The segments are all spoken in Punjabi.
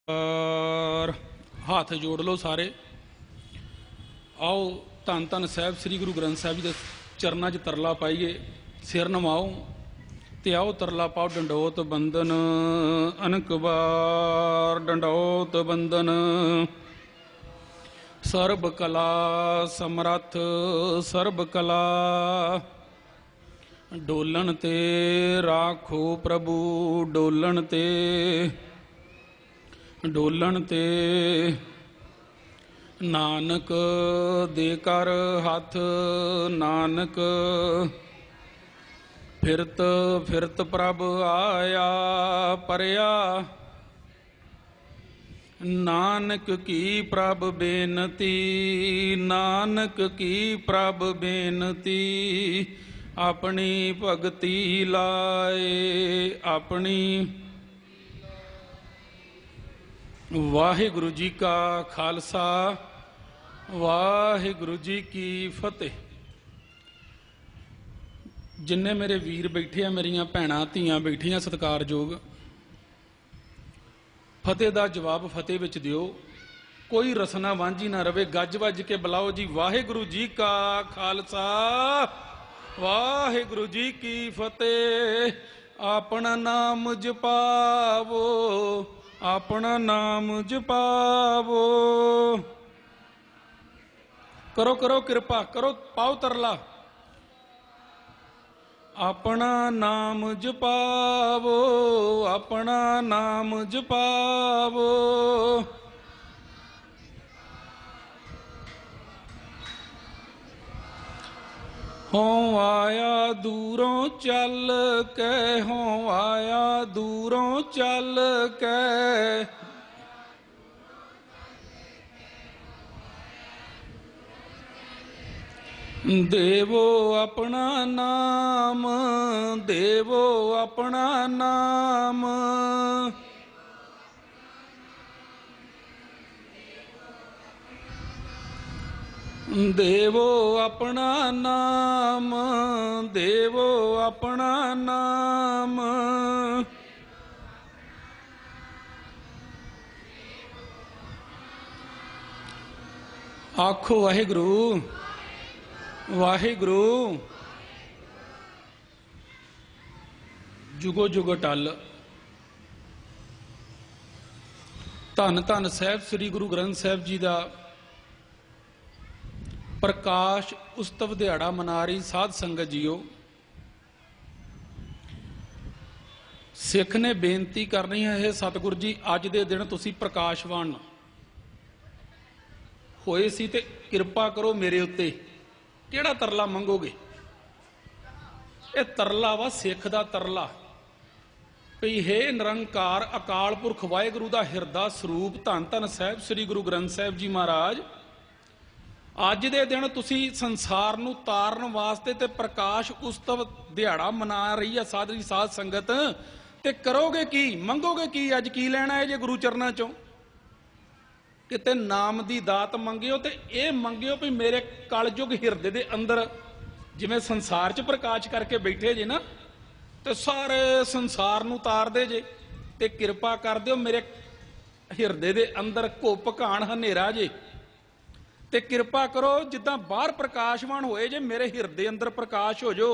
और हाथ जोड़ लो सारे। आओ धन धन साहब श्री गुरु ग्रंथ साहब जी के चरणों 'च तरला पाइए, सिर नवाओ ते आओ तरला पाओ। डंडोत बंदन अनक बार डंडोत बंदन, सर्ब कला समरथ सर्ब कला, डोलन ते राखो प्रभु डोलन ते डोलन ते, नानक दे कर हथ नानक, फिरत फिरत प्रभ आया परया, नानक की प्रभ बेनती नानक की प्रभ बेनती, अपनी भगति लाए अपनी। वाहिगुरु जी का खालसा वाहिगुरु जी की फतेह। जिन्ने मेरे वीर बैठे हैं, मेरिया भैणां धीआं बैठियां सत्कारयोग, फतेह का जवाब फतेह विच दिओ, कोई रसना वांझी ना रवे। गज वज के बुलाओ जी, वाहिगुरु जी का खालसा वाहिगुरु जी की फतेह। अपना नाम जपावो अपना नाम जपावो, करो करो कृपा करो, पाओ तरला। अपना नाम जपावो अपना नाम जपावो, हों आया दूरों चल के हों आया दूरों चल के, देवो अपना नाम देवो अपना नाम, देवो अपना नाम देवो अपना नाम, आखो वाहिगुरु वाहिगुरु। जुगो जुगो टल। धन धन साहब श्री गुरु ग्रंथ साहब जी का प्रकाश उत्सव दिहाड़ा मना रही साध संगत जीओ। सिख ने बेनती करनी है, सतगुरु जी अज दे दिन तुसी प्रकाशवान होए सी ते कृपा करो मेरे उत्ते। किहड़ा तरला मंगोगे? ये तरला वा सिख दा तरला भई हे निरंकार अकाल पुरख वाहिगुरु दा हिरदा स्वरूप धन धन साहब श्री गुरु ग्रंथ साहब जी महाराज, अज दे दिन तुसी संसार नूं तारन वास्ते ते प्रकाश उत्सव दिहाड़ा मना रही है साधरी साध संगत, ते करोगे की मंगोगे की? अज की लेना है जे गुरु चरना चों? किते नाम दी दात मंगियो ते ये मंगियो भी मेरे कलयुग हिरदे दे अंदर जिवें संसार च प्रकाश करके बैठे जे ना, ते सारे संसार नूं तार दे जे, ते कृपा कर दिओ मेरे हिरदे दे अंदर घुप घाण हनेरा जे, ते कृपा करो जिद्दां बाहर प्रकाशवान होए जे मेरे हिरदे अंदर प्रकाश हो जो।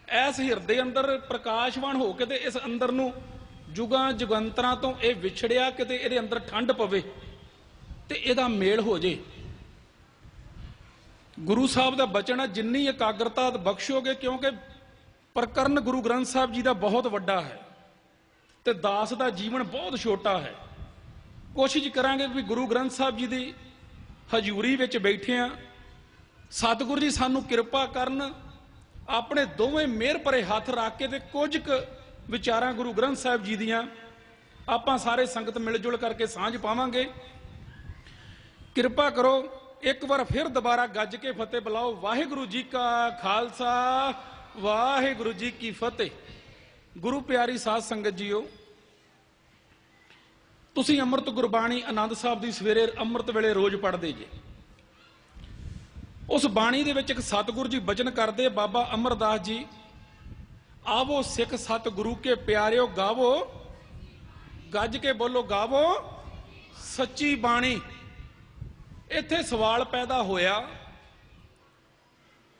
ऐस हिरदे अंदर प्रकाशवान हो के ते इस अंदर नूं जुगां जुगंतरां तो ये विछड़िया किते इहदे अंदर ठंड पवे ते इहदा मेल हो जे। गुरु साहब का बचन है, जिन्नी एकाग्रता बख्शोगे, क्योंकि प्रकरण गुरु ग्रंथ साहब जी का बहुत वड्डा है ते दास का जीवन बहुत छोटा है। कोशिश करांगे भी गुरु ग्रंथ साहब जी की हजूरी विच बैठे हैं, सतगुरु जी सानू कृपा करन, अपने दोवें मेहर भरे हथ रख के ते कुछ क विचारां गुरु ग्रंथ साहब जी दियां आपां सारे संगत मिलजुल करके सांझ पावांगे। कृपा करो एक बार फिर दोबारा गज के फतेह बुलाओ। वाहिगुरु जी का खालसा वाहिगुरु जी की फतेह। गुरु प्यारी साध संगत जीओ, तुसी अमृत गुरबाणी आनंद साहब की सवेरे अमृत वेले रोज पढ़ते जे। उस बाणी दे विच एक सतगुरु जी बचन करते, बाबा अमरदास जी, आवो सिख सतगुरु के प्यारिओ गावो ਗੱਜ ਕੇ ਬੋਲੋ, ਗਾਵੋ ਸੱਚੀ ਬਾਣੀ। ਇੱਥੇ ਸਵਾਲ ਪੈਦਾ ਹੋਇਆ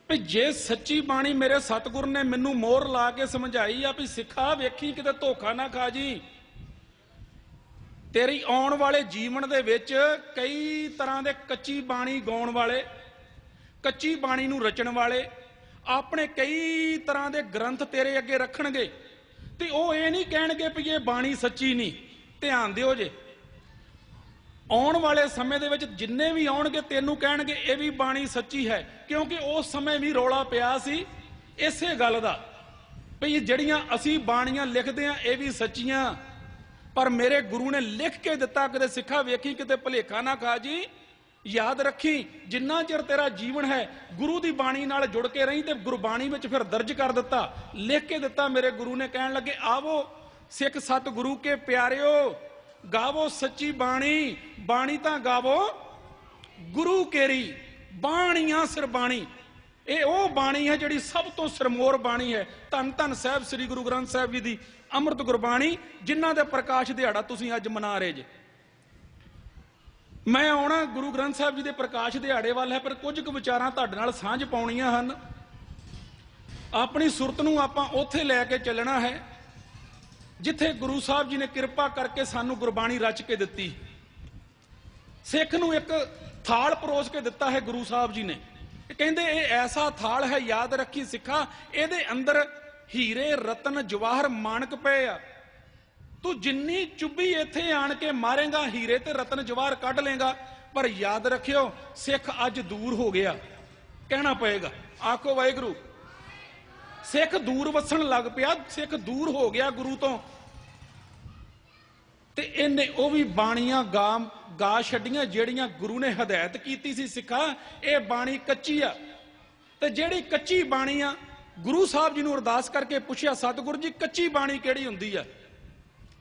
ਵੀ ਜੇ ਸੱਚੀ ਬਾਣੀ ਮੇਰੇ ਸਤਿਗੁਰ ਨੇ ਮੈਨੂੰ ਮੋਹਰ ਲਾ ਕੇ ਸਮਝਾਈ ਆ ਵੀ ਸਿੱਖਾ ਵੇਖੀ ਕਿਤੇ ਧੋਖਾ ਨਾ ਖਾ ਜੀ, ਤੇਰੀ ਆਉਣ ਵਾਲੇ ਜੀਵਨ ਦੇ ਵਿੱਚ ਕਈ ਤਰ੍ਹਾਂ ਦੇ ਕੱਚੀ ਬਾਣੀ ਗਾਉਣ ਵਾਲੇ, ਕੱਚੀ ਬਾਣੀ ਨੂੰ ਰਚਣ ਵਾਲੇ ਆਪਣੇ ਕਈ ਤਰ੍ਹਾਂ ਦੇ ਗ੍ਰੰਥ ਤੇਰੇ ਅੱਗੇ ਰੱਖਣਗੇ ਤੇ ਉਹ ਇਹ ਨਹੀਂ ਕਹਿਣਗੇ ਵੀ ਇਹ ਬਾਣੀ ਸੱਚੀ ਨਹੀਂ। ਧਿਆਨ ਦਿਓ ਜੇ, ਆਉਣ ਵਾਲੇ ਸਮੇਂ ਦੇ ਵਿੱਚ ਜਿੰਨੇ ਵੀ ਆਉਣਗੇ ਤੈਨੂੰ ਕਹਿਣਗੇ ਇਹ ਵੀ ਬਾਣੀ ਸੱਚੀ ਹੈ, ਕਿਉਂਕਿ ਉਸ ਸਮੇਂ ਵੀ ਰੌਲਾ ਪਿਆ ਸੀ ਇਸੇ ਗੱਲ ਦਾ ਵੀ ਜਿਹੜੀਆਂ ਅਸੀਂ ਬਾਣੀਆਂ ਲਿਖਦੇ ਆ ਇਹ ਵੀ ਸੱਚੀਆਂ, ਪਰ ਮੇਰੇ ਗੁਰੂ ਨੇ ਲਿਖ ਕੇ ਦਿੱਤਾ, ਕਿਤੇ ਸਿੱਖਾ ਵੇਖੀ ਕਿਤੇ ਭੁਲੇਖਾ ਨਾ ਖਾ ਜੀ। ਯਾਦ ਰੱਖੀ, ਜਿੰਨਾ ਚਿਰ ਤੇਰਾ ਜੀਵਨ ਹੈ ਗੁਰੂ ਦੀ ਬਾਣੀ ਨਾਲ ਜੁੜ ਕੇ ਰਹੀਂ। ਤੇ ਗੁਰਬਾਣੀ ਵਿੱਚ ਫਿਰ ਦਰਜ ਕਰ ਦਿੱਤਾ, ਲਿਖ ਕੇ ਦਿੱਤਾ ਮੇਰੇ ਗੁਰੂ ਨੇ। ਕਹਿਣ ਲੱਗੇ, ਆਵੋ ਸਿੱਖ ਸਤ ਗੁਰੂ ਕੇ ਪਿਆਰਿਓ, ਗਾਵੋ ਸੱਚੀ ਬਾਣੀ। ਬਾਣੀ ਤਾਂ ਗਾਵੋ ਗੁਰੂ ਕੇਰੀ, ਬਾਣੀਆਂ ਸਿਰ ਬਾਣੀ। ਇਹ ਉਹ ਬਾਣੀ ਹੈ ਜਿਹੜੀ ਸਭ ਤੋਂ ਸਿਰਮੌਰ ਬਾਣੀ ਹੈ। ਧੰਨ ਧੰਨ ਸਾਹਿਬ ਸ੍ਰੀ ਗੁਰੂ ਗ੍ਰੰਥ ਸਾਹਿਬ ਜੀ ਦੀ ਅੰਮ੍ਰਿਤ ਗੁਰਬਾਣੀ, ਜਿਨ੍ਹਾਂ ਦੇ ਪ੍ਰਕਾਸ਼ ਦਿਹਾੜਾ ਤੁਸੀਂ ਅੱਜ ਮਨਾ ਰਹੇ ਜੇ। ਮੈਂ ਆਉਣਾ ਗੁਰੂ ਗ੍ਰੰਥ ਸਾਹਿਬ ਜੀ ਦੇ ਪ੍ਰਕਾਸ਼ ਦਿਹਾੜੇ ਵੱਲ ਹੈ, ਪਰ ਕੁਝ ਕੁ ਵਿਚਾਰਾਂ ਤੁਹਾਡੇ ਨਾਲ ਸਾਂਝ ਪਾਉਣੀਆਂ ਹਨ। ਆਪਣੀ ਸੁਰਤ ਨੂੰ ਆਪਾਂ ਉੱਥੇ ਲੈ ਕੇ ਚੱਲਣਾ ਹੈ ਜਿੱਥੇ ਗੁਰੂ ਸਾਹਿਬ ਜੀ ਨੇ ਕਿਰਪਾ ਕਰਕੇ ਸਾਨੂੰ ਗੁਰਬਾਣੀ ਰਚ ਕੇ ਦਿੱਤੀ। ਸਿੱਖ ਨੂੰ ਇੱਕ ਥਾਲ ਪਰੋਸ ਕੇ ਦਿੱਤਾ ਹੈ ਗੁਰੂ ਸਾਹਿਬ ਜੀ ਨੇ। ਕਹਿੰਦੇ ਇਹ ਐਸਾ ਥਾਲ ਹੈ, ਯਾਦ ਰੱਖੀ ਸਿੱਖਾ, ਇਹਦੇ ਅੰਦਰ ਹੀਰੇ ਰਤਨ ਜਵਾਹਰ ਮਾਣਕ ਪਏ ਆ। ਤੂੰ ਜਿੰਨੀ ਚੁੱਭੀ ਇੱਥੇ ਆਣ ਕੇ ਮਾਰੇਗਾ ਹੀਰੇ ਤੇ ਰਤਨ ਜਵਾਹਰ ਕੱਢ ਲੇਗਾ, ਪਰ ਯਾਦ ਰੱਖਿਓ ਸਿੱਖ ਅੱਜ ਦੂਰ ਹੋ ਗਿਆ, ਕਹਿਣਾ ਪਏਗਾ। ਆਖੋ ਵਾਹਿਗੁਰੂ। ਸਿੱਖ ਦੂਰ ਵਸਣ ਲੱਗ ਪਿਆ, ਸਿੱਖ ਦੂਰ ਹੋ ਗਿਆ ਗੁਰੂ ਤੋਂ। ਤੇ ਇਹਨੇ ਉਹ ਵੀ ਬਾਣੀਆਂ ਗਾ ਛੱਡੀਆਂ ਜਿਹੜੀਆਂ ਗੁਰੂ ਨੇ ਹਦਾਇਤ ਕੀਤੀ ਸੀ, ਸਿੱਖਾ ਇਹ ਬਾਣੀ ਕੱਚੀ ਆ। ਤੇ ਜਿਹੜੀ ਕੱਚੀ ਬਾਣੀ ਆ, ਗੁਰੂ ਸਾਹਿਬ ਜੀ ਨੂੰ ਅਰਦਾਸ ਕਰਕੇ ਪੁੱਛਿਆ, ਸਤਿਗੁਰੂ ਜੀ ਕੱਚੀ ਬਾਣੀ ਕਿਹੜੀ ਹੁੰਦੀ ਆ?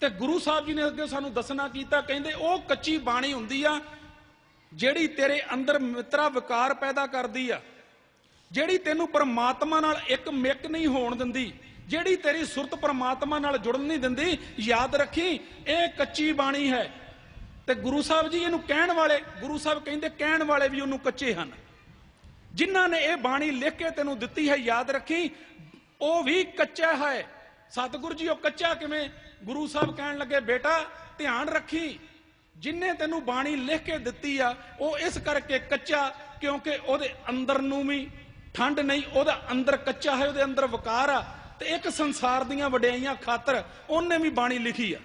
ਤੇ ਗੁਰੂ ਸਾਹਿਬ ਜੀ ਨੇ ਅੱਗੇ ਸਾਨੂੰ ਦੱਸਣਾ ਕੀਤਾ, ਕਹਿੰਦੇ ਉਹ ਕੱਚੀ ਬਾਣੀ ਹੁੰਦੀ ਆ ਜਿਹੜੀ ਤੇਰੇ ਅੰਦਰ ਮਿੱਤਰਾ ਵਿਕਾਰ ਪੈਦਾ ਕਰਦੀ ਆ, ਜਿਹੜੀ ਤੈਨੂੰ ਪਰਮਾਤਮਾ ਨਾਲ ਇੱਕ ਮਿਕ ਨਹੀਂ ਹੋਣ ਦਿੰਦੀ, ਜਿਹੜੀ ਤੇਰੀ ਸੁਰਤ ਪਰਮਾਤਮਾ ਨਾਲ ਜੁੜਨ ਨਹੀਂ ਦਿੰਦੀ। ਯਾਦ ਰੱਖੀ ਇਹ ਕੱਚੀ ਬਾਣੀ ਹੈ। ਤੇ ਗੁਰੂ ਸਾਹਿਬ ਜੀ ਇਹਨੂੰ ਕਹਿਣ ਵਾਲੇ, ਗੁਰੂ ਸਾਹਿਬ ਕਹਿੰਦੇ ਕਹਿਣ ਵਾਲੇ ਵੀ ਉਹਨੂੰ ਕੱਚੇ ਹਨ। ਜਿਨ੍ਹਾਂ ਨੇ ਇਹ ਬਾਣੀ ਲਿਖ ਕੇ ਤੈਨੂੰ ਦਿੱਤੀ ਹੈ, ਯਾਦ ਰੱਖੀ ਉਹ ਵੀ ਕੱਚਾ ਹੈ। ਸਤਿਗੁਰੂ ਜੀ ਉਹ ਕੱਚਾ ਕਿਵੇਂ? ਗੁਰੂ ਸਾਹਿਬ ਕਹਿਣ ਲੱਗੇ, ਬੇਟਾ ਧਿਆਨ ਰੱਖੀ, ਜਿਨਨੇ ਤੈਨੂੰ ਬਾਣੀ ਲਿਖ ਕੇ ਦਿੱਤੀ ਆ ਉਹ ਇਸ ਕਰਕੇ ਕੱਚਾ ਕਿਉਂਕਿ ਉਹਦੇ ਅੰਦਰ ਨੂੰ ਵੀ ਠੰਡ ਨਹੀਂ, ਉਹਦਾ ਅੰਦਰ ਕੱਚਾ ਹੈ, ਉਹਦੇ ਅੰਦਰ ਵਿਕਾਰ ਆ। ਤੇ ਇੱਕ ਸੰਸਾਰ ਦੀਆਂ ਵਡਿਆਈਆਂ ਖਾਤਰ ਉਹਨੇ ਵੀ ਬਾਣੀ ਲਿਖੀ ਆ।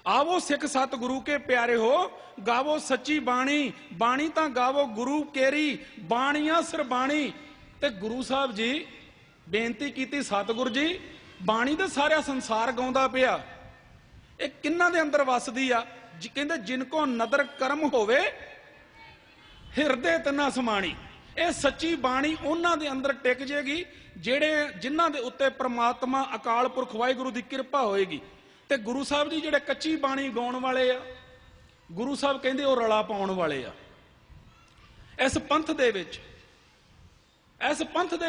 ਆਵੋ ਸਿੱਖ ਸਤ ਗੁਰੂ ਕੇ ਪਿਆਰੇ ਹੋ, ਗਾਵੋ ਸੱਚੀ ਬਾਣੀ। ਬਾਣੀ ਤਾਂ ਗਾਵੋ ਗੁਰੂ ਕੇਰੀ, ਬਾਣੀਆਂ ਸਿਰ ਬਾਣੀ। ਤੇ ਗੁਰੂ ਸਾਹਿਬ ਜੀ ਬੇਨਤੀ ਕੀਤੀ, ਸਤਿਗੁਰੂ ਜੀ ਬਾਣੀ ਤਾਂ ਸਾਰਾ ਸੰਸਾਰ ਗਾਉਂਦਾ ਪਿਆ, ਇਹ ਕਿੰਨਾਂ ਦੇ ਅੰਦਰ ਵਸਦੀ ਆ? ਕਹਿੰਦੇ ਜਿਨ ਕੋ ਨਦਰ ਕਰਮ ਹੋਵੇ ਹਿਰਦੇ ਤਨਾ ਸਮਾਣੀ। ਇਹ ਸੱਚੀ ਬਾਣੀ ਉਹਨਾਂ ਦੇ ਅੰਦਰ ਟਿਕ ਜੇਗੀ ਜਿਨ੍ਹਾਂ ਦੇ ਉੱਤੇ ਪ੍ਰਮਾਤਮਾ ਅਕਾਲ ਪੁਰਖ ਵਾਹਿਗੁਰੂ ਦੀ ਕਿਰਪਾ ਹੋਏਗੀ। ਤੇ ਗੁਰੂ ਸਾਹਿਬ ਜੀ ਜਿਹੜੇ ਕੱਚੀ ਬਾਣੀ ਗਾਉਣ ਵਾਲੇ ਆ, ਗੁਰੂ ਸਾਹਿਬ ਕਹਿੰਦੇ ਉਹ ਰਲਾ ਪਾਉਣ ਵਾਲੇ ਆ। ਇਸ ਪੰਥ ਦੇ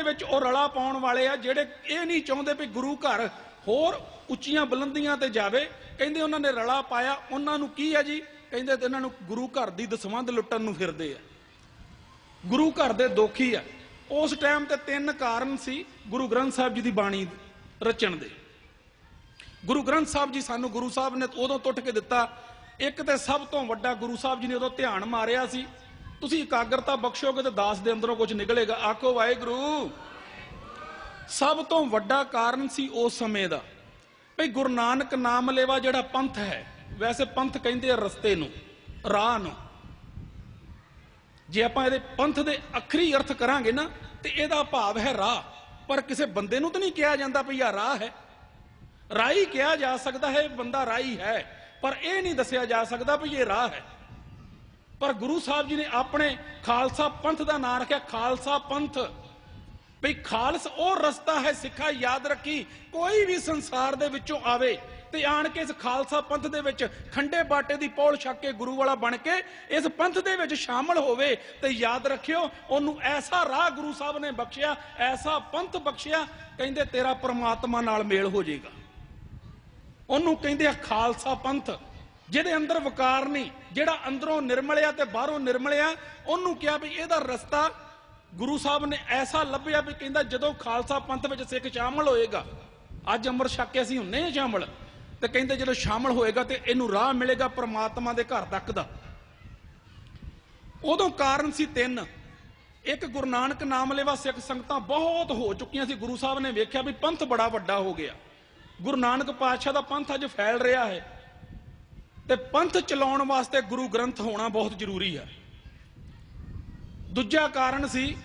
ਵਿੱਚ ਉਹ ਰਲਾ ਪਾਉਣ ਵਾਲੇ ਆ ਜਿਹੜੇ ਇਹ ਨਹੀਂ ਚਾਹੁੰਦੇ ਵੀ ਗੁਰੂ ਘਰ ਹੋਰ ਉੱਚੀਆਂ ਬੁਲੰਦੀਆਂ ਤੇ ਜਾਵੇ। ਕਹਿੰਦੇ ਉਹਨਾਂ ਨੇ ਰਲਾ ਪਾਇਆ, ਉਹਨਾਂ ਨੂੰ ਕੀ ਹੈ ਜੀ? ਕਹਿੰਦੇ ਤੇ ਇਹਨਾਂ ਨੂੰ ਗੁਰੂ ਘਰ ਦੀ ਦਸਵੰਧ ਲੁੱਟਣ ਨੂੰ ਫਿਰਦੇ ਆ, ਗੁਰੂ ਘਰ ਦੇ ਦੋਖੀ ਆ। ਉਸ ਟਾਈਮ ਤੇ 3 ਕਾਰਨ ਸੀ ਗੁਰੂ ਗ੍ਰੰਥ ਸਾਹਿਬ ਜੀ ਦੀ ਬਾਣੀ ਰਚਣ ਦੇ। ਗੁਰੂ ਗ੍ਰੰਥ ਸਾਹਿਬ ਜੀ ਸਾਨੂੰ ਗੁਰੂ ਸਾਹਿਬ ਨੇ ਉਦੋਂ ਟੁੱਟ ਕੇ ਦਿੱਤਾ। ਇੱਕ ਤੇ ਸਭ ਤੋਂ ਵੱਡਾ ਗੁਰੂ ਸਾਹਿਬ ਜੀ ਨੇ ਉਦੋਂ ਧਿਆਨ ਮਾਰਿਆ ਸੀ। ਤੁਸੀਂ ਇਕਾਗਰਤਾ ਬਖਸ਼ੋਗੇ ਤੇ ਦਾਸ ਦੇ ਅੰਦਰੋਂ ਕੁਝ ਨਿਕਲੇਗਾ। ਆਖੋ ਵਾਹਿਗੁਰੂ। ਸਭ ਤੋਂ ਵੱਡਾ ਕਾਰਨ ਸੀ ਉਸ ਸਮੇਂ ਦਾ ਭਈ ਗੁਰੂ ਨਾਨਕ ਨਾਮ ਲੇਵਾ ਜਿਹੜਾ ਪੰਥ ਹੈ, ਵੈਸੇ ਪੰਥ ਕਹਿੰਦੇ ਆ ਰਸਤੇ ਨੂੰ, ਰਾਹ ਨੂੰ। ਜੇ ਆਪਾਂ ਇਹਦੇ ਪੰਥ ਦੇ ਅੱਖਰੀ ਅਰਥ ਕਰਾਂਗੇ ਨਾ ਤੇ ਇਹਦਾ ਭਾਵ ਹੈ ਰਾਹ, ਪਰ ਕਿਸੇ ਬੰਦੇ ਨੂੰ ਤਾਂ ਨਹੀਂ ਕਿਹਾ ਜਾਂਦਾ ਭਈ ਆਹ ਰਾਹ ਹੈ। ਰਾਹੀ ਕਿਹਾ ਜਾ ਸਕਦਾ ਹੈ, ਬੰਦਾ ਰਾਹੀ ਹੈ, ਪਰ ਇਹ ਨਹੀਂ ਦੱਸਿਆ ਜਾ ਸਕਦਾ ਭਈ ਇਹ ਰਾਹ ਹੈ। ਪਰ ਗੁਰੂ ਸਾਹਿਬ ਜੀ ਨੇ ਆਪਣੇ ਖਾਲਸਾ ਪੰਥ ਦਾ ਨਾਂ ਰੱਖਿਆ ਖਾਲਸਾ ਪੰਥ। ਭਈ ਖਾਲਸ ਉਹ ਰਸਤਾ ਹੈ ਸਿੱਖਾ, ਯਾਦ ਰੱਖੀ ਕੋਈ ਵੀ ਸੰਸਾਰ ਦੇ ਵਿੱਚੋਂ ਆਵੇ ਤੇ ਆਣ ਕੇ ਇਸ ਖਾਲਸਾ ਪੰਥ ਦੇ ਵਿੱਚ ਖੰਡੇ ਬਾਟੇ ਦੀ ਪੌਲ ਛੱਕ ਕੇ ਗੁਰੂ ਵਾਲਾ ਬਣ ਕੇ ਇਸ ਪੰਥ ਦੇ ਵਿੱਚ ਸ਼ਾਮਲ ਹੋਵੇ ਤੇ ਯਾਦ ਰੱਖਿਓ ਉਹਨੂੰ ਐਸਾ ਰਾਹ ਗੁਰੂ ਸਾਹਿਬ ਨੇ ਬਖਸ਼ਿਆ, ਐਸਾ ਪੰਥ ਬਖਸ਼ਿਆ, ਕਹਿੰਦੇ ਤੇਰਾ ਪ੍ਰਮਾਤਮਾ ਨਾਲ ਮੇਲ ਹੋ ਜਾਏਗਾ। ਉਹਨੂੰ ਕਹਿੰਦੇ ਆ ਖਾਲਸਾ ਪੰਥ, ਜਿਹਦੇ ਅੰਦਰ ਵਕਾਰ ਨਹੀਂ, ਜਿਹੜਾ ਅੰਦਰੋਂ ਨਿਰਮਲਿਆ ਤੇ ਬਾਹਰੋਂ ਨਿਰਮਲਿਆ। ਉਹਨੂੰ ਕਿਹਾ ਵੀ ਇਹਦਾ ਰਸਤਾ ਗੁਰੂ ਸਾਹਿਬ ਨੇ ਐਸਾ ਲੱਭਿਆ ਵੀ ਕਹਿੰਦਾ ਜਦੋਂ ਖਾਲਸਾ ਪੰਥ ਵਿੱਚ ਸਿੱਖ ਸ਼ਾਮਲ ਹੋਏਗਾ, ਅੱਜ ਅੰਮ੍ਰਿਤ ਛਕ ਕੇ ਅਸੀਂ ਹੁੰਨੇ ਆ ਸ਼ਾਮਲ, ਤੇ ਕਹਿੰਦੇ ਜਦੋਂ ਸ਼ਾਮਲ ਹੋਏਗਾ ਤੇ ਇਹਨੂੰ ਰਾਹ ਮਿਲੇਗਾ ਪ੍ਰਮਾਤਮਾ ਦੇ ਘਰ ਤੱਕ ਦਾ। ਉਦੋਂ ਕਾਰਨ ਸੀ ਤਿੰਨ। ਇੱਕ, ਗੁਰੂ ਨਾਨਕ ਨਾਮ ਲੈਵਾ ਸਿੱਖ ਸੰਗਤਾਂ ਬਹੁਤ ਹੋ ਚੁੱਕੀਆਂ ਸੀ। ਗੁਰੂ ਸਾਹਿਬ ਨੇ ਵੇਖਿਆ ਵੀ ਪੰਥ ਬੜਾ ਵੱਡਾ ਹੋ ਗਿਆ, ਗੁਰੂ ਨਾਨਕ ਪਾਤਸ਼ਾਹ ਦਾ ਪੰਥ ਅੱਜ ਫੈਲ ਰਿਹਾ ਹੈ, ਤੇ ਪੰਥ ਚਲਾਉਣ ਵਾਸਤੇ ਗੁਰੂ ਗ੍ਰੰਥ ਹੋਣਾ ਬਹੁਤ ਜ਼ਰੂਰੀ ਹੈ। ਦੂਜਾ ਕਾਰਨ ਸੀ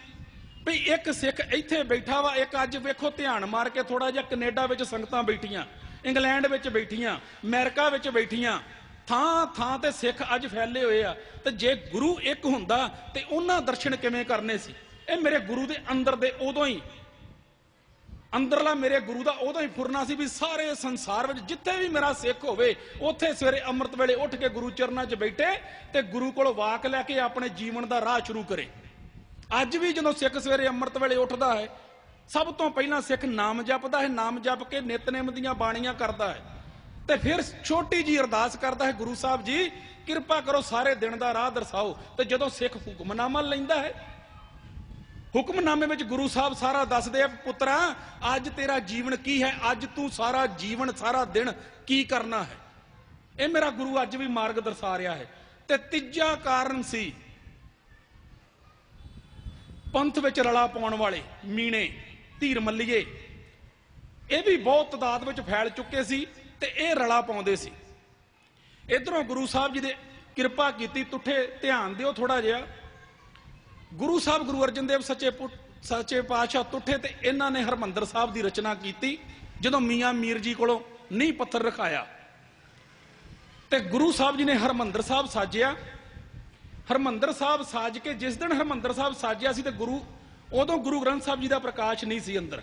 ਵੀ ਇੱਕ ਸਿੱਖ ਇੱਥੇ ਬੈਠਾ ਵਾ, ਇੱਕ ਅੱਜ ਵੇਖੋ ਧਿਆਨ ਮਾਰ ਕੇ ਥੋੜਾ ਜਿਹਾ, ਕੈਨੇਡਾ ਵਿੱਚ ਸੰਗਤਾਂ ਬੈਠੀਆਂ, ਇੰਗਲੈਂਡ ਵਿੱਚ ਬੈਠੀਆਂ, ਅਮਰੀਕਾ ਵਿੱਚ ਬੈਠੀਆਂ, ਥਾਂ ਥਾਂ ਤੇ ਸਿੱਖ ਅੱਜ ਫੈਲੇ ਹੋਏ ਆ। ਤੇ ਜੇ ਗੁਰੂ ਇੱਕ ਹੁੰਦਾ ਤੇ ਉਹਨਾਂ ਦਰਸ਼ਨ ਕਿਵੇਂ ਕਰਨੇ ਸੀ? ਇਹ ਮੇਰੇ ਗੁਰੂ ਦੇ ਅੰਦਰ ਦੇ ਉਦੋਂ ਹੀ, ਅੰਦਰਲਾ ਮੇਰੇ ਗੁਰੂ ਦਾ ਉਦੋਂ ਹੀ ਫੁਰਨਾ ਸੀ ਵੀ ਸਾਰੇ ਸੰਸਾਰ ਵਿੱਚ ਜਿੱਥੇ ਵੀ ਮੇਰਾ ਸਿੱਖ ਹੋਵੇ ਉੱਥੇ ਸਵੇਰੇ ਅੰਮ੍ਰਿਤ ਵੇਲੇ ਉੱਠ ਕੇ ਗੁਰੂ ਚਰਨਾਂ 'ਚ ਬੈਠੇ ਤੇ ਗੁਰੂ ਕੋਲ ਵਾਕ ਲੈ ਕੇ ਆਪਣੇ ਜੀਵਨ ਦਾ ਰਾਹ ਸ਼ੁਰੂ ਕਰੇ। ਅੱਜ ਵੀ ਜਦੋਂ ਸਿੱਖ ਸਵੇਰੇ ਅੰਮ੍ਰਿਤ ਵੇਲੇ ਉੱਠਦਾ ਹੈ, ਸਭ ਤੋਂ ਪਹਿਲਾਂ ਸਿੱਖ ਨਾਮ ਜਪਦਾ ਹੈ, ਨਾਮ ਜਪ ਕੇ ਨਿਤਨੇਮ ਦੀਆਂ ਬਾਣੀਆਂ ਕਰਦਾ ਹੈ, ਤੇ ਫਿਰ ਛੋਟੀ ਜੀ ਅਰਦਾਸ ਕਰਦਾ ਹੈ, ਗੁਰੂ ਸਾਹਿਬ ਜੀ ਕਿਰਪਾ ਕਰੋ ਸਾਰੇ ਦਿਨ ਦਾ ਰਾਹ ਦਰਸਾਓ। ਤੇ ਜਦੋਂ ਸਿੱਖ ਹੁਕਮਨਾਮਾ ਲੈਂਦਾ ਹੈ, ਹੁਕਮਨਾਮੇ ਵਿੱਚ ਗੁਰੂ ਸਾਹਿਬ ਸਾਰਾ ਦੱਸਦੇ ਆ, ਪੁੱਤਰਾ ਅੱਜ ਤੇਰਾ ਜੀਵਨ ਕੀ ਹੈ, ਅੱਜ ਤੂੰ ਸਾਰਾ ਜੀਵਨ ਸਾਰਾ ਦਿਨ ਕੀ ਕਰਨਾ ਹੈ। ਇਹ ਮੇਰਾ ਗੁਰੂ ਅੱਜ ਵੀ ਮਾਰਗ ਦਰਸਾ ਰਿਹਾ ਹੈ। ਤੇ ਤੀਜਾ ਕਾਰਨ ਸੀ ਪੰਥ ਵਿੱਚ ਰਲਾ ਪਾਉਣ ਵਾਲੇ ਮੀਣੇ, ਧੀਰ ਮੱਲੀਏ, ਇਹ ਵੀ ਬਹੁਤ ਤਾਦਾਦ ਵਿੱਚ ਫੈਲ ਚੁੱਕੇ ਸੀ ਤੇ ਇਹ ਰਲਾ ਪਾਉਂਦੇ ਸੀ। ਇਧਰੋਂ ਗੁਰੂ ਸਾਹਿਬ ਜੀ ਦੇ ਕਿਰਪਾ ਕੀਤੀ, ਤੁੱਠੇ ਧਿਆਨ ਦਿਓ ਥੋੜਾ ਜਿਹਾ। ਗੁਰੂ ਸਾਹਿਬ ਗੁਰੂ ਅਰਜਨ ਦੇਵ ਸੱਚੇ ਪਾਤਸ਼ਾਹ ਤੁੱਠੇ ਤੇ ਇਹਨਾਂ ਨੇ ਹਰਮੰਦਰ ਸਾਹਿਬ ਦੀ ਰਚਨਾ ਕੀਤੀ। ਜਦੋਂ ਮੀਆਂ ਮੀਰ ਜੀ ਕੋਲੋਂ ਨੀਂਹ ਪੱਥਰ ਰਖਾਇਆ ਤੇ ਗੁਰੂ ਸਾਹਿਬ ਜੀ ਨੇ ਹਰਮੰਦਰ ਸਾਹਿਬ ਸਾਜਿਆ। ਹਰਮੰਦਰ ਸਾਹਿਬ ਸਾਜ ਕੇ ਜਿਸ ਦਿਨ ਹਰਮੰਦਰ ਸਾਹਿਬ ਸਾਜਿਆ ਸੀ ਤੇ ਉਦੋਂ ਗੁਰੂ ਗ੍ਰੰਥ ਸਾਹਿਬ ਜੀ ਦਾ ਪ੍ਰਕਾਸ਼ ਨਹੀਂ ਸੀ ਅੰਦਰ।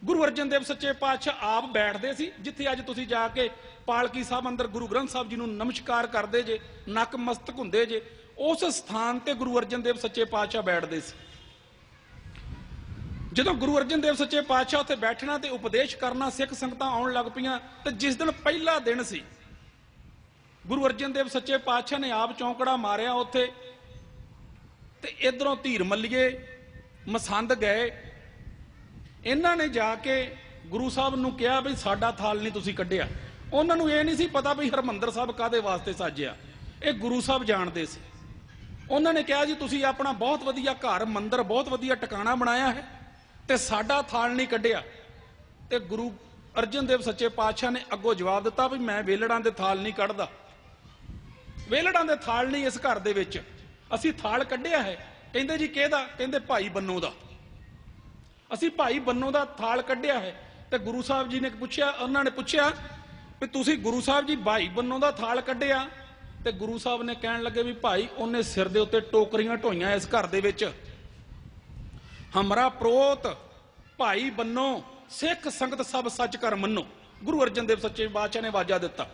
ਗੁਰੂ ਅਰਜਨ ਦੇਵ ਸੱਚੇ ਪਾਤਸ਼ਾਹ ਆਪ ਬੈਠਦੇ ਸੀ, ਜਿੱਥੇ ਅੱਜ ਤੁਸੀਂ ਜਾ ਕੇ ਪਾਲਕੀ ਸਾਹਿਬ ਅੰਦਰ ਗੁਰੂ ਗ੍ਰੰਥ ਸਾਹਿਬ ਜੀ ਨੂੰ ਨਮਸਕਾਰ ਕਰਦੇ ਜੇ, ਨਕ ਮਸਤਕ ਹੁੰਦੇ ਜੇ, ਉਸ ਸਥਾਨ ਤੇ ਗੁਰੂ ਅਰਜਨ ਦੇਵ ਸੱਚੇ ਪਾਤਸ਼ਾਹ ਬੈਠਦੇ ਸੀ। ਜਦੋਂ ਗੁਰੂ ਅਰਜਨ ਦੇਵ ਸੱਚੇ ਪਾਤਸ਼ਾਹ ਉੱਥੇ ਬੈਠਣਾ ਤੇ ਉਪਦੇਸ਼ ਕਰਨਾ, ਸਿੱਖ ਸੰਗਤਾਂ ਆਉਣ ਲੱਗ ਪਈਆਂ। ਤੇ ਜਿਸ ਦਿਨ ਪਹਿਲਾ ਦਿਨ ਸੀ, ਗੁਰੂ ਅਰਜਨ ਦੇਵ ਸੱਚੇ ਪਾਤਸ਼ਾਹ ਨੇ ਆਪ ਚੌਂਕੜਾ ਮਾਰਿਆ ਉੱਥੇ, ਤੇ ਇਧਰੋਂ ਧੀਰ ਮੱਲੀਏ ਮਸੰਦ ਗਏ। ਇਹਨਾਂ ਨੇ ਜਾ ਕੇ ਗੁਰੂ ਸਾਹਿਬ ਨੂੰ ਕਿਹਾ ਵੀ ਸਾਡਾ ਥਾਲ ਨਹੀਂ ਤੁਸੀਂ ਕੱਢਿਆ। ਉਹਨਾਂ ਨੂੰ ਇਹ ਨਹੀਂ ਸੀ ਪਤਾ ਵੀ ਹਰਮੰਦਰ ਸਾਹਿਬ ਕਾਹਦੇ ਵਾਸਤੇ ਸਾਜਿਆ, ਇਹ ਗੁਰੂ ਸਾਹਿਬ ਜਾਣਦੇ ਸੀ। ਉਹਨਾਂ ਨੇ ਕਿਹਾ ਜੀ ਤੁਸੀਂ ਆਪਣਾ ਬਹੁਤ ਵਧੀਆ ਘਰ, ਮੰਦਿਰ, ਬਹੁਤ ਵਧੀਆ ਟਿਕਾਣਾ ਬਣਾਇਆ ਹੈ ਤੇ ਸਾਡਾ ਥਾਲ ਨਹੀਂ ਕੱਢਿਆ। ਤੇ ਗੁਰੂ ਅਰਜਨ ਦੇਵ ਸੱਚੇ ਪਾਤਸ਼ਾਹ ਨੇ ਅੱਗੋਂ ਜਵਾਬ ਦਿੱਤਾ ਵੀ ਮੈਂ ਵੇਲੜਾਂ ਦੇ ਥਾਲ ਨਹੀਂ ਕੱਢਦਾ, ਵੇਲੜਾਂ ਦੇ ਥਾਲ ਨਹੀਂ ਇਸ ਘਰ ਦੇ ਵਿੱਚ, ਅਸੀਂ ਥਾਲ ਕੱਢਿਆ ਹੈ। ਕਹਿੰਦੇ ਜੀ ਕਿਹਦਾ? ਕਹਿੰਦੇ ਭਾਈ ਬੰਨੋ ਦਾ, ਅਸੀਂ ਭਾਈ ਬੰਨੋ ਦਾ ਥਾਲ ਕੱਢਿਆ ਹੈ। ਤੇ ਗੁਰੂ ਸਾਹਿਬ ਜੀ ਨੇ ਪੁੱਛਿਆ, ਉਹਨਾਂ ਨੇ ਪੁੱਛਿਆ ਵੀ ਤੁਸੀਂ ਗੁਰੂ ਸਾਹਿਬ ਜੀ ਭਾਈ ਬੰਨੋ ਦਾ ਥਾਲ ਕੱਢਿਆ? ਤੇ ਗੁਰੂ ਸਾਹਿਬ ਨੇ ਕਹਿਣ ਲੱਗੇ ਵੀ ਭਾਈ ਉਹਨੇ ਸਿਰ ਦੇ ਉੱਤੇ ਟੋਕਰੀਆਂ ਢੋਈਆਂ ਇਸ ਘਰ ਦੇ ਵਿੱਚ, ਹਮਰਾ ਪ੍ਰੋਤ ਭਾਈ ਬੰਨੋ ਸਿੱਖ ਸੰਗਤ ਸਭ ਸੱਚ ਕਰ ਮੰਨੋ। ਗੁਰੂ ਅਰਜਨ ਦੇਵ ਸੱਚੇ ਪਾਤਸ਼ਾਹ ਨੇ ਆਵਾਜ਼ਾ ਦਿੱਤਾ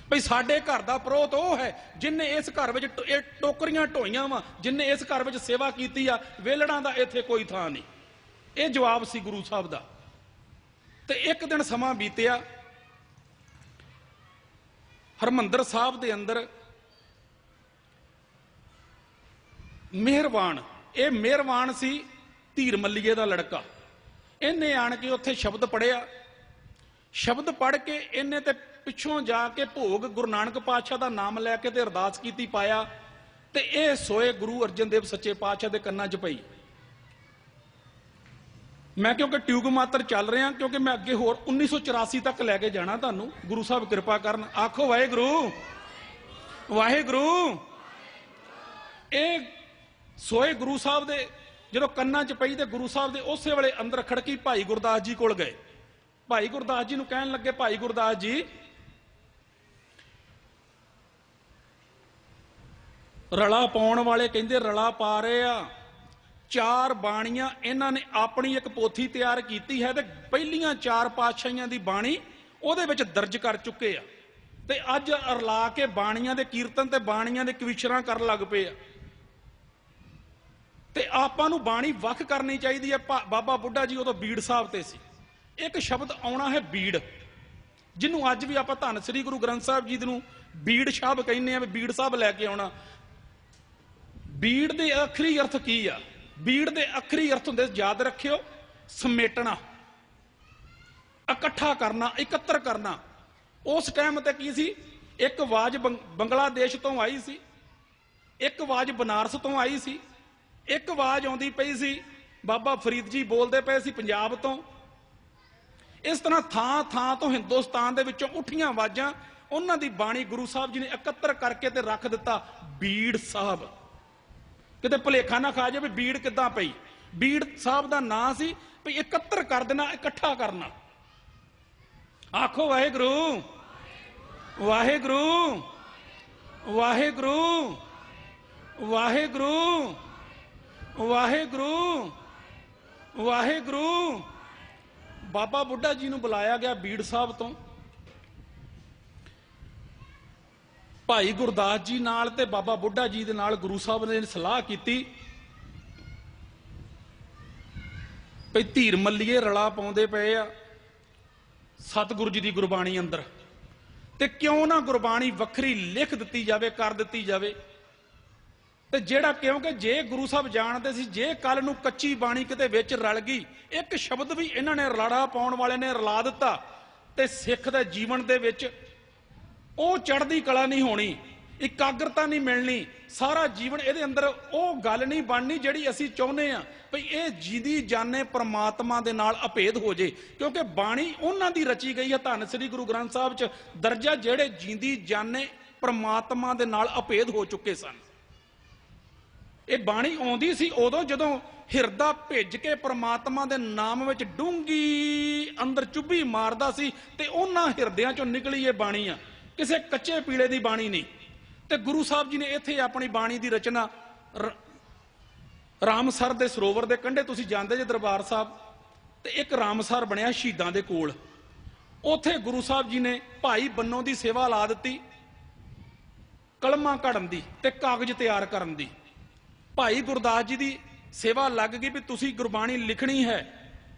ਭਈ ਸਾਡੇ ਘਰ ਦਾ ਪ੍ਰੋਤ ਉਹ ਹੈ ਜਿਨਨੇ ਇਸ ਘਰ ਵਿੱਚ ਇਹ ਟੋਕਰੀਆਂ ਢੋਈਆਂ ਵਾ, ਜਿਨਨੇ ਇਸ ਘਰ ਵਿੱਚ ਸੇਵਾ ਕੀਤੀ ਆ, ਵੇਲੜਾਂ ਦਾ ਇੱਥੇ ਕੋਈ ਥਾਂ ਨਹੀਂ। ਇਹ ਜਵਾਬ ਸੀ ਗੁਰੂ ਸਾਹਿਬ ਦਾ। ਤੇ ਇੱਕ ਦਿਨ ਸਮਾਂ ਬੀਤਿਆ, ਹਰਮੰਦਰ ਸਾਹਿਬ ਦੇ ਅੰਦਰ ਮਿਹਰਬਾਨ, ਇਹ ਮਿਹਰਬਾਨ ਸੀ ਧੀਰ ਮੱਲੀਏ ਦਾ ਲੜਕਾ, ਇਹਨੇ ਆਣ ਕੇ ਉੱਥੇ ਸ਼ਬਦ ਪੜਿਆ। ਸ਼ਬਦ ਪੜ ਕੇ ਇਹਨੇ ਤੇ ਪਿੱਛੋਂ ਜਾ ਕੇ ਭੋਗ ਗੁਰੂ ਨਾਨਕ ਪਾਤਸ਼ਾਹ ਦਾ ਨਾਮ ਲੈ ਕੇ ਤੇ ਅਰਦਾਸ ਕੀਤੀ ਪਾਇਆ, ਤੇ ਇਹ ਸੋਏ ਗੁਰੂ ਅਰਜਨ ਦੇਵ ਸੱਚੇ ਪਾਤਸ਼ਾਹ ਦੇ ਕੰਨਾਂ 'ਚ ਪਈ। ਮੈਂ ਕਿਉਂਕਿ ਟਿਊਬ ਮਾਤਰ ਚੱਲ ਰਿਹਾ, ਕਿਉਂਕਿ ਮੈਂ ਅੱਗੇ ਹੋਰ 1984 ਤੱਕ ਲੈ ਕੇ ਜਾਣਾ ਤੁਹਾਨੂੰ, ਗੁਰੂ ਸਾਹਿਬ ਕਿਰਪਾ ਕਰਨ। ਆਖੋ ਵਾਹਿਗੁਰੂ ਵਾਹਿਗੁਰੂ। ਇਹ ਸੋਏ ਗੁਰੂ ਸਾਹਿਬ ਦੇ ਜਦੋਂ ਕੰਨਾਂ 'ਚ ਪਈ ਤੇ ਗੁਰੂ ਸਾਹਿਬ ਦੇ ਉਸੇ ਵੇਲੇ ਅੰਦਰ ਖੜਕੀ ਭਾਈ ਗੁਰਦਾਸ ਜੀ ਕੋਲ ਗਏ। ਭਾਈ ਗੁਰਦਾਸ ਜੀ ਨੂੰ ਕਹਿਣ ਲੱਗੇ, ਭਾਈ ਗੁਰਦਾਸ ਜੀ ਰਲਾ ਪਾਉਣ ਵਾਲੇ ਕਹਿੰਦੇ ਰਲਾ ਪਾ ਰਹੇ ਆ, 4 ਬਾਣੀਆਂ ਇਹਨਾਂ ਨੇ ਆਪਣੀ ਇੱਕ ਪੋਥੀ ਤਿਆਰ ਕੀਤੀ ਹੈ ਤੇ ਪਹਿਲੀਆਂ 4 ਪਾਤਸ਼ਾਹੀਆਂ ਦੀ ਬਾਣੀ ਉਹਦੇ ਵਿੱਚ ਦਰਜ ਕਰ ਚੁੱਕੇ ਆ, ਤੇ ਅੱਜ ਰਲਾ ਕੇ ਬਾਣੀਆਂ ਦੇ ਕੀਰਤਨ ਤੇ ਬਾਣੀਆਂ ਦੇ ਕਵਿਸ਼ਰਾਂ ਕਰਨ ਲੱਗ ਪਏ ਆ। ਤੇ ਆਪਾਂ ਨੂੰ ਬਾਣੀ ਵੱਖ ਕਰਨੀ ਚਾਹੀਦੀ ਹੈ। ਬਾਬਾ ਬੁੱਢਾ ਜੀ ਉਦੋਂ ਬੀੜ ਸਾਹਿਬ ਤੇ ਸੀ। ਇੱਕ ਸ਼ਬਦ ਆਉਣਾ ਹੈ ਬੀੜ, ਜਿਹਨੂੰ ਅੱਜ ਵੀ ਆਪਾਂ ਧੰਨ ਸ੍ਰੀ ਗੁਰੂ ਗ੍ਰੰਥ ਸਾਹਿਬ ਜੀ ਨੂੰ ਬੀੜ ਸਾਹਿਬ ਕਹਿੰਦੇ ਆ, ਵੀ ਬੀੜ ਸਾਹਿਬ ਲੈ ਕੇ ਆਉਣਾ। ਬੀੜ ਦੇ ਆਖਰੀ ਅਰਥ ਕੀ ਆ? ਬੀੜ ਦੇ ਆਖਰੀ ਅਰਥ ਹੁੰਦੇ, ਯਾਦ ਰੱਖਿਓ, ਸਮੇਟਣਾ, ਇਕੱਠਾ ਕਰਨਾ, ਇਕੱਤਰ ਕਰਨਾ। ਉਸ ਟਾਈਮ ਤੇ ਕੀ ਸੀ? ਇੱਕ ਆਵਾਜ਼ ਬੰਗਲਾਦੇਸ਼ ਤੋਂ ਆਈ ਸੀ, ਇੱਕ ਆਵਾਜ਼ ਬਨਾਰਸ ਤੋਂ ਆਈ ਸੀ, ਇੱਕ ਆਵਾਜ਼ ਆਉਂਦੀ ਪਈ ਸੀ ਬਾਬਾ ਫਰੀਦ ਜੀ ਬੋਲਦੇ ਪਏ ਸੀ ਪੰਜਾਬ ਤੋਂ। ਇਸ ਤਰ੍ਹਾਂ ਥਾਂ ਥਾਂ ਤੋਂ ਹਿੰਦੁਸਤਾਨ ਦੇ ਵਿੱਚੋਂ ਉੱਠੀਆਂ ਆਵਾਜ਼ਾਂ, ਉਹਨਾਂ ਦੀ ਬਾਣੀ ਗੁਰੂ ਸਾਹਿਬ ਜੀ ਨੇ ਇਕੱਤਰ ਕਰਕੇ ਤੇ ਰੱਖ ਦਿੱਤਾ ਬੀੜ ਸਾਹਿਬ। ਕਿਤੇ ਭੁਲੇਖਾ ਨਾ ਖਾ ਜਾਵੇ ਬੀੜ ਕਿੱਦਾਂ ਪਈ। ਬੀੜ ਸਾਹਿਬ ਦਾ ਨਾਂ ਸੀ ਵੀ ਇਕੱਤਰ ਕਰ ਦੇਣਾ, ਇਕੱਠਾ ਕਰਨਾ। ਆਖੋ ਵਾਹਿਗੁਰੂ ਵਾਹਿਗੁਰੂ ਵਾਹਿਗੁਰੂ ਵਾਹਿਗੁਰੂ ਵਾਹਿਗੁਰੂ ਵਾਹਿਗੁਰੂ। ਬਾਬਾ ਬੁੱਢਾ ਜੀ ਨੂੰ ਬੁਲਾਇਆ ਗਿਆ ਬੀੜ ਸਾਹਿਬ ਤੋਂ। ਭਾਈ ਗੁਰਦਾਸ ਜੀ ਨਾਲ ਤੇ ਬਾਬਾ ਬੁੱਢਾ ਜੀ ਦੇ ਨਾਲ ਗੁਰੂ ਸਾਹਿਬ ਨੇ ਸਲਾਹ ਕੀਤੀ ਭਈ ਧੀਰ ਮੱਲੀਏ ਰਲਾ ਪਾਉਂਦੇ ਪਏ ਆ ਸਤਿਗੁਰੂ ਜੀ ਦੀ ਗੁਰਬਾਣੀ ਅੰਦਰ, ਤੇ ਕਿਉਂ ਨਾ ਗੁਰਬਾਣੀ ਵੱਖਰੀ ਲਿਖ ਦਿੱਤੀ ਜਾਵੇ, ਕਰ ਦਿੱਤੀ ਜਾਵੇ। ਤੇ ਜਿਹੜਾ, ਕਿਉਂਕਿ ਜੇ ਗੁਰੂ ਸਾਹਿਬ ਜਾਣਦੇ ਸੀ ਜੇ ਕੱਲ ਨੂੰ ਕੱਚੀ ਬਾਣੀ ਕਿਤੇ ਵਿੱਚ ਰਲ ਗਈ, ਇੱਕ ਸ਼ਬਦ ਵੀ ਇਹਨਾਂ ਨੇ ਰਲਾੜਾ ਪਾਉਣ ਵਾਲੇ ਨੇ ਰਲਾ ਦਿੱਤਾ, ਤੇ ਸਿੱਖ ਦੇ ਜੀਵਨ ਦੇ ਵਿੱਚ ਉਹ ਚੜ੍ਹਦੀ ਕਲਾ ਨਹੀਂ ਹੋਣੀ, ਇਕਾਗਰਤਾ ਨਹੀਂ ਮਿਲਣੀ, ਸਾਰਾ ਜੀਵਨ ਇਹਦੇ ਅੰਦਰ ਉਹ ਗੱਲ ਨਹੀਂ ਬਣਨੀ ਜਿਹੜੀ ਅਸੀਂ ਚਾਹੁੰਦੇ ਆ ਭਈ ਇਹ ਜੀਦੀ ਜਾਣੇ ਪ੍ਰਮਾਤਮਾ ਦੇ ਨਾਲ ਅਭੇਦ ਹੋ ਜੇ। ਕਿਉਂਕਿ ਬਾਣੀ ਉਹਨਾਂ ਦੀ ਰਚੀ ਗਈ ਹੈ ਧੰਨ ਸ੍ਰੀ ਗੁਰੂ ਗ੍ਰੰਥ ਸਾਹਿਬ 'ਚ ਦਰਜਾ ਜਿਹੜੇ ਜੀਂਦੀ ਜਾਣੇ ਪ੍ਰਮਾਤਮਾ ਦੇ ਨਾਲ ਅਭੇਦ ਹੋ ਚੁੱਕੇ ਸਨ। ਇਹ ਬਾਣੀ ਆਉਂਦੀ ਸੀ ਉਦੋਂ ਜਦੋਂ ਹਿਰਦਾ ਭਿੱਜ ਕੇ ਪ੍ਰਮਾਤਮਾ ਦੇ ਨਾਮ ਵਿੱਚ ਡੂੰਗੀ ਅੰਦਰ ਚੁੱਭੀ ਮਾਰਦਾ ਸੀ, ਤੇ ਉਹਨਾਂ ਹਿਰਦਿਆਂ 'ਚੋਂ ਨਿਕਲੀ ਇਹ ਬਾਣੀ ਆ, ਕਿਸੇ ਕੱਚੇ ਪੀਲੇ ਦੀ ਬਾਣੀ ਨਹੀਂ। ਤੇ ਗੁਰੂ ਸਾਹਿਬ ਜੀ ਨੇ ਇੱਥੇ ਆਪਣੀ ਬਾਣੀ ਦੀ ਰਚਨਾ ਰਾਮਸਰ ਦੇ ਸਰੋਵਰ ਦੇ ਕੰਢੇ, ਤੁਸੀਂ ਜਾਂਦੇ ਜੇ ਦਰਬਾਰ ਸਾਹਿਬ, ਤੇ ਇੱਕ ਰਾਮਸਰ ਬਣਿਆ ਸ਼ਹੀਦਾਂ ਦੇ ਕੋਲ, ਉੱਥੇ ਗੁਰੂ ਸਾਹਿਬ ਜੀ ਨੇ ਭਾਈ ਬੰਨੋ ਦੀ ਸੇਵਾ ਲਾ ਦਿੱਤੀ, ਕਲਮਾਂ ਘੜਨ ਦੀ ਤੇ ਕਾਗਜ਼ ਤਿਆਰ ਕਰਨ ਦੀ। ਭਾਈ ਗੁਰਦਾਸ ਜੀ ਦੀ ਸੇਵਾ ਲੱਗ ਗਈ ਵੀ ਤੁਸੀਂ ਗੁਰਬਾਣੀ ਲਿਖਣੀ ਹੈ,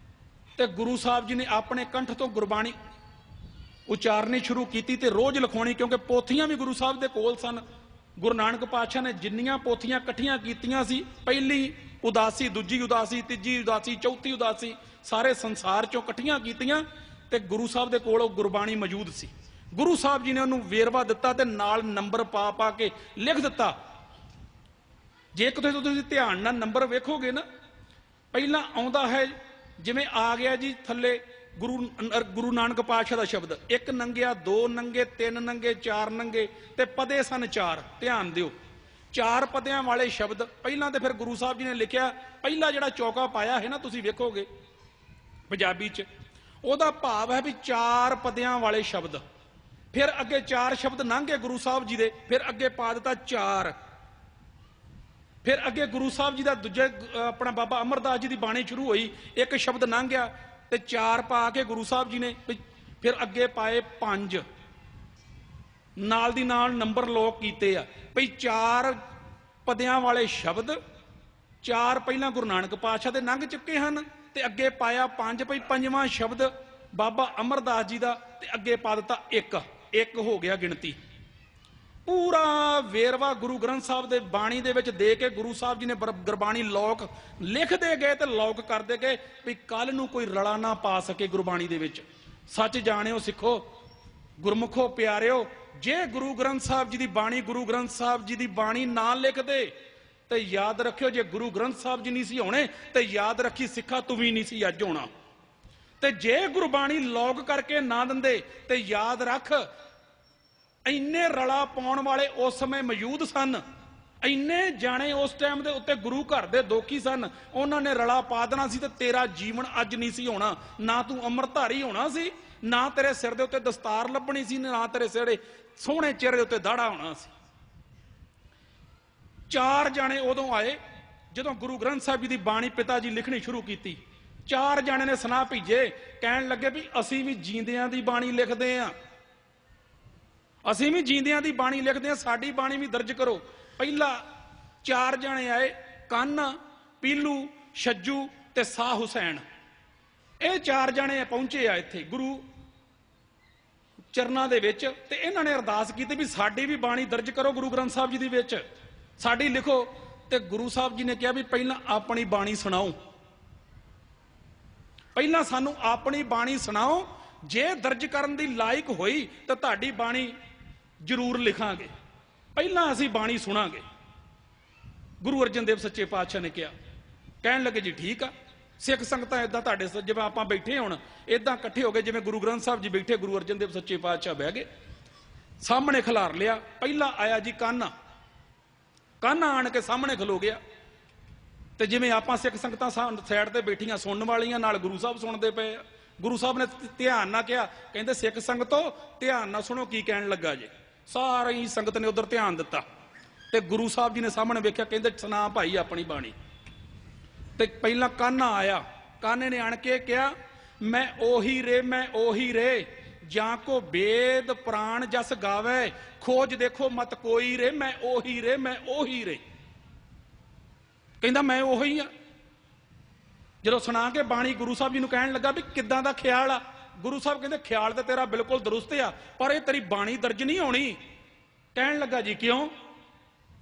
ਤੇ ਗੁਰੂ ਸਾਹਿਬ ਜੀ ਨੇ ਆਪਣੇ ਕੰਠ ਤੋਂ ਗੁਰਬਾਣੀ ਉਚਾਰਨੀ ਸ਼ੁਰੂ ਕੀਤੀ ਤੇ ਰੋਜ਼ ਲਿਖਾਉਣੀ, ਕਿਉਂਕਿ ਪੋਥੀਆਂ ਵੀ ਗੁਰੂ ਸਾਹਿਬ ਦੇ ਕੋਲ ਸਨ। ਗੁਰੂ ਨਾਨਕ ਪਾਤਸ਼ਾਹ ਨੇ ਜਿੰਨੀਆਂ ਪੋਥੀਆਂ ਇਕੱਠੀਆਂ ਕੀਤੀਆਂ ਸੀ, ਪਹਿਲੀ ਉਦਾਸੀ, ਦੂਜੀ ਉਦਾਸੀ, ਤੀਜੀ ਉਦਾਸੀ, ਚੌਥੀ ਉਦਾਸੀ, ਸਾਰੇ ਸੰਸਾਰ ਚੋਂ ਇਕੱਠੀਆਂ ਕੀਤੀਆਂ, ਤੇ ਗੁਰੂ ਸਾਹਿਬ ਦੇ ਕੋਲ ਉਹ ਗੁਰਬਾਣੀ ਮੌਜੂਦ ਸੀ। ਗੁਰੂ ਸਾਹਿਬ ਜੀ ਨੇ ਉਹਨੂੰ ਵੇਰਵਾ ਦਿੱਤਾ ਤੇ ਨਾਲ ਨੰਬਰ ਪਾ ਪਾ ਕੇ ਲਿਖ ਦਿੱਤਾ। ਜੇ ਕਿਤੇ ਤੁਸੀਂ ਧਿਆਨ ਨਾਲ ਨੰਬਰ ਵੇਖੋਗੇ ਨਾ, ਪਹਿਲਾਂ ਆਉਂਦਾ ਹੈ ਜਿਵੇਂ ਆ ਗਿਆ ਜੀ ਥੱਲੇ ਗੁਰੂ ਨਾਨਕ ਪਾਤਸ਼ਾਹ ਦਾ ਸ਼ਬਦ, ਇੱਕ ਨੰਗਿਆ, ਦੋ ਨੰਗੇ, ਤਿੰਨ ਨੰਗੇ, ਚਾਰ ਨੰਗੇ, ਤੇ ਪਦੇ ਸਨ ਚਾਰ। ਧਿਆਨ ਦਿਓ, ਚਾਰ ਪਦਿਆਂ ਵਾਲੇ ਸ਼ਬਦ ਪਹਿਲਾਂ। ਤੇ ਫਿਰ ਗੁਰੂ ਸਾਹਿਬ ਜੀ ਨੇ ਲਿਖਿਆ, ਪਹਿਲਾ ਜਿਹੜਾ ਚੌਕਾ ਪਾਇਆ ਹੈ ਨਾ, ਤੁਸੀਂ ਵੇਖੋਗੇ ਪੰਜਾਬੀ 'ਚ, ਉਹਦਾ ਭਾਵ ਹੈ ਵੀ ਚਾਰ ਪਦਿਆਂ ਵਾਲੇ ਸ਼ਬਦ। ਫਿਰ ਅੱਗੇ ਚਾਰ ਸ਼ਬਦ ਲੰਘੇ ਗੁਰੂ ਸਾਹਿਬ ਜੀ ਦੇ, ਫਿਰ ਅੱਗੇ ਪਾ ਦਿੱਤਾ ਚਾਰ। ਫਿਰ ਅੱਗੇ ਗੁਰੂ ਸਾਹਿਬ ਜੀ ਦਾ ਦੂਜੇ ਆਪਣਾ ਬਾਬਾ ਅਮਰਦਾਸ ਜੀ ਦੀ ਬਾਣੀ ਸ਼ੁਰੂ ਹੋਈ, ਇੱਕ ਸ਼ਬਦ ਲੰਘ ਗਿਆ ਤੇ ਚਾਰ ਪਾ ਕੇ ਗੁਰੂ ਸਾਹਿਬ ਜੀ ਨੇ ਫਿਰ ਅੱਗੇ ਪਾਏ ਪੰਜ, ਨਾਲ ਦੀ ਨਾਲ ਨੰਬਰ ਲੋਕ ਕੀਤੇ ਆ ਭਈ ਚਾਰ ਪਦਿਆਂ ਵਾਲੇ ਸ਼ਬਦ, ਚਾਰ ਪਹਿਲਾਂ ਗੁਰੂ ਨਾਨਕ ਪਾਤਸ਼ਾਹ ਦੇ ਲੰਘ ਚੁੱਕੇ ਹਨ, ਤੇ ਅੱਗੇ ਪਾਇਆ ਪੰਜ, ਭਈ ਪੰਜਵਾਂ ਸ਼ਬਦ ਬਾਬਾ ਅਮਰਦਾਸ ਜੀ ਦਾ, ਤੇ ਅੱਗੇ ਪਾ ਦਿੱਤਾ ਇੱਕ। ਇੱਕ ਹੋ ਗਿਆ ਗਿਣਤੀ। ਪੂਰਾ ਵੇਰਵਾ ਗੁਰੂ ਗ੍ਰੰਥ ਸਾਹਿਬ ਦੇ ਬਾਣੀ ਦੇ ਵਿੱਚ ਦੇ ਕੇ ਗੁਰੂ ਸਾਹਿਬ ਜੀ ਨੇ ਗੁਰਬਾਣੀ ਲੋਕ ਲਿਖਦੇ ਗਏ ਤੇ ਲੋਕ ਕਰਦੇ ਗਏ ਵੀ ਕੱਲ ਨੂੰ ਕੋਈ ਰਲਾ ਨਾ ਪਾ ਸਕੇ ਗੁਰਬਾਣੀ ਦੇ ਵਿੱਚ। ਸੱਚ ਜਾਣਿਓ ਸਿੱਖੋ, ਗੁਰਮੁਖੋ ਪਿਆਰਿਓ, ਜੇ ਗੁਰੂ ਗ੍ਰੰਥ ਸਾਹਿਬ ਜੀ ਦੀ ਬਾਣੀ, ਗੁਰੂ ਗ੍ਰੰਥ ਸਾਹਿਬ ਜੀ ਦੀ ਬਾਣੀ ਨਾ ਲਿਖਦੇ ਤੇ ਯਾਦ ਰੱਖਿਓ, ਜੇ ਗੁਰੂ ਗ੍ਰੰਥ ਸਾਹਿਬ ਜੀ ਨਹੀਂ ਸੀ ਹੋਣੇ ਤੇ ਯਾਦ ਰੱਖੀ ਸਿੱਖਾ ਤੂੰ ਵੀ ਨਹੀਂ ਸੀ ਅੱਜ ਹੋਣਾ। ਤੇ ਜੇ ਗੁਰਬਾਣੀ ਲੋਕ ਕਰਕੇ ਨਾ ਦਿੰਦੇ ਤੇ ਯਾਦ ਰੱਖ ਇੰਨੇ ਰਲਾ ਪਾਉਣ ਵਾਲੇ ਉਸ ਸਮੇਂ ਮੌਜੂਦ ਸਨ, ਇੰਨੇ ਜਾਣੇ ਉਸ ਟਾਈਮ ਦੇ ਉੱਤੇ ਗੁਰੂ ਘਰ ਦੇ ਦੋਖੀ ਸਨ, ਉਹਨਾਂ ਨੇ ਰਲਾ ਪਾ ਦੇਣਾ ਸੀ ਤੇ ਤੇਰਾ ਜੀਵਨ ਅੱਜ ਨਹੀਂ ਸੀ ਹੋਣਾ। ਨਾ ਤੂੰ ਅੰਮ੍ਰਿਤਧਾਰੀ ਹੋਣਾ ਸੀ, ਨਾ ਤੇਰੇ ਸਿਰ ਦੇ ਉੱਤੇ ਦਸਤਾਰ ਲੱਭਣੀ ਸੀ, ਨਾ ਤੇਰੇ ਸਿਹੜੇ ਸੋਹਣੇ ਚਿਹਰੇ ਦੇ ਉੱਤੇ ਦਾੜਾ ਹੋਣਾ ਸੀ। ਚਾਰ ਜਾਣੇ ਉਦੋਂ ਆਏ ਜਦੋਂ ਗੁਰੂ ਗ੍ਰੰਥ ਸਾਹਿਬ ਜੀ ਦੀ ਬਾਣੀ ਪਿਤਾ ਜੀ ਲਿਖਣੀ ਸ਼ੁਰੂ ਕੀਤੀ। ਚਾਰ ਜਾਣੇ ਨੇ ਸੁਨਾਹ ਭੇਜੇ, ਕਹਿਣ ਲੱਗੇ ਵੀ ਅਸੀਂ ਵੀ ਜੀਂਦਿਆਂ ਦੀ ਬਾਣੀ ਲਿਖਦੇ ਆਂ, ਅਸੀਂ ਵੀ ਜੀਂਦਿਆਂ ਦੀ ਬਾਣੀ ਲਿਖਦੇ ਆਂ, ਸਾਡੀ ਬਾਣੀ ਵੀ ਦਰਜ ਕਰੋ। ਪਹਿਲਾ ਚਾਰ ਜਾਣੇ ਆਏ, ਕਾन्हा, ਪੀਲੂ, ਛੱਜੂ ਤੇ ਸ਼ਾਹ ਹੁਸੈਨ। ਇਹ ਚਾਰ ਜਾਣੇ ਪਹੁੰਚੇ ਆ ਇੱਥੇ ਗੁਰੂ ਚਰਨਾਂ ਦੇ ਵਿੱਚ, ਤੇ ਇਹਨਾਂ ਨੇ ਅਰਦਾਸ ਕੀਤੀ ਵੀ ਸਾਡੀ ਵੀ ਬਾਣੀ ਦਰਜ ਕਰੋ ਗੁਰੂ ਗ੍ਰੰਥ ਸਾਹਿਬ ਜੀ ਦੇ ਵਿੱਚ, ਸਾਡੀ ਲਿਖੋ। ਤੇ ਗੁਰੂ ਸਾਹਿਬ ਜੀ ਨੇ ਕਿਹਾ ਵੀ ਪਹਿਲਾਂ ਆਪਣੀ ਬਾਣੀ ਸੁਣਾਓ, ਪਹਿਲਾਂ ਸਾਨੂੰ ਆਪਣੀ ਬਾਣੀ ਸੁਣਾਓ, ਜੇ ਦਰਜ ਕਰਨ ਦੀ ਲਾਇਕ ਹੋਈ ਤਾਂ ਤੁਹਾਡੀ ਬਾਣੀ ਜ਼ਰੂਰ ਲਿਖਾਂਗੇ, ਪਹਿਲਾਂ ਅਸੀਂ ਬਾਣੀ ਸੁਣਾਂਗੇ। ਗੁਰੂ ਅਰਜਨ ਦੇਵ ਸੱਚੇ ਪਾਤਸ਼ਾਹ ਨੇ ਕਿਹਾ, ਕਹਿਣ ਲੱਗੇ ਜੀ ਠੀਕ ਆ। ਸਿੱਖ ਸੰਗਤਾਂ ਇਦਾਂ ਤੁਹਾਡੇ ਜਿਵੇਂ ਆਪਾਂ ਬੈਠੇ ਹੁਣ ਇਦਾਂ ਇਕੱਠੇ ਹੋ ਗਏ, ਜਿਵੇਂ ਗੁਰੂ ਗ੍ਰੰਥ ਸਾਹਿਬ ਜੀ ਬੈਠੇ, ਗੁਰੂ ਅਰਜਨ ਦੇਵ ਸੱਚੇ ਪਾਤਸ਼ਾਹ ਬਹਿ ਗਏ, ਸਾਹਮਣੇ ਖਿਲਾਰ ਲਿਆ। ਪਹਿਲਾਂ ਆਇਆ ਜੀ ਕਾਨਾ, ਕਾਨਾ ਆਣ ਕੇ ਸਾਹਮਣੇ ਖਲੋ ਗਿਆ। ਤੇ ਜਿਵੇਂ ਆਪਾਂ ਸਿੱਖ ਸੰਗਤਾਂ ਸਾਈਡ ਤੇ ਬੈਠੀਆਂ ਸੁਣਨ ਵਾਲੀਆਂ, ਨਾਲ ਗੁਰੂ ਸਾਹਿਬ ਸੁਣਦੇ ਪਏ ਆ। ਗੁਰੂ ਸਾਹਿਬ ਨੇ ਧਿਆਨ ਨਾਲ ਕਿਹਾ, ਕਹਿੰਦੇ ਸਿੱਖ ਸੰਗਤੋ ਧਿਆਨ ਨਾਲ ਸੁਣੋ ਕੀ ਕਹਿਣ ਲੱਗਾ ਜੇ। ਸਾਰੀ ਸੰਗਤ ਨੇ ਉਧਰ ਧਿਆਨ ਦਿੱਤਾ ਤੇ ਗੁਰੂ ਸਾਹਿਬ ਜੀ ਨੇ ਸਾਹਮਣੇ ਵੇਖਿਆ, ਕਹਿੰਦੇ ਸੁਣਾ ਭਾਈ ਆਪਣੀ ਬਾਣੀ। ਤੇ ਪਹਿਲਾਂ ਕਾਨਾ ਆਇਆ, ਕਾਨੇ ਨੇ ਆਣ ਕੇ ਕਿਹਾ, ਮੈਂ ਉਹੀ ਰੇ, ਮੈਂ ਉਹੀ ਰੇ, ਜਾਂ ਕੋ ਵੇਦ ਪ੍ਰਾਣ ਜਸ ਗਾਵੇ, ਖੋਜ ਦੇਖੋ ਮਤ ਕੋਈ ਰੇ, ਮੈਂ ਉਹੀ ਰੇ, ਮੈਂ ਉਹੀ ਰੇ। ਕਹਿੰਦਾ ਮੈਂ ਉਹੀ ਆ। ਜਦੋਂ ਸੁਣਾ ਕੇ ਬਾਣੀ ਗੁਰੂ ਸਾਹਿਬ ਜੀ ਨੂੰ ਕਹਿਣ ਲੱਗਾ ਵੀ ਕਿੱਦਾਂ ਦਾ ਖਿਆਲ ਆ, ਗੁਰੂ ਸਾਹਿਬ ਕਹਿੰਦੇ ਖਿਆਲ ਤੇ ਤੇਰਾ ਬਿਲਕੁਲ ਦਰੁਸਤ ਆ, ਪਰ ਇਹ ਤੇਰੀ ਬਾਣੀ ਦਰਜ ਨਹੀਂ ਹੋਣੀ। ਕਹਿਣ ਲੱਗਾ ਜੀ ਕਿਉਂ,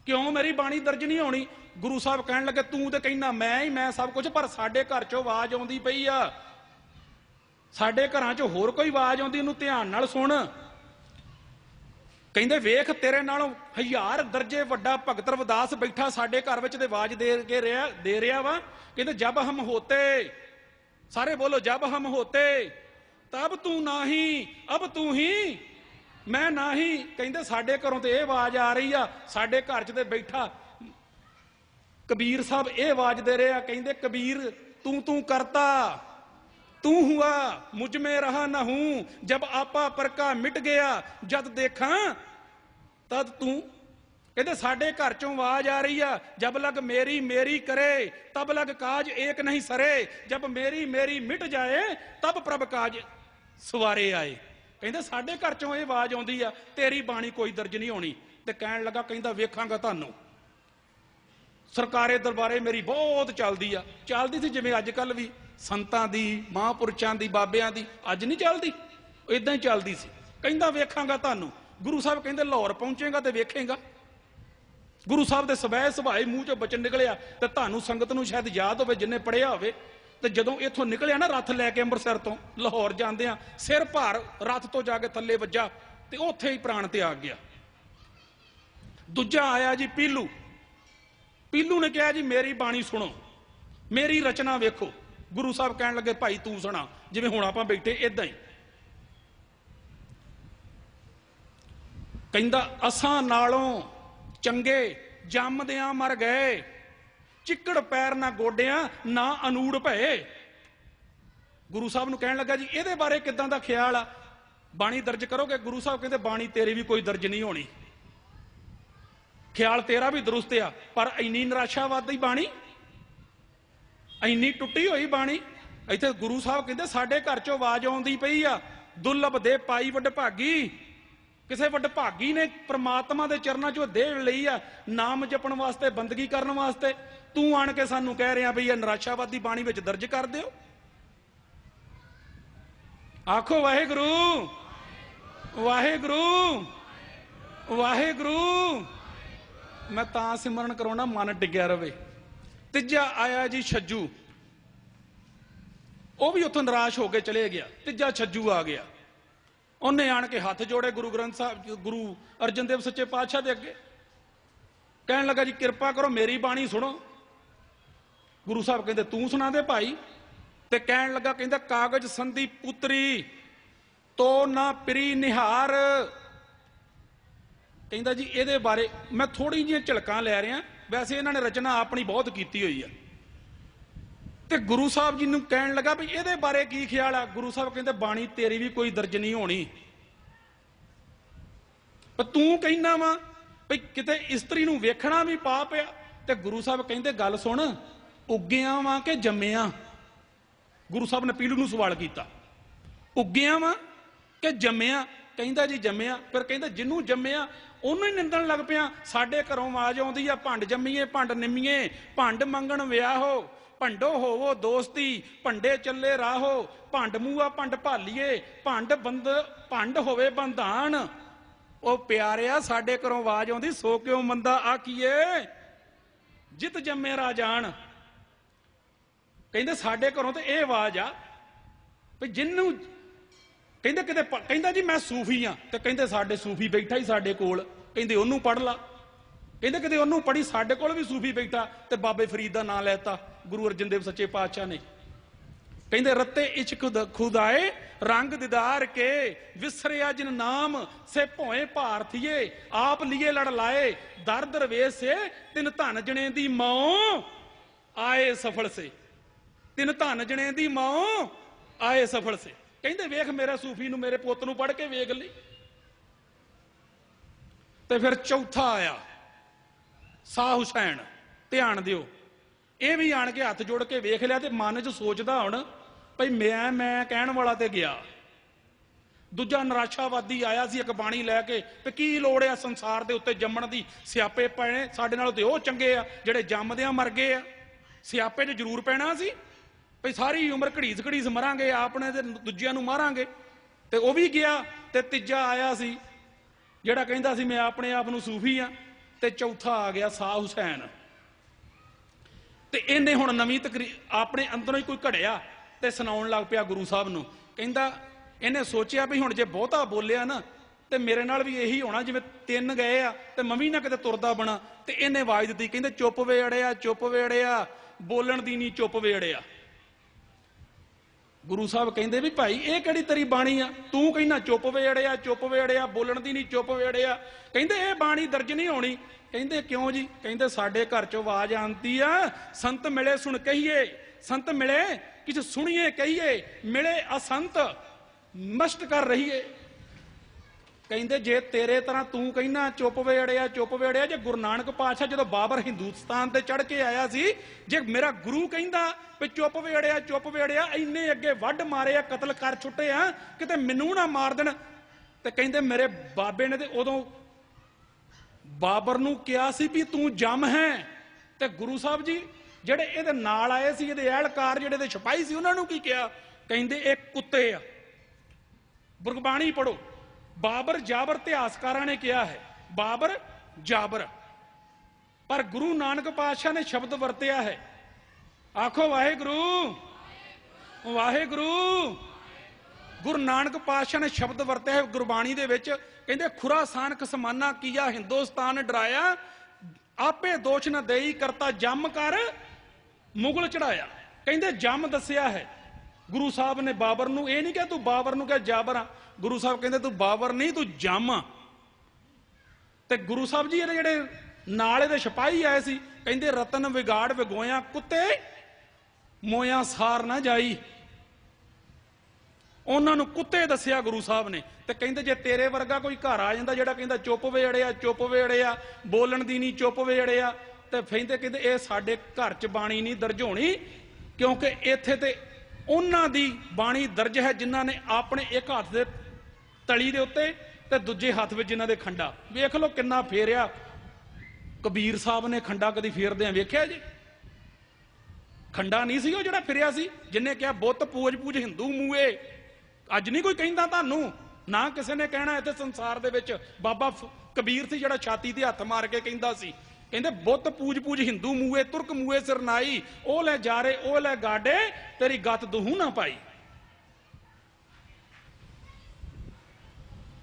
ਕਿਉਂ ਮੇਰੀ ਬਾਣੀ ਦਰਜ ਨਹੀਂ ਹੋਣੀ? ਗੁਰੂ ਸਾਹਿਬ ਕਹਿਣ ਲੱਗੇ ਤੂੰ ਤੇ ਕਹਿੰਦਾ ਮੈਂ ਹੀ ਮੈਂ ਸਭ ਕੁਝ, ਪਰ ਸਾਡੇ ਘਰ ਚੋਂ ਆਵਾਜ਼ ਆਉਂਦੀ ਪਈ ਆ, ਸਾਡੇ ਘਰਾਂ 'ਚ ਹੋਰ ਕੋਈ ਆਵਾਜ਼ ਆਉਂਦੀ, ਇਹਨੂੰ ਧਿਆਨ ਨਾਲ ਸੁਣ। ਕਹਿੰਦੇ ਵੇਖ ਤੇਰੇ ਨਾਲੋਂ 1000 ਦਰਜੇ ਵੱਡਾ ਭਗਤ ਰਵਿਦਾਸ ਬੈਠਾ ਸਾਡੇ ਘਰ ਵਿੱਚ ਤੇ ਆਵਾਜ਼ ਦੇ ਰਿਹਾ ਵਾ। ਕਹਿੰਦੇ ਜਬ ਹਮ ਹੋਤੇ, ਸਾਰੇ ਬੋਲੋ ਜਬ ਹਮ ਹੋਤੇ, ਤਬ ਤੂੰ ਨਹੀਂ, ਅਬ ਤੂੰ ਹੀ, ਮੈਂ ਨਹੀਂ। ਕਹਿੰਦੇ ਸਾਡੇ ਘਰੋਂ ਤੇ ਇਹ ਆਵਾਜ਼ ਆ ਰਹੀ ਆ, ਸਾਡੇ ਘਰ 'ਚ ਤੇ ਬੈਠਾ ਕਬੀਰ ਸਾਹਿਬ ਇਹ ਆਵਾਜ਼ ਦੇ ਰਿਹਾ। ਕਹਿੰਦੇ ਕਬੀਰ ਤੂੰ ਕਰਤਾ, तू हुआ मुझ में रहा न हूं, जब आपा पर का मिट गया, जद देखा तद तू। कहते साडे घर चों आवाज आ रही है, जब लग मेरी मेरी करे, तब लग काज एक नहीं सरे, जब मेरी मेरी मिट जाए, तब प्रभ काज सवारे आए। कहते साडे घर चों ये आवाज आउंदी आ, तेरी बाणी कोई दर्ज नहीं होनी। ते कहण लगा कहंदा वेखांगा तुहानू, सरकारे दरबारे मेरी बहुत चलदी आ, चलदी सी जिवें अजकल भी संतां दी, महापुरुषां दी, बाबियां दी अज नहीं चलदी, इदां ही चलदी सी। कहंदा वेखांगा तुहानू। गुरु साहब कहंदे लाहौर पहुंचेगा ते वेखेगा। गुरु साहब दे सवै सुभाए मूँह चों बचन निकलिया ते तुहानू संगत नूं शायद याद होवे, जिन्ने पढ़िया होवे। ते जदों इत्थों निकलिया ना रथ लैके अंमृतसर तो लाहौर जांदियां, सिर भार रथ तो जाके थल्ले वज्जा ते उत्थे ही प्राण त्याग गया। दूजा आया जी पीलू। पीलू ने कहा जी मेरी बाणी सुनो, मेरी रचना वेखो। गुरु साहब कहन लगे भाई तू सुना, जिवें हुण आपां बैठे इदां ही। कहंदा असां नालों चंगे जमदियां मर गए, चिक्कड़ पैर ना गोडियां ना अनूड़ भए। गुरु साहब नूं कहन लगा जी इहदे बारे किदां दा ख्याल आ, बाणी दर्ज करोगे? गुरु साहब कहंदे बाणी तेरी भी कोई दर्ज नहीं होनी, ख्याल तेरा भी दुरुस्त आ, पर इन्नी निराशावादी बाणी, इन्नी टुटी हुई बाणी। इत्थे गुरु साहब कहंदे साडे घर चों आवाज आउंदी पई आ, दुर्लभ दे पाई वडभागी। किसी वडभागी ने परमात्मा दे चरनां चों देह लई आ, नाम जपण वास्ते, बंदगी करन वास्ते। तू आण के सानू कह रहा भी ये निराशावादी बाणी विच दर्ज कर दिओ। आखो वाहेगुरू, वाहेगुरू, वाहेगुरू। मैं तां सिमरन कराउणा मन टिकिया रवे। तीजा आया जी छज्जू, वह भी उत्थों निराश होकर चले गया। तीजा छज्जू आ गया, उन्हें आण के हाथ जोड़े गुरु ग्रंथ साहब, गुरु अर्जन देव सच्चे पातशाह दे अगे। कहन लगा जी कृपा करो मेरी बाणी सुनो। गुरु साहब कहते तू सुना दे भाई। ते कहन लगा कहंदा कागज संधि पुत्री तो ना पिरी निहार। कहंदा जी इहदे बारे मैं थोड़ी जी झलकां लै रहा, वैसे इन्होंने रचना अपनी बहुत की हुई है। ते गुरु साहब जी नूं कहन लगा भी इहदे बारे की ख्याल आ? गुरु साहब कहंदे बाणी तेरी भी कोई दर्ज नहीं होनी, पर तू कहना वा भी किते इस्त्री नूं वेखना भी पाप आ। ते गुरु साहब कहंदे गल सुन, उग्गिया वा कि जम्मिया? गुरु साहब ने पीलू नूं सवाल किया, उग्गिया वा कि जम्मिया? कहंदा जी जम्मिया। फिर कहंदा जिन्नू जम्मिया ਉਹਨੂੰ ਹੀ ਨਿੰਦਣ ਲੱਗ ਪਿਆ। ਸਾਡੇ ਘਰੋਂ ਆਵਾਜ਼ ਆਉਂਦੀ ਆ ਭੰਡ ਜੰਮੀਏ ਭੰਡ ਨਿੰਮੀਏ, ਭੰਡ ਮੰਗਣ ਵਿਆਹੋ, ਭੰਡੋ ਹੋਵੋ ਦੋਸਤੀ ਭੰਡੇ ਚੱਲੇ ਰਾਹੋ ਭੰਡ ਮੂਆ ਭੰਡ ਭਾਲੀਏ ਭੰਡ ਹੋਵੇ ਬੰਧਾਨ। ਉਹ ਪਿਆਰਿਆ ਸਾਡੇ ਘਰੋਂ ਆਵਾਜ਼ ਆਉਂਦੀ ਸੋ ਕਿਉਂ ਮੰਦਾ ਆਖੀਏ ਜਿਤ ਜੰਮੇ ਰਾਜਾਨ। ਕਹਿੰਦੇ ਸਾਡੇ ਘਰੋਂ ਤੇ ਇਹ ਆਵਾਜ਼ ਆ ਵੀ ਜਿਹਨੂੰ ਕਹਿੰਦੇ ਕਿਤੇ ਕਹਿੰਦਾ ਜੀ ਮੈਂ ਸੂਫੀ ਆ ਤੇ ਕਹਿੰਦੇ ਸਾਡੇ ਸੂਫੀ ਬੈਠਾ ਹੀ ਸਾਡੇ ਕੋਲ, ਕਹਿੰਦੇ ਉਹਨੂੰ ਪੜ੍ਹ ਲਾ। ਕਹਿੰਦੇ ਕਿਤੇ ਉਹਨੂੰ ਪੜ੍ਹੀ ਸਾਡੇ ਕੋਲ ਵੀ ਸੂਫੀ ਬੈਠਾ ਤੇ ਬਾਬੇ ਫਰੀਦ ਦਾ ਨਾਂ ਲੈਤਾ ਗੁਰੂ ਅਰਜਨ ਦੇਵ ਸੱਚੇ ਪਾਤਸ਼ਾਹ ਨੇ। ਕਹਿੰਦੇ ਰੱਤੇ ਇਸ਼ਕ ਖੁਦਾਏ ਰੰਗ ਦਿਦਾਰ ਕੇ ਵਿਸਰਿਆ ਜਿਨ ਨਾਮ ਸੇ ਭੋਏ ਭਾਰਥੀਏ ਆਪ ਲੀਏ ਲੜ ਲਾਏ ਦਰ ਦਰਵੇਸ਼ ਸੇ ਤਿਨ ਧਨ ਜਣੇ ਦੀ ਮੌ ਆਏ ਸਫਲ ਸੇ ਤਿਨ ਧਨ ਜਣੇ ਦੀ ਮੌ ਆਏ ਸਫਲ ਸੇ। ਕਹਿੰਦੇ ਵੇਖ ਮੇਰੇ ਸੂਫੀ ਨੂੰ ਮੇਰੇ ਪੁੱਤ ਨੂੰ ਪੜ੍ਹ ਕੇ ਵੇਖ ਲਈ। ਤੇ ਫਿਰ ਚੌਥਾ ਆਇਆ ਸ਼ਾਹ ਹੁਸੈਨ। ਧਿਆਨ ਦਿਓ, ਇਹ ਵੀ ਆਣ ਕੇ ਹੱਥ ਜੋੜ ਕੇ ਵੇਖ ਲਿਆ ਤੇ ਮਨ 'ਚ ਸੋਚਦਾ ਹੁਣ ਭਈ ਮੈਂ ਕਹਿਣ ਵਾਲਾ ਤੇ ਗਿਆ। ਦੂਜਾ ਨਿਰਾਸ਼ਾਵਾਦੀ ਆਇਆ ਸੀ ਇੱਕ ਬਾਣੀ ਲੈ ਕੇ ਤੇ ਕੀ ਲੋੜ ਆ ਸੰਸਾਰ ਦੇ ਉੱਤੇ ਜੰਮਣ ਦੀ, ਸਿਆਪੇ ਪੈਣੇ ਸਾਡੇ ਨਾਲ ਤੇ ਉਹ ਚੰਗੇ ਆ ਜਿਹੜੇ ਜੰਮਦਿਆਂ ਮਰ ਗਏ ਆ। ਸਿਆਪੇ 'ਚ ਜ਼ਰੂਰ ਪੈਣਾ ਸੀ ਭਈ ਸਾਰੀ ਉਮਰ ਘੜੀਸ ਘੜੀਸ ਮਰਾਂਗੇ ਆਪਣੇ ਤੇ ਦੂਜਿਆਂ ਨੂੰ ਮਾਰਾਂਗੇ। ਤੇ ਉਹ ਵੀ ਗਿਆ। ਤੇ ਤੀਜਾ ਆਇਆ ਸੀ ਜਿਹੜਾ ਕਹਿੰਦਾ ਸੀ ਮੈਂ ਆਪਣੇ ਆਪ ਨੂੰ ਸੂਫੀ ਆ। ਤੇ ਚੌਥਾ ਆ ਗਿਆ ਸ਼ਾਹ ਹੁਸੈਨ। ਤੇ ਇਹਨੇ ਹੁਣ ਨਵੀਂ ਆਪਣੇ ਅੰਦਰੋਂ ਹੀ ਕੋਈ ਘੜਿਆ ਤੇ ਸੁਣਾਉਣ ਲੱਗ ਪਿਆ ਗੁਰੂ ਸਾਹਿਬ ਨੂੰ। ਕਹਿੰਦਾ ਇਹਨੇ ਸੋਚਿਆ ਵੀ ਹੁਣ ਜੇ ਬਹੁਤਾ ਬੋਲਿਆ ਨਾ ਤੇ ਮੇਰੇ ਨਾਲ ਵੀ ਇਹੀ ਹੋਣਾ ਜਿਵੇਂ ਤਿੰਨ ਗਏ ਆ ਤੇ ਮੈਂ ਵੀ ਨਾ ਕਿਤੇ ਤੁਰਦਾ ਬਣਾ। ਤੇ ਇਹਨੇ ਆਵਾਜ਼ ਦਿੱਤੀ, ਕਹਿੰਦੇ ਚੁੱਪ ਵੇ ਅੜਿਆ ਬੋਲਣ ਦੀ ਨਹੀਂ ਚੁੱਪ ਵੇ ਅੜਿਆ। ਗੁਰੂ ਸਾਹਿਬ ਕਹਿੰਦੇ ਵੀ ਭਾਈ ਇਹ ਕਿਹੜੀ ਤੇਰੀ ਬਾਣੀ ਆ, ਤੂੰ ਕਹਿੰਦਾ ਚੁੱਪ ਵੇ ਅੜਿਆ ਬੋਲਣ ਦੀ ਨਹੀਂ ਚੁੱਪ ਵੇ ਅੜਿਆ। ਕਹਿੰਦੇ ਇਹ ਬਾਣੀ ਦਰਜ ਨਹੀਂ ਹੋਣੀ। ਕਹਿੰਦੇ ਕਿਉਂ ਜੀ? ਕਹਿੰਦੇ ਸਾਡੇ ਘਰ ਚੋਂ ਆਵਾਜ਼ ਆਉਂਦੀ ਆ ਸੰਤ ਮਿਲੇ ਸੁਣ ਕਹੀਏ, ਸੰਤ ਮਿਲੇ ਕਿਛ ਸੁਣੀਏ ਕਹੀਏ, ਮਿਲੇ ਅਸੰਤ ਮਸਤ ਕਰ ਰਹੀਏ। ਕਹਿੰਦੇ ਜੇ ਤੇਰੇ ਤਰ੍ਹਾਂ ਤੂੰ ਕਹਿੰਦਾ ਚੁੱਪ ਵੇ ਅੜਿਆ ਜੇ ਗੁਰੂ ਨਾਨਕ ਪਾਤਸ਼ਾਹ ਜਦੋਂ ਬਾਬਰ ਹਿੰਦੁਸਤਾਨ ਤੇ ਚੜ ਕੇ ਆਇਆ ਸੀ, ਜੇ ਮੇਰਾ ਗੁਰੂ ਕਹਿੰਦਾ ਵੀ ਚੁੱਪ ਵੇ ਅੜਿਆ ਇੰਨੇ ਅੱਗੇ ਵੱਢ ਮਾਰੇ ਆ, ਕਤਲ ਕਰ ਛੁੱਟੇ ਆ, ਕਿਤੇ ਮੈਨੂੰ ਨਾ ਮਾਰ ਦੇਣ। ਤੇ ਕਹਿੰਦੇ ਮੇਰੇ ਬਾਬੇ ਨੇ ਤੇ ਉਦੋਂ ਬਾਬਰ ਨੂੰ ਕਿਹਾ ਸੀ ਵੀ ਤੂੰ ਜੰਮ ਹੈ। ਤੇ ਗੁਰੂ ਸਾਹਿਬ ਜੀ ਜਿਹੜੇ ਇਹਦੇ ਨਾਲ ਆਏ ਸੀ, ਇਹਦੇ ਅਹਿਲਕਾਰ ਜਿਹੜੇ ਦੇ ਸਿਪਾਹੀ ਸੀ, ਉਹਨਾਂ ਨੂੰ ਕੀ ਕਿਹਾ? ਕਹਿੰਦੇ ਇਹ ਕੁੱਤੇ ਆ। ਗੁਰਬਾਣੀ ਪੜੋ, ਬਾਬਰ ਜਾਬਰ ਇਤਿਹਾਸਕਾਰਾਂ ਨੇ ਕਿਹਾ ਹੈ ਬਾਬਰ ਜਾਬਰ, ਪਰ ਗੁਰੂ ਨਾਨਕ ਪਾਤਸ਼ਾਹ ਨੇ ਸ਼ਬਦ ਵਰਤਿਆ ਹੈ। ਆਖੋ ਵਾਹਿਗੁਰੂ ਵਾਹਿਗੁਰੂ। ਗੁਰੂ ਨਾਨਕ ਪਾਤਸ਼ਾਹ ਨੇ ਸ਼ਬਦ ਵਰਤਿਆ ਹੈ ਗੁਰਬਾਣੀ ਦੇ ਵਿੱਚ। ਕਹਿੰਦੇ ਖੁਰਾਸਾਨ ਖਸਮਾਨਾ ਕੀਆ ਹਿੰਦੁਸਤਾਨ ਡਰਾਇਆ ਆਪੇ ਦੋਸ਼ ਨਾ ਦੇਈ ਕਰਤਾ ਜੰਮ ਕਰ ਮੁਗਲ ਚੜਾਇਆ। ਕਹਿੰਦੇ ਜੰਮ ਦੱਸਿਆ ਹੈ ਗੁਰੂ ਸਾਹਿਬ ਨੇ ਬਾਬਰ ਨੂੰ। ਇਹ ਨਹੀਂ ਕਿ ਤੂੰ ਬਾਬਰ ਨੂੰ ਕਿਹਾ ਜਾਬਰ ਆ, ਗੁਰੂ ਸਾਹਿਬ ਕਹਿੰਦੇ ਤੂੰ ਬਾਬਰ ਨਹੀਂ ਤੂੰ ਜੰਮ ਆ। ਤੇ ਗੁਰੂ ਸਾਹਿਬ ਜੀ ਇਹਦੇ ਜਿਹੜੇ ਨਾਲ ਇਹਦੇ ਸਿਪਾਹੀ ਆਏ ਸੀ, ਕਹਿੰਦੇ ਰਤਨ ਵਿਗਾੜ ਵਿਗੋਇਆ ਕੁੱਤੇ ਮੋਇਆ ਸਾਰ ਨਾ ਜਾਈ। ਉਹਨਾਂ ਨੂੰ ਕੁੱਤੇ ਦੱਸਿਆ ਗੁਰੂ ਸਾਹਿਬ ਨੇ। ਤੇ ਕਹਿੰਦੇ ਜੇ ਤੇਰੇ ਵਰਗਾ ਕੋਈ ਘਰ ਆ ਜਾਂਦਾ ਜਿਹੜਾ ਕਹਿੰਦਾ ਚੁੱਪ ਵੇ ਅੜਿਆ ਬੋਲਣ ਦੀ ਨਹੀਂ ਚੁੱਪ ਵੇ ਅੜਿਆ, ਤੇ ਕਹਿੰਦੇ ਇਹ ਸਾਡੇ ਘਰ 'ਚ ਬਾਣੀ ਨਹੀਂ ਦਰਜ ਹੋਣੀ, ਕਿਉਂਕਿ ਇੱਥੇ ਤੇ ਉਹਨਾਂ ਦੀ ਬਾਣੀ ਦਰਜ ਹੈ ਜਿਨ੍ਹਾਂ ਨੇ ਆਪਣੇ ਇੱਕ ਹੱਥ ਦੇ ਤਲੀ ਦੇ ਉੱਤੇ ਤੇ ਦੂਜੇ ਹੱਥ ਵਿੱਚ ਜਿਨ੍ਹਾਂ ਦੇ ਖੰਡਾ। ਵੇਖ ਲਓ ਕਿੰਨਾ ਫੇਰਿਆ। ਕਬੀਰ ਸਾਹਿਬ ਨੇ ਖੰਡਾ ਕਦੀ ਫੇਰਦਿਆਂ ਵੇਖਿਆ ਜੀ? ਖੰਡਾ ਨਹੀਂ ਸੀ ਉਹ ਜਿਹੜਾ ਫਿਰਿਆ ਸੀ, ਜਿੰਨੇ ਕਿਹਾ ਬੁੱਤ ਪੂਜ ਹਿੰਦੂ ਮੂਏ। ਅੱਜ ਨਹੀਂ ਕੋਈ ਕਹਿੰਦਾ ਤੁਹਾਨੂੰ, ਨਾ ਕਿਸੇ ਨੇ ਕਹਿਣਾ ਇੱਥੇ ਸੰਸਾਰ ਦੇ ਵਿੱਚ। ਬਾਬਾ ਕਬੀਰ ਸੀ ਜਿਹੜਾ ਛਾਤੀ ਤੇ ਹੱਥ ਮਾਰ ਕੇ ਕਹਿੰਦਾ ਸੀ, ਕਹਿੰਦੇ ਬੁੱਤ ਪੂਜ ਹਿੰਦੂ ਮੂਏ ਤੁਰਕ ਮੂਏ ਸਿਰਨਾਈ ਉਹ ਲੈ ਜਾਰੇ ਉਹ ਲੈ ਗਾਡੇ ਤੇਰੀ ਗੱਤ ਦਹੂ ਨਾ ਪਾਈ।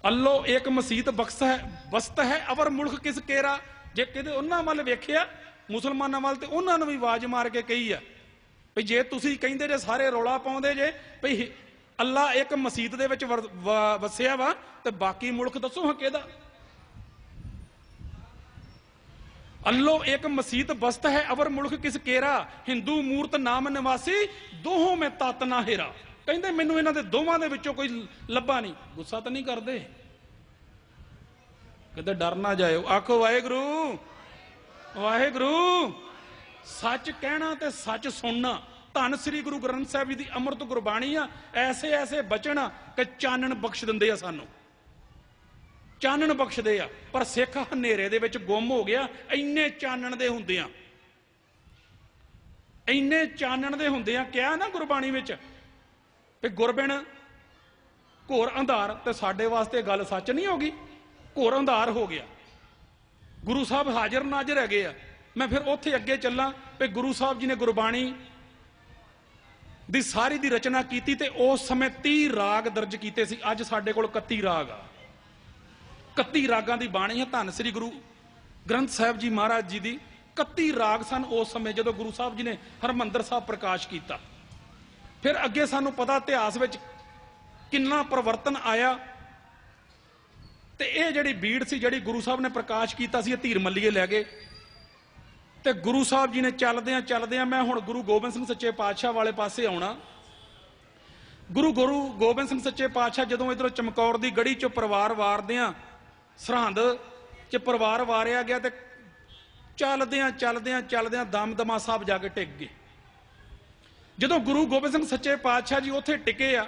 ਅੱਲੋ ਇੱਕ ਮਸੀਤ ਬਸਤ ਹੈ ਅਵਰ ਮੁਲਕ ਕਿਸ ਕੇਰਾ। ਜੇ ਕਿਤੇ ਉਹਨਾਂ ਵੱਲ ਵੇਖਿਆ ਮੁਸਲਮਾਨਾਂ ਵੱਲ ਤੇ ਉਹਨਾਂ ਨੂੰ ਵੀ ਆਵਾਜ਼ ਮਾਰ ਕੇ ਕਹੀ ਆ ਵੀ ਜੇ ਤੁਸੀਂ ਕਹਿੰਦੇ ਜੇ ਸਾਰੇ ਰੌਲਾ ਪਾਉਂਦੇ ਜੇ ਭਈ ਅੱਲਾ ਇੱਕ ਮਸੀਤ ਦੇ ਵਿੱਚ ਵਸਿਆ ਵਾ ਤੇ ਬਾਕੀ ਮੁਲਕ ਦੱਸੋ ਹਾਂ ਕਿਹਦਾ। ਅੱਲੋ ਇੱਕ ਮਸੀਤ ਬਸਤ ਹੈ ਅਵਰ ਮੁਲਕ ਕਿਸ ਕੇਰਾ ਹਿੰਦੂ ਮੂਰਤ ਨਾਮ ਨਿਵਾਸੀ ਦੋਹੋਂ ਮੈਂ ਤਤ ਨਾ ਹੇਰਾ। ਕਹਿੰਦੇ ਮੈਨੂੰ ਇਹਨਾਂ ਦੇ ਦੋਵਾਂ ਦੇ ਵਿੱਚੋਂ ਕੋਈ ਲੱਭਾ ਨਹੀਂ। ਗੁੱਸਾ ਤਾਂ ਨਹੀਂ ਕਰਦੇ? ਕਿਤੇ ਡਰ ਨਾ ਜਾਇਓ। ਆਖੋ ਵਾਹਿਗੁਰੂ ਵਾਹਿਗੁਰੂ। ਸੱਚ ਕਹਿਣਾ ਤੇ ਸੱਚ ਸੁਣਨਾ। ਧੰਨ ਸ੍ਰੀ ਗੁਰੂ ਗ੍ਰੰਥ ਸਾਹਿਬ ਜੀ ਦੀ ਅੰਮ੍ਰਿਤ ਗੁਰਬਾਣੀ ਆ। ਐਸੇ ਐਸੇ ਬਚਨ ਕਿ ਚਾਨਣ ਬਖਸ਼ ਦਿੰਦੇ ਆ, ਸਾਨੂੰ ਚਾਨਣ ਬਖਸ਼ਦੇ ਆ। ਪਰ ਸਿੱਖ ਹਨੇਰੇ ਦੇ ਵਿੱਚ ਗੁੰਮ ਹੋ ਗਿਆ ਇੰਨੇ ਚਾਨਣ ਦੇ ਹੁੰਦੇ ਆ। ਇੰਨੇ ਚਾਨਣ ਦੇ ਹੁੰਦੇ ਆ। ਕਿਹਾ ਨਾ ਗੁਰਬਾਣੀ ਵਿੱਚ ਵੀ ਗੁਰਬਿਨ ਘੋਰ ਅੰਧਾਰ, ਤੇ ਸਾਡੇ ਵਾਸਤੇ ਗੱਲ ਸੱਚ ਨਹੀਂ ਹੋ ਗਈ, ਘੋਰ ਅੰਧਾਰ ਹੋ ਗਿਆ। ਗੁਰੂ ਸਾਹਿਬ ਹਾਜ਼ਰ ਨਾਜ਼ਰ ਹੈਗੇ ਆ। ਮੈਂ ਫਿਰ ਉੱਥੇ ਅੱਗੇ ਚੱਲਾਂ ਵੀ ਗੁਰੂ ਸਾਹਿਬ ਜੀ ਨੇ ਗੁਰਬਾਣੀ ਦੀ ਸਾਰੀ ਦੀ ਰਚਨਾ ਕੀਤੀ ਤੇ ਉਸ ਸਮੇਂ 30 ਰਾਗ ਦਰਜ ਕੀਤੇ ਸੀ। ਅੱਜ ਸਾਡੇ ਕੋਲ 31 ਰਾਗ ਆ। 31 ਰਾਗਾਂ ਦੀ ਬਾਣੀ ਹੈ ਧੰਨ ਸ੍ਰੀ ਗੁਰੂ ਗ੍ਰੰਥ ਸਾਹਿਬ ਜੀ ਮਹਾਰਾਜ ਜੀ ਦੀ। 31 ਰਾਗ ਸਨ ਉਸ ਸਮੇਂ ਜਦੋਂ ਗੁਰੂ ਸਾਹਿਬ ਜੀ ਨੇ ਹਰਿਮੰਦਰ ਸਾਹਿਬ ਪ੍ਰਕਾਸ਼ ਕੀਤਾ। ਫਿਰ ਅੱਗੇ ਸਾਨੂੰ ਪਤਾ ਇਤਿਹਾਸ ਵਿੱਚ ਕਿੰਨਾ ਪਰਿਵਰਤਨ ਆਇਆ। ਤੇ ਇਹ ਜਿਹੜੀ ਬੀੜ ਸੀ ਜਿਹੜੀ ਗੁਰੂ ਸਾਹਿਬ ਨੇ ਪ੍ਰਕਾਸ਼ ਕੀਤਾ ਸੀ, ਇਹ ਧੀਰ ਮੱਲੀਏ ਲੈ ਗਏ। ਤੇ ਗੁਰੂ ਸਾਹਿਬ ਜੀ ਨੇ ਚੱਲਦਿਆਂ ਮੈਂ ਹੁਣ ਗੁਰੂ ਗੋਬਿੰਦ ਸਿੰਘ ਸੱਚੇ ਪਾਤਸ਼ਾਹ ਵਾਲੇ ਪਾਸੇ ਆਉਣਾ। ਗੁਰੂ ਗੋਬਿੰਦ ਸਿੰਘ ਸੱਚੇ ਪਾਤਸ਼ਾਹ ਜਦੋਂ ਇਧਰੋਂ ਚਮਕੌਰ ਦੀ ਗੜੀ ਚੋਂ ਪਰਿਵਾਰ ਵਾਰਦਿਆਂ ਸਰਹੰਦ ਚ ਪਰਿਵਾਰ ਵਾਰਿਆ ਗਿਆ ਤੇ ਚੱਲਦਿਆਂ ਦਮਦਮਾ ਸਾਹਿਬ ਜਾ ਕੇ ਟਿਕ ਗਏ। ਜਦੋਂ ਗੁਰੂ ਗੋਬਿੰਦ ਸਿੰਘ ਸੱਚੇ ਪਾਤਸ਼ਾਹ ਜੀ ਉੱਥੇ ਟਿਕੇ ਆ,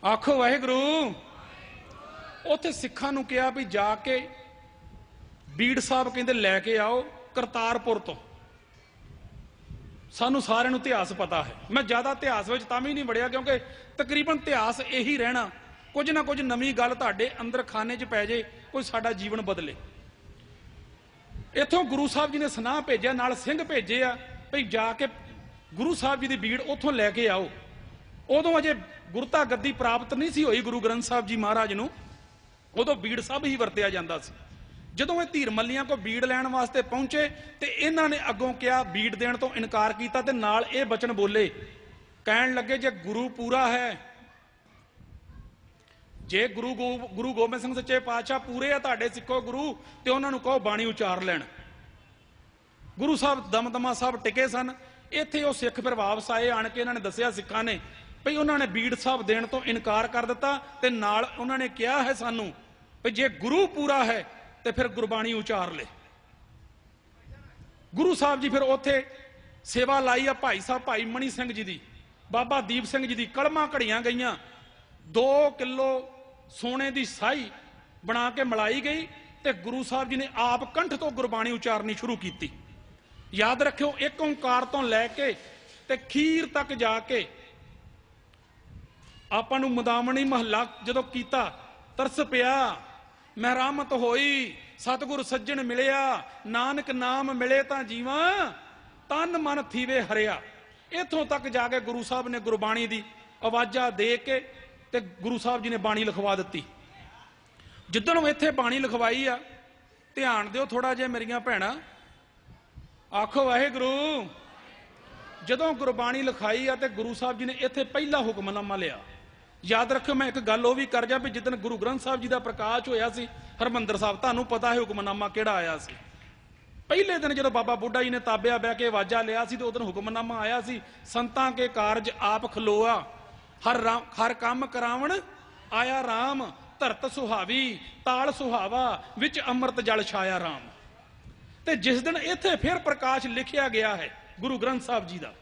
ਆਖੋ ਵਾਹਿਗੁਰੂ, ਉੱਥੇ ਸਿੱਖਾਂ ਨੂੰ ਕਿਹਾ ਵੀ ਜਾ ਕੇ ਬੀੜ ਸਾਹਿਬ ਕਹਿੰਦੇ ਲੈ ਕੇ ਆਓ ਕਰਤਾਰਪੁਰ ਤੋਂ। ਸਾਨੂੰ ਸਾਰਿਆਂ ਨੂੰ ਇਤਿਹਾਸ ਪਤਾ ਹੈ। ਮੈਂ ਜ਼ਿਆਦਾ ਇਤਿਹਾਸ ਵਿੱਚ ਤਾਂ ਵੀ ਨਹੀਂ ਵੜਿਆ ਕਿਉਂਕਿ ਤਕਰੀਬਨ ਇਤਿਹਾਸ ਇਹੀ ਰਹਿਣਾ। ਕੁਝ ਨਾ ਕੁਝ ਨਵੀਂ ਗੱਲ ਤੁਹਾਡੇ ਅੰਦਰ ਖਾਨੇ 'ਚ ਪੈ ਜੇ, ਕੋਈ ਸਾਡਾ ਜੀਵਨ ਬਦਲੇ। ਇੱਥੋਂ ਗੁਰੂ ਸਾਹਿਬ ਜੀ ਨੇ ਸੁਨਾਹ ਭੇਜਿਆ, ਨਾਲ ਸਿੰਘ ਭੇਜੇ ਆ ਭਈ ਜਾ ਕੇ ਗੁਰੂ ਸਾਹਿਬ ਜੀ ਦੀ ਬੀੜ ਉੱਥੋਂ ਲੈ ਕੇ ਆਓ। ਉਦੋਂ ਅਜੇ ਗੁਰਤਾ ਗੱਦੀ ਪ੍ਰਾਪਤ ਨਹੀਂ ਸੀ ਹੋਈ ਗੁਰੂ ਗ੍ਰੰਥ ਸਾਹਿਬ ਜੀ ਮਹਾਰਾਜ ਨੂੰ। ਉਦੋਂ ਬੀੜ ਸਾਹਿਬ ਹੀ ਵਰਤਿਆ ਜਾਂਦਾ ਸੀ। ਜਦੋਂ ਇਹ ਧੀਰ ਮੱਲੀਆਂ ਕੋ ਬੀੜ ਲੈਣ ਵਾਸਤੇ ਪਹੁੰਚੇ ਤੇ ਇਹਨਾਂ ਨੇ ਅੱਗੋਂ ਕਿਹਾ, ਬੀੜ ਦੇਣ ਤੋਂ ਇਨਕਾਰ ਕੀਤਾ ਤੇ ਨਾਲ ਇਹ ਬਚਨ ਬੋਲੇ, ਕਹਿਣ ਲੱਗੇ ਜੇ ਗੁਰੂ ਪੂਰਾ ਹੈ, ਜੇ ਗੁਰੂ ਗੋਬਿੰਦ ਸਿੰਘ ਸੱਚੇ ਪਾਤਸ਼ਾਹ ਪੂਰੇ ਆ ਤੁਹਾਡੇ ਸਿੱਖੋ ਗੁਰੂ, ਤੇ ਉਹਨਾਂ ਨੂੰ ਕਹੋ ਬਾਣੀ ਉਚਾਰ ਲੈਣ। ਗੁਰੂ ਸਾਹਿਬ ਦਮਦਮਾ ਸਾਹਿਬ ਟਿਕੇ ਸਨ। ਇੱਥੇ ਉਹ ਸਿੱਖ ਫਿਰ ਵਾਪਸ ਆਏ। ਆਣ ਕੇ ਇਹਨਾਂ ਨੇ ਦੱਸਿਆ ਸਿੱਖਾਂ ਨੇ ਭਈ ਉਹਨਾਂ ਨੇ ਬੀੜ ਸਾਹਿਬ ਦੇਣ ਤੋਂ ਇਨਕਾਰ ਕਰ ਦਿੱਤਾ ਤੇ ਨਾਲ ਉਹਨਾਂ ਨੇ ਕਿਹਾ ਹੈ ਸਾਨੂੰ ਵੀ ਜੇ ਗੁਰੂ ਪੂਰਾ ਹੈ ਤੇ ਫਿਰ ਗੁਰਬਾਣੀ ਉਚਾਰ ਲੈ। ਗੁਰੂ ਸਾਹਿਬ ਜੀ ਫਿਰ ਉੱਥੇ ਸੇਵਾ ਲਾਈ ਆ ਭਾਈ ਸਾਹਿਬ ਭਾਈ ਮਣੀ ਸਿੰਘ ਜੀ ਦੀ, ਬਾਬਾ ਦੀਪ ਸਿੰਘ ਜੀ ਦੀ। ਕਲਮਾਂ ਘੜੀਆਂ ਗਈਆਂ, 2 ਕਿਲੋ ਸੋਨੇ ਦੀ ਸਾਈ ਬਣਾ ਕੇ ਮਲਾਈ ਗਈ ਤੇ ਗੁਰੂ ਸਾਹਿਬ ਜੀ ਨੇ ਆਪ ਕੰਠ ਤੋਂ ਗੁਰਬਾਣੀ ਉਚਾਰਨੀ ਸ਼ੁਰੂ ਕੀਤੀ। ਯਾਦ ਰੱਖਿਓ, ਇੱਕ ਓਂਕਾਰ ਤੋਂ ਲੈ ਕੇ ਤੇ ਖੀਰ ਤੱਕ ਜਾ ਕੇ ਆਪਾਂ ਨੂੰ ਮਦਾਮਣੀ ਮਹੱਲਾ ਜਦੋਂ ਕੀਤਾ, ਤਰਸ ਪਿਆ ਮਹਿਰਾਮਤ ਹੋਈ, ਸਤਿਗੁਰ ਸੱਜਣ ਮਿਲਿਆ, ਨਾਨਕ ਨਾਮ ਮਿਲੇ ਤਾਂ ਜੀਵਾਂ, ਤਨ ਮਨ ਥੀਵੇ ਹਰਿਆ। ਇੱਥੋਂ ਤੱਕ ਜਾ ਕੇ ਗੁਰੂ ਸਾਹਿਬ ਨੇ ਗੁਰਬਾਣੀ ਦੀ ਆਵਾਜ਼ਾਂ ਦੇ ਕੇ ਤੇ ਗੁਰੂ ਸਾਹਿਬ ਜੀ ਨੇ ਬਾਣੀ ਲਿਖਵਾ ਦਿੱਤੀ। ਜਿੱਦਣ ਇੱਥੇ ਬਾਣੀ ਲਿਖਵਾਈ ਆ, ਧਿਆਨ ਦਿਓ ਥੋੜਾ ਜਿਹਾ ਮੇਰੀਆਂ ਭੈਣਾਂ, ਆਖੋ ਵਾਹਿਗੁਰੂ। ਜਦੋਂ ਗੁਰਬਾਣੀ ਲਿਖਾਈ ਆ ਤੇ ਗੁਰੂ ਸਾਹਿਬ ਜੀ ਨੇ ਇੱਥੇ ਪਹਿਲਾ ਹੁਕਮਨਾਮਾ ਲਿਆ। ਯਾਦ ਰੱਖਿਓ, ਮੈਂ ਇੱਕ ਗੱਲ ਉਹ ਵੀ ਕਰ ਜਾ ਵੀ ਜਿੱਦਣ ਗੁਰੂ ਗ੍ਰੰਥ ਸਾਹਿਬ ਜੀ ਦਾ ਪ੍ਰਕਾਸ਼ ਹੋਇਆ ਸੀ ਹਰਿਮੰਦਰ ਸਾਹਿਬ, ਤੁਹਾਨੂੰ ਪਤਾ ਹੈ ਹੁਕਮਨਾਮਾ ਕਿਹੜਾ ਆਇਆ ਸੀ। ਪਹਿਲੇ ਦਿਨ ਜਦੋਂ ਬਾਬਾ ਬੁੱਢਾ ਜੀ ਨੇ ਤਾਬਿਆ ਬਹਿ ਕੇ ਆਵਾਜ਼ਾਂ ਲਿਆ ਸੀ ਤੇ ਉਦੋਂ ਹੁਕਮਨਾਮਾ ਆਇਆ ਸੀ, ਸੰਤਾਂ ਕੇ ਕਾਰਜ ਆਪ ਖਲੋਆ, ਹਰ ਕੰਮ ਕਰਾਵਣ ਆਇਆ ਰਾਮ, ਧਰਤ ਸੁਹਾਵੀ ਤਾਲ ਸੁਹਾਵਾ, ਵਿੱਚ ਅੰਮ੍ਰਿਤ ਜਲ ਛਾਇਆ ਰਾਮ। ਤੇ ਜਿਸ ਦਿਨ ਇੱਥੇ ਫਿਰ ਪ੍ਰਕਾਸ਼ ਲਿਖਿਆ ਗਿਆ ਹੈ ਗੁਰੂ ਗ੍ਰੰਥ ਸਾਹਿਬ ਜੀ ਦਾ,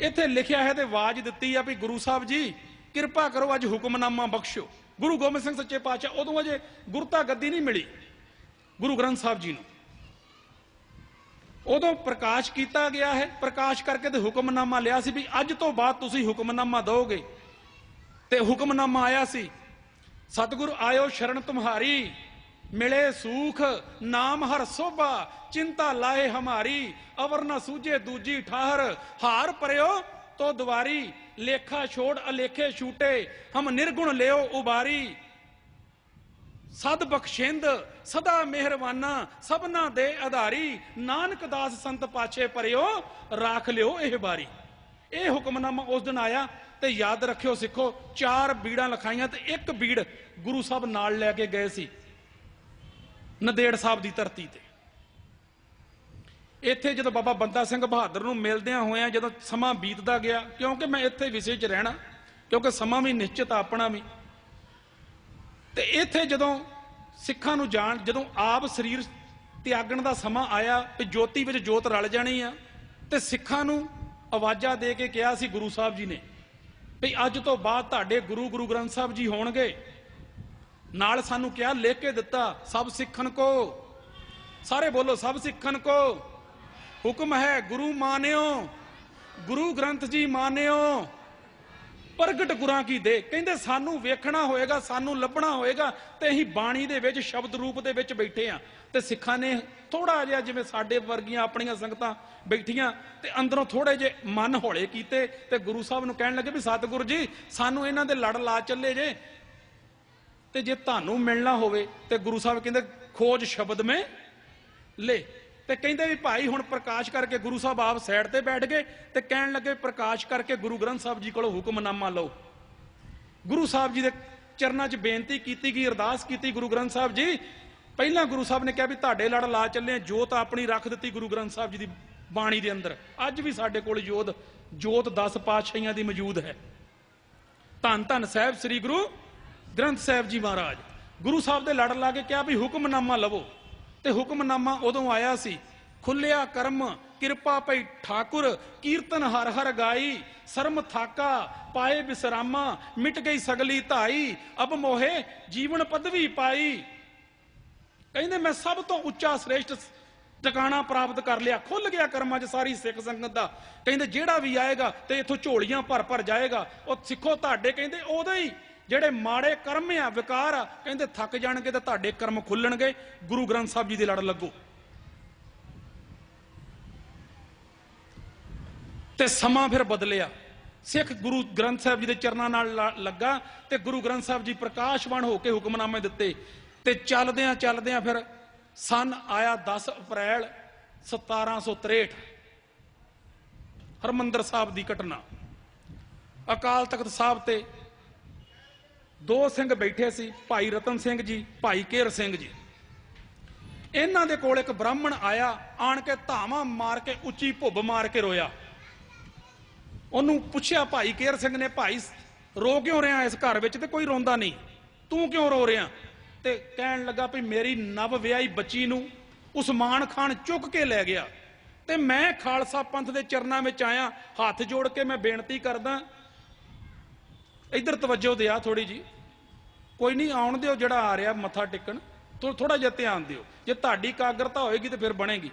ਇੱਥੇ ਲਿਖਿਆ ਹੈ ਤੇ ਆਵਾਜ਼ ਦਿੱਤੀ ਆ ਵੀ ਗੁਰੂ ਸਾਹਿਬ ਜੀ ਕਿਰਪਾ ਕਰੋ ਅੱਜ ਹੁਕਮਨਾਮਾ ਬਖਸ਼ੋ। ਗੁਰੂ ਗੋਬਿੰਦ ਸਿੰਘ ਸੱਚੇ ਪਾਤਸ਼ਾਹ, ਉਦੋਂ ਅਜੇ ਗੁਰਤਾ ਗੱਦੀ ਨਹੀਂ ਮਿਲੀ ਗੁਰੂ ਗ੍ਰੰਥ ਸਾਹਿਬ ਜੀ ਨੂੰ, ਉਦੋਂ ਪ੍ਰਕਾਸ਼ ਕੀਤਾ ਗਿਆ ਹੈ। ਪ੍ਰਕਾਸ਼ ਕਰਕੇ ਤੇ ਹੁਕਮਨਾਮਾ ਲਿਆ ਸੀ ਵੀ ਅੱਜ ਤੋਂ ਬਾਅਦ ਤੁਸੀਂ ਹੁਕਮਨਾਮਾ ਦਿਓਗੇ। ਤੇ ਹੁਕਮਨਾਮਾ ਆਇਆ ਸੀ, ਸਤਿਗੁਰ ਆਇਓ ਸ਼ਰਨ ਤੁਮਹਾਰੀ, ਮਿਲੇ ਸੂਖ ਨਾਮ ਹਰ ਸੋਭਾ, ਚਿੰਤਾ ਲਾਏ ਹਮਾਰੀ, ਅਵਰ ਨਾ ਸੂਝੇ ਦੂਜੀ ਠਾਹਰ, ਹਾਰ ਪਰਿਓ ਤੋ ਦੁਆਰੀ, ਲੇਖਾ ਛੋੜ ਅਲੇਖੇ ਛੂਟੇ, ਹਮ ਨਿਰਗੁਣ ਲਿਓ ਉਬਾਰੀ, ਸਦ ਬਖਸ਼ਿੰਦ ਸਦਾ ਮਿਹਰਬਾਨਾ, ਸਭਨਾ ਦੇ ਆਧਾਰੀ, ਨਾਨਕ ਦਾਸ ਸੰਤ ਪਾਛੇ ਪਰਿਓ, ਰਾਖ ਲਿਓ ਇਹ ਬਾਰੀ। ਇਹ ਹੁਕਮਨਾਮਾ ਉਸ ਦਿਨ ਆਇਆ। ਤੇ ਯਾਦ ਰੱਖਿਓ ਸਿੱਖੋ, 4 ਬੀੜਾਂ ਲਿਖਾਈਆਂ ਤੇ ਇੱਕ ਬੀੜ ਗੁਰੂ ਸਾਹਿਬ ਨਾਲ ਲੈ ਕੇ ਗਏ ਸੀ ਨੰਦੇੜ ਸਾਹਿਬ ਦੀ ਧਰਤੀ ਤੇ। ਇੱਥੇ ਜਦੋਂ ਬਾਬਾ ਬੰਦਾ ਸਿੰਘ ਬਹਾਦਰ ਨੂੰ ਮਿਲਦਿਆਂ ਹੋਇਆਂ ਜਦੋਂ ਸਮਾਂ ਬੀਤਦਾ ਗਿਆ, ਕਿਉਂਕਿ ਮੈਂ ਇੱਥੇ ਵਿਸ਼ੇ 'ਚ ਰਹਿਣਾ, ਕਿਉਂਕਿ ਸਮਾਂ ਵੀ ਨਿਸ਼ਚਿਤ ਆਪਣਾ ਵੀ, ਤੇ ਇੱਥੇ ਜਦੋਂ ਸਿੱਖਾਂ ਨੂੰ ਜਦੋਂ ਆਪ ਸਰੀਰ ਤਿਆਗਣ ਦਾ ਸਮਾਂ ਆਇਆ ਤੇ ਜੋਤੀ ਵਿੱਚ ਜੋਤ ਰਲ ਜਾਣੀ ਆ, ਤੇ ਸਿੱਖਾਂ ਨੂੰ ਆਵਾਜ਼ਾਂ ਦੇ ਕੇ ਕਿਹਾ ਸੀ ਗੁਰੂ ਸਾਹਿਬ ਜੀ ਨੇ ਵੀ ਅੱਜ ਤੋਂ ਬਾਅਦ ਤੁਹਾਡੇ ਗੁਰੂ ਗ੍ਰੰਥ ਸਾਹਿਬ ਜੀ ਹੋਣਗੇ। ਨਾਲ ਸਾਨੂੰ ਕਿਹਾ, ਲਿਖ ਕੇ ਦਿੱਤਾ, ਸਭ ਸਿੱਖਣ ਕੋ सारे बोलो, सब सिखन को हुक्म है गुरु मानियो, गुरु ग्रंथ जी मानियो, प्रगट गुरां की दे। कहंदे सानू वेखना होएगा, सानू लभना होएगा ते असीं बाणी दे विच शब्द रूप दे विच बैठे आ। ते सिखां ने थोड़ा जिहा जिवें साडे वर्गियां अपणियां संगतां बैठियां ते अंदरों थोड़े जे मन हौले कीते ते गुरु साहब नूं कहण लगे भी सतगुरु जी सानू इन्हां दे लड़ ला चले जे, ते जे तुहानू मिलना होवे ते गुरु साहब कहंदे खोज शब्द में ले। ते कहंदे भी भाई हुण प्रकाश करके गुरु साहब आप साइड ते बैठ गए ते कहण लगे प्रकाश करके गुरु ग्रंथ साहब जी कोलों हुक्मनामा लो। गुरु साहब जी दे चरनां 'च बेनती कीती गई, अरदास कीती, गुरु ग्रंथ साहब जी पहला गुरु साहब ने कहा भी तुहाडे लड़ ला चले, जोत अपनी रख दी गुरु ग्रंथ साहब जी की बाणी के अंदर। अज भी साडे कोल जोत 10 पातशाहियां दी मौजूद है। धन धन साहब श्री गुरु ग्रंथ साहब जी महाराज गुरु साहब दे लड़ ला के कहा भी हुक्मनामा लवो। ते हुक्मनामा उदों आया सी, खुलिया करम किरपा पई ठाकुर, कीर्तन हर हर गाई, शर्म थाका पाए विश्रामा, मिट गई सगली धाई, अब मोहे जीवन पदवी पाई। कहंदे मैं सब तो उच्चा श्रेष्ठ टिकाणा प्राप्त कर लिया, खुल गया कर्मां 'च सारी सिख संगत दा। कहंदे जेड़ा भी आएगा ते इथों झोलियां भर भर जाएगा। और सिखो तुहाडे कहंदे उदों ही ਜਿਹੜੇ ਮਾੜੇ ਕਰਮ ਆ ਵਿਕਾਰ ਆ, ਕਹਿੰਦੇ ਥੱਕ ਜਾਣਗੇ ਤੇ ਤੁਹਾਡੇ ਕਰਮ ਖੁੱਲਣਗੇ, ਗੁਰੂ ਗ੍ਰੰਥ ਸਾਹਿਬ ਜੀ ਦੇ ਲੜ ਲੱਗੋ। ਤੇ ਸਮਾਂ ਫਿਰ ਬਦਲਿਆ, ਸਿੱਖ ਗੁਰੂ ਗ੍ਰੰਥ ਸਾਹਿਬ ਜੀ ਦੇ ਚਰਨਾਂ ਨਾਲ ਲੱਗਾ ਤੇ ਗੁਰੂ ਗ੍ਰੰਥ ਸਾਹਿਬ ਜੀ ਪ੍ਰਕਾਸ਼ਵਾਨ ਹੋ ਕੇ ਹੁਕਮਨਾਮੇ ਦਿੱਤੇ। ਤੇ ਚੱਲਦਿਆਂ ਚੱਲਦਿਆਂ ਫਿਰ ਸਨ ਆਇਆ 10 ਅਪ੍ਰੈਲ 1763, ਹਰਮੰਦਰ ਸਾਹਿਬ ਦੀ ਘਟਨਾ। ਅਕਾਲ ਤਖਤ ਸਾਹਿਬ ਤੇ दो सिंह बैठे सी, भाई रतन सिंह जी, भाई केर सिंह जी। इन्हां दे कोल एक ब्राह्मण आया, आण के धावा मार के उच्ची भुब मार के रोया। उन्होंने पुछया भाई केर सिंह ने, भाई रो क्यों रहा इस घर विच? ते कोई रोंदा नहीं, तू क्यों रो रहा? ते कहण लगा भी मेरी नव विआही बच्ची नूं उस्मान खान चुक के लै गया ते मैं खालसा पंथ दे चरनां विच आया, हाथ जोड़ के मैं बेनती करदा इधर तवज्जो दिया थोड़ी जी, कोई नहीं आउण दिओ जिहड़ा आ रहा मत्था टेकण, थोड़ा जिहा ध्यान दिओ, जे तुहाडी एकाग्रता होएगी तो फिर बनेगी।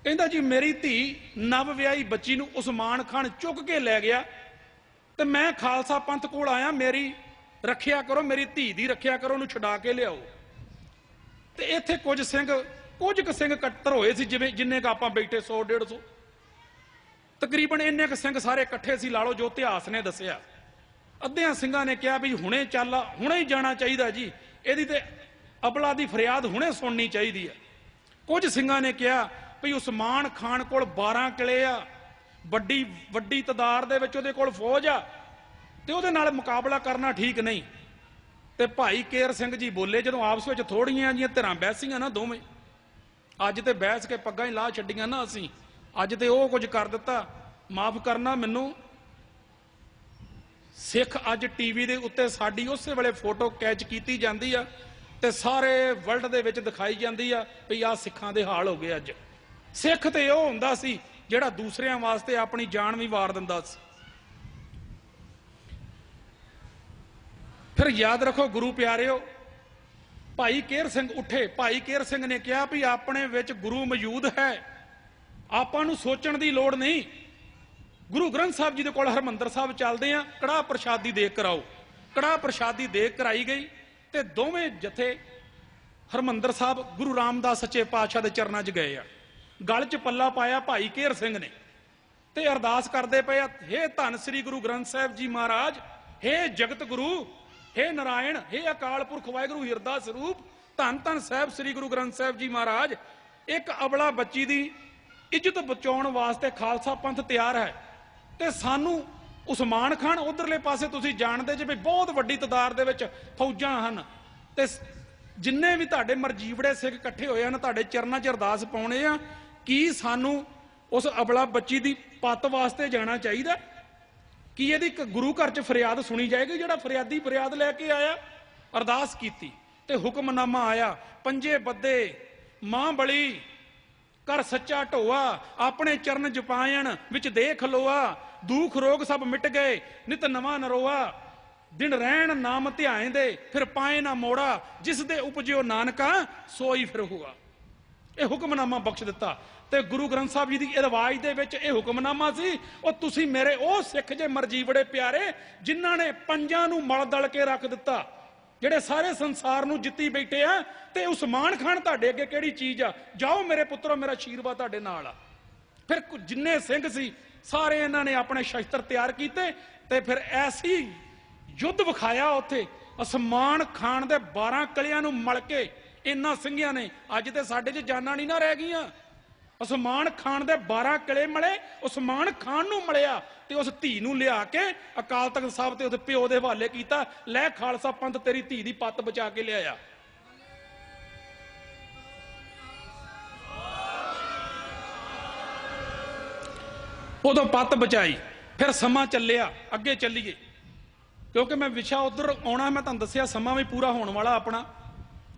कहंदा जी मेरी धी नव विआही बच्ची नूं उस्मान खान चुक के लै गया ते मैं खालसा पंथ कोल आया, मेरी रखिया करो, मेरी धी दी रखिया करो, उहनूं छुडा के लिआओ। ते इत्थे कुछ क सिंह कट्टर होए सी, जिवें जिन्ने क आपां बैठे 100-150 तकरीबन इन्ने क सिंह सारे इकट्ठे सी, ला लो जो इतिहास ने दस्सिया। अद्धियां ਸਿੰਘਾਂ ने कहा भी हुणे चल, हुणे ही जाना चाहिए जी, ਇਹਦੀ ਤੇ ਅਬਲਾ ਦੀ ਫਰਿਆਦ ਹੁਣੇ ਸੁਣਨੀ ਚਾਹੀਦੀ ਹੈ। ਕੁਝ ਸਿੰਘਾਂ ਨੇ ਕਿਹਾ ਵੀ ਉਸਮਾਨ ਖਾਨ ਕੋਲ 12 ਕਿਲੇ ਆ, ਵੱਡੀ ਤਦਾਦ ਦੇ ਵਿੱਚ ਉਹਦੇ ਕੋਲ ਫੌਜ ਆ ਤੇ ਉਹਦੇ ਨਾਲ ਮੁਕਾਬਲਾ ਕਰਨਾ ਠੀਕ ਨਹੀਂ। ਤੇ ਭਾਈ ਕੇਰ ਸਿੰਘ ਜੀ ਬੋਲੇ, ਜਦੋਂ ਆਪਸ ਵਿੱਚ ਥੋੜੀਆਂ ਜੀਆਂ ਧਿਰਾਂ ਬਹਿਸੀਆਂ ਨਾ ਦੋਵੇਂ, ਅੱਜ ਤੇ ਬਹਿਸ ਕੇ ਪੱਗਾਂ ਹੀ ਲਾ ਛੱਡੀਆਂ ਨਾ ਅਸੀਂ, ਅੱਜ ਤੇ ਉਹ ਕੁਝ ਕਰ ਦਿੱਤਾ, ਮਾਫ ਕਰਨਾ ਮੈਨੂੰ। सिख अज टीवी के उत्ते साड़ी उस वेले फोटो कैच की जाती है ते सारे वर्ल्ड दे विच दिखाई जाती है भी आ सिखां दे हाल हो गए। अज सिख ते ओह हुंदा सी जिहड़ा दूसरियां वास्ते अपनी जान भी वार दिंदा सी। फिर याद रखो गुरु प्यारिओ, भाई केर सिंह उठे, भाई केर सिंह ने कहा भी अपने विच गुरु मौजूद है, आपां नूं सोचण दी लोड़ नहीं, गुरु ग्रंथ साहब जी दे कोल हरमंदर साहब चलदे आ, कड़ाह प्रशादी देख कराओ। कड़ाह प्रशादी देख कराई गई ते दोवें जथे हरमंदर साहब गुरु रामदास सच्चे पातशाह दे चरनां 'च गए आ। गल 'च पल्ला पाया भाई केर सिंह ने ते अरदास करदे पए, हे धन श्री गुरु ग्रंथ साहब जी महाराज, हे जगत गुरु, हे नारायण, हे अकाल पुरख वाहिगुरू हिरदा स्वरूप, धन धन साहब श्री गुरु ग्रंथ साहब जी महाराज, एक अबला बच्ची दी इज्जत बचाउण वास्ते खालसा पंथ तैयार है ते सानू उस्मान खान उधरले पासे तुसीं जाणदे जे भी बहुत वड्डी तादाद दे विच फौजां हन ते जिन्ने भी तुहाडे मरजीवड़े सिख इकट्ठे होए हन तुहाडे चरनां 'च अरदास पाउणे आ, की सानू उस अबला बच्ची दी पत वास्ते जाना चाहिए? कि इहदी गुरु घर च फरियाद सुनी जाएगी? जिहड़ा फरियादी फरियाद लैके आया, अरदास कीती ते हुक्मनामा आया, पंजे बद्दे मां बली कर सच्चा ढोआ, अपने चरण जपायन विच देख लोआ, दुख रोग सब मिट गए, नित नवा नरोआ, दिन रहन नाम ध्याएं दे, फिर पाए ना मोड़ा, जिस दे उपजियो नानका सोई फिर हुआ। ਇਹ ਹੁਕਮਨਾਮਾ ਬਖਸ਼ ਦਿੱਤਾ। ਤੇ ਗੁਰੂ ਗ੍ਰੰਥ ਸਾਹਿਬ ਜੀ ਦੀ ਰਵਾਜ ਦੇ ਵਿੱਚ ਇਹ ਹੁਕਮਨਾਮਾ ਸੀ, ਉਹ ਤੁਸੀਂ ਮੇਰੇ ਉਹ ਸਿੱਖ ਜੇ ਮਰਜੀਵੜੇ ਪਿਆਰੇ ਜਿਨ੍ਹਾਂ ਨੇ ਪੰਜਾਂ ਨੂੰ ਮਲ ਦਲ ਕੇ ਰੱਖ ਦਿੱਤਾ, ਜਿਹੜੇ ਸਾਰੇ ਸੰਸਾਰ ਨੂੰ ਜਿੱਤੀ ਬੈਠੇ ਆ। ਤੇ ਉਸਮਾਨ ਖਾਨ ਤੁਹਾਡੇ ਅੱਗੇ ਕਿਹੜੀ ਚੀਜ਼ ਆ? ਜਾਓ ਮੇਰੇ ਪੁੱਤਰੋ, ਮੇਰਾ ਆਸ਼ੀਰਵਾਦ ਤੁਹਾਡੇ ਨਾਲ ਆ। ਫਿਰ ਜਿੰਨੇ ਸਿੰਘ ਸੀ ਸਾਰੇ ਇਹਨਾਂ ਨੇ ਆਪਣੇ ਸ਼ਸਤਰ ਤਿਆਰ ਕੀਤੇ ਤੇ ਫਿਰ ਐਸੀ ਯੁੱਧ ਵਿਖਾਇਆ ਉੱਥੇ। ਉਸਮਾਨ ਖਾਨ ਦੇ 12 ਕਲਿਆਂ ਨੂੰ ਮਲ ਕੇ ਇਹਨਾਂ ਸਿੰਘਾਂ ਨੇ, ਅੱਜ ਤੇ ਸਾਡੇ 'ਚ ਜਾਨਾਂ ਨਹੀਂ ਨਾ ਰਹਿ ਗਈਆਂ। ਉਸਮਾਨ ਖਾਨ ਦੇ 12 ਕਿਲੇ ਮਲੇ, ਉਸਮਾਨ ਖਾਨ ਨੂੰ ਮਲਿਆ ਤੇ ਉਸ ਧੀ ਨੂੰ ਲਿਆ ਕੇ ਅਕਾਲ ਤਖਤ ਸਾਹਿਬ ਤੇ ਉਹਦੇ ਪਿਓ ਦੇ ਹਵਾਲੇ ਕੀਤਾ। ਲੈ ਖਾਲਸਾ ਪੰਥ ਤੇਰੀ ਧੀ ਦੀ ਪੱਤ ਬਚਾ ਕੇ ਲਿਆਇਆ। ਉਦੋਂ ਪੱਤ ਬਚਾਈ। ਫਿਰ ਸਮਾਂ ਚੱਲਿਆ, ਅੱਗੇ ਚੱਲੀਏ ਕਿਉਂਕਿ ਮੈਂ ਵਿਸ਼ਾ ਉਧਰ ਆਉਣਾ। ਮੈਂ ਤੁਹਾਨੂੰ ਦੱਸਿਆ ਸਮਾਂ ਵੀ ਪੂਰਾ ਹੋਣ ਵਾਲਾ, ਆਪਣਾ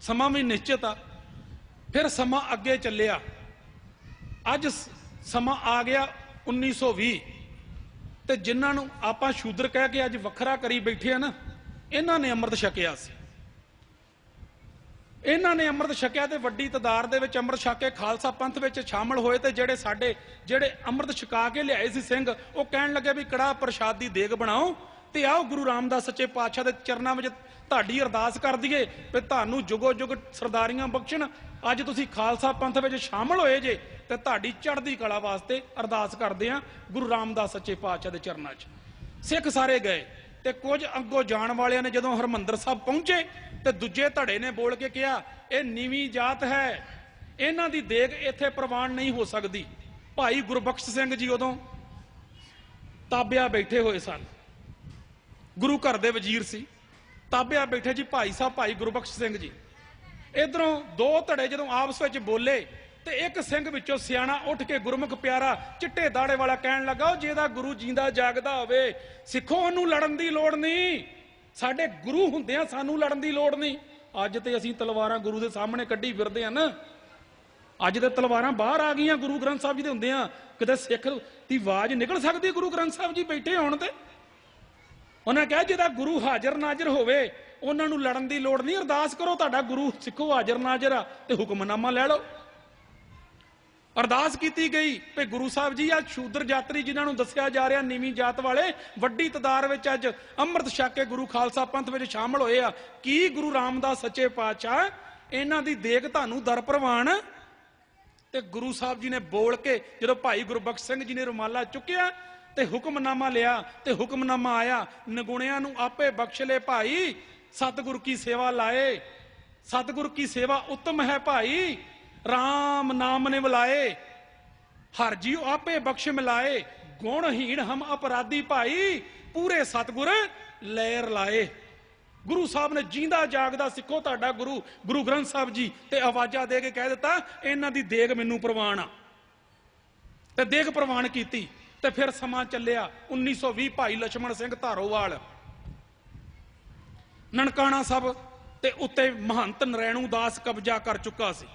ਸਮਾਂ ਵੀ ਨਿਸ਼ਚਿਤ ਆ। ਫਿਰ ਸਮਾਂ ਅੱਗੇ ਚੱਲਿਆ। ਅੱਜ ਸਮਾਂ ਆ ਗਿਆ 1920 ਤੇ ਜਿਨ੍ਹਾਂ ਨੂੰ ਆਪਾਂ ਸ਼ੂਦਰ ਕਹਿ ਕੇ ਅੱਜ ਵੱਖਰਾ ਕਰੀ ਬੈਠੇ ਆ ਨਾ, ਇਹਨਾਂ ਨੇ ਅੰਮ੍ਰਿਤ ਛਕਿਆ ਸੀ। ਇਹਨਾਂ ਨੇ ਅੰਮ੍ਰਿਤ ਛਕਿਆ ਤੇ ਵੱਡੀ ਤਾਦਾਦ ਦੇ ਵਿੱਚ ਅੰਮ੍ਰਿਤ ਛਕ ਕੇ ਖਾਲਸਾ ਪੰਥ ਵਿੱਚ ਸ਼ਾਮਲ ਹੋਏ। ਤੇ ਜਿਹੜੇ ਅੰਮ੍ਰਿਤ ਛਕਾ ਕੇ ਲਿਆਏ ਸੀ ਸਿੰਘ, ਉਹ ਕਹਿਣ ਲੱਗੇ ਵੀ ਕੜਾਹ ਪ੍ਰਸ਼ਾਦ ਦੀ ਦੇਗ ਬਣਾਓ ਤੇ ਆਓ ਗੁਰੂ ਰਾਮਦਾਸ ਸੱਚੇ ਪਾਤਸ਼ਾਹ ਦੇ ਚਰਨਾਂ ਵਿੱਚ ਤੁਹਾਡੀ ਅਰਦਾਸ ਕਰ ਦਈਏ ਵੀ ਤੁਹਾਨੂੰ ਜੁਗੋ ਜੁਗ ਸਰਦਾਰੀਆਂ ਬਖਸ਼ਣ। ਅੱਜ ਤੁਸੀਂ ਖਾਲਸਾ ਪੰਥ ਵਿੱਚ ਸ਼ਾਮਲ ਹੋਏ ਜੇ ਤੇ ਤੁਹਾਡੀ ਚੜ੍ਹਦੀ ਕਲਾ ਵਾਸਤੇ ਅਰਦਾਸ ਕਰਦੇ ਆ ਗੁਰੂ ਰਾਮਦਾਸ ਸੱਚੇ ਪਾਤਸ਼ਾਹ ਦੇ ਚਰਨਾਂ 'ਚ। ਸਿੱਖ ਸਾਰੇ ਗਏ ਤੇ ਕੁਝ ਅੱਗੋਂ ਜਾਣ ਵਾਲਿਆਂ ਨੇ ਜਦੋਂ ਹਰਮੰਦਰ ਸਾਹਿਬ ਪਹੁੰਚੇ ਤੇ ਦੂਜੇ ਧੜੇ ਨੇ ਬੋਲ ਕੇ ਕਿਹਾ ਇਹ ਨੀਵੀਂ ਜਾਤ ਹੈ, ਇਹਨਾਂ ਦੀ ਦੇਗ ਇੱਥੇ ਪ੍ਰਵਾਨ ਨਹੀਂ ਹੋ ਸਕਦੀ। ਭਾਈ ਗੁਰਬਖਸ਼ ਸਿੰਘ ਜੀ ਉਦੋਂ ਤਾਬਿਆ ਬੈਠੇ ਹੋਏ ਸਨ, ਗੁਰੂ ਘਰ ਦੇ ਵਜ਼ੀਰ ਸੀ, ਤਾਬਿਆ ਬੈਠੇ ਜੀ ਭਾਈ ਸਾਹਿਬ ਭਾਈ ਗੁਰਬਖਸ਼ ਸਿੰਘ ਜੀ। ਇਧਰੋਂ ਦੋ ਧੜੇ ਜਦੋਂ ਆਪਸ ਵਿੱਚ ਬੋਲੇ ਤੇ ਇੱਕ ਸਿੰਘ ਵਿੱਚੋਂ ਸਿਆਣਾ ਉੱਠ ਕੇ ਗੁਰਮੁਖ ਪਿਆਰਾ ਚਿੱਟੇ ਦਾੜੇ ਵਾਲਾ ਕਹਿਣ ਲੱਗਾ, ਜਿਹਦਾ ਗੁਰੂ ਜਿੰਦਾ ਜਾਗਦਾ ਹੋਵੇ ਸਿੱਖੋ ਉਹਨੂੰ ਲੜਨ ਦੀ ਲੋੜ ਨਹੀਂ, ਸਾਡੇ ਗੁਰੂ ਹੁੰਦਿਆਂ ਸਾਨੂੰ ਲੜਨ ਦੀ ਲੋੜ ਨਹੀਂ। ਅੱਜ ਤੇ ਅਸੀਂ ਤਲਵਾਰਾਂ ਗੁਰੂ ਦੇ ਸਾਹਮਣੇ ਕੱਢੀ ਫਿਰਦੇ ਆ ਨਾ, ਅੱਜ ਤੇ ਤਲਵਾਰਾਂ ਬਾਹਰ ਆ ਗਈਆਂ ਗੁਰੂ ਗ੍ਰੰਥ ਸਾਹਿਬ ਜੀ ਦੇ ਹੁੰਦਿਆਂ। ਕਿਤੇ ਸਿੱਖ ਦੀ ਆਵਾਜ਼ ਨਿਕਲ ਸਕਦੀ ਗੁਰੂ ਗ੍ਰੰਥ ਸਾਹਿਬ ਜੀ ਬੈਠੇ ਹੋਣ ਤੇ? ਉਹਨਾਂ ਕਿਹਾ ਜਿਹਦਾ ਗੁਰੂ ਹਾਜ਼ਰ ਨਾਜ਼ਰ ਹੋਵੇ ਉਹਨਾਂ ਨੂੰ ਲੜਨ ਦੀ ਲੋੜ ਨਹੀਂ, ਅਰਦਾਸ ਕਰੋ ਤੁਹਾਡਾ ਗੁਰੂ ਸਿੱਖੋ ਹਾਜ਼ਰ ਨਾਜ਼ਰ ਆ ਤੇ ਹੁਕਮਨਾਮਾ ਲੈ ਲਓ। ਅਰਦਾਸ ਕੀਤੀ ਗਈ ਵੀ ਗੁਰੂ ਸਾਹਿਬ ਜੀ ਆ ਸ਼ੂਦਰ ਜਾਤਰੀ ਜਿਨ੍ਹਾਂ ਨੂੰ ਦੱਸਿਆ ਜਾ ਰਿਹਾ ਨੀਵੀਂ ਜਾਤ ਵਾਲੇ ਵੱਡੀ ਤਾਦਾਦ ਵਿੱਚ ਅੱਜ ਅੰਮ੍ਰਿਤ ਛਕ ਕੇ ਗੁਰੂ ਖਾਲਸਾ ਪੰਥ ਵਿੱਚ ਸ਼ਾਮਲ ਹੋਏ ਆ, ਕੀ ਗੁਰੂ ਰਾਮਦਾਸ ਸੱਚੇ ਪਾਤਸ਼ਾਹ ਇਹਨਾਂ ਦੀ ਦੇਗ ਤੁਹਾਨੂੰ ਦਰ ਪ੍ਰਵਾਨ? ਤੇ ਗੁਰੂ ਸਾਹਿਬ ਜੀ ਨੇ ਬੋਲ ਕੇ ਜਦੋਂ ਭਾਈ ਗੁਰਬਖਸ਼ ਸਿੰਘ ਜੀ ਨੇ ਰੁਮਾਲਾ ਚੁੱਕਿਆ ਤੇ ਹੁਕਮਨਾਮਾ ਲਿਆ ਤੇ ਹੁਕਮਨਾਮਾ ਆਇਆ, ਨਗੁਣਿਆਂ ਨੂੰ ਆਪੇ ਬਖਸ਼ ਲੈ ਭਾਈ, ਸਤਿਗੁਰ ਕੀ ਸੇਵਾ ਲਾਏ, ਸਤਿਗੁਰ ਕੀ ਸੇਵਾ ਉੱਤਮ ਹੈ ਭਾਈ, ਰਾਮ ਨਾਮ ਨੇ ਬੁਲਾਏ, ਹਰ ਜੀਉ ਆਪੇ ਬਖਸ਼ ਮਿਲਾਏ, ਗੁਣਹੀਣ ਹਮ ਅਪਰਾਧੀ ਭਾਈ, ਪੂਰੇ ਸਤਿਗੁਰ ਲਹਿਰ ਲਾਏ। ਗੁਰੂ ਸਾਹਿਬ ਨੇ ਜਿੰਦਾ ਜਾਗਦਾ ਸਿੱਖੋ ਤੁਹਾਡਾ ਗੁਰੂ ਗੁਰੂ ਗ੍ਰੰਥ ਸਾਹਿਬ ਜੀ ਤੇ ਆਵਾਜ਼ਾਂ ਦੇ ਕੇ ਕਹਿ ਦਿੱਤਾ ਇਹਨਾਂ ਦੀ ਦੇਗ ਮੈਨੂੰ ਪ੍ਰਵਾਨ ਆ ਤੇ ਦੇਗ ਪ੍ਰਵਾਨ ਕੀਤੀ। ਤੇ ਫਿਰ ਸਮਾਂ ਚੱਲਿਆ 1920 ਭਾਈ ਲਛਮਣ ਸਿੰਘ ਧਾਰੋਵਾਲ ਨਨਕਾਣਾ ਸਾਹਿਬ ਤੇ ਉੱਤੇ ਮਹੰਤ ਨਰੈਣੂ ਦਾਸ ਕਬਜ਼ਾ ਕਰ ਚੁੱਕਾ ਸੀ,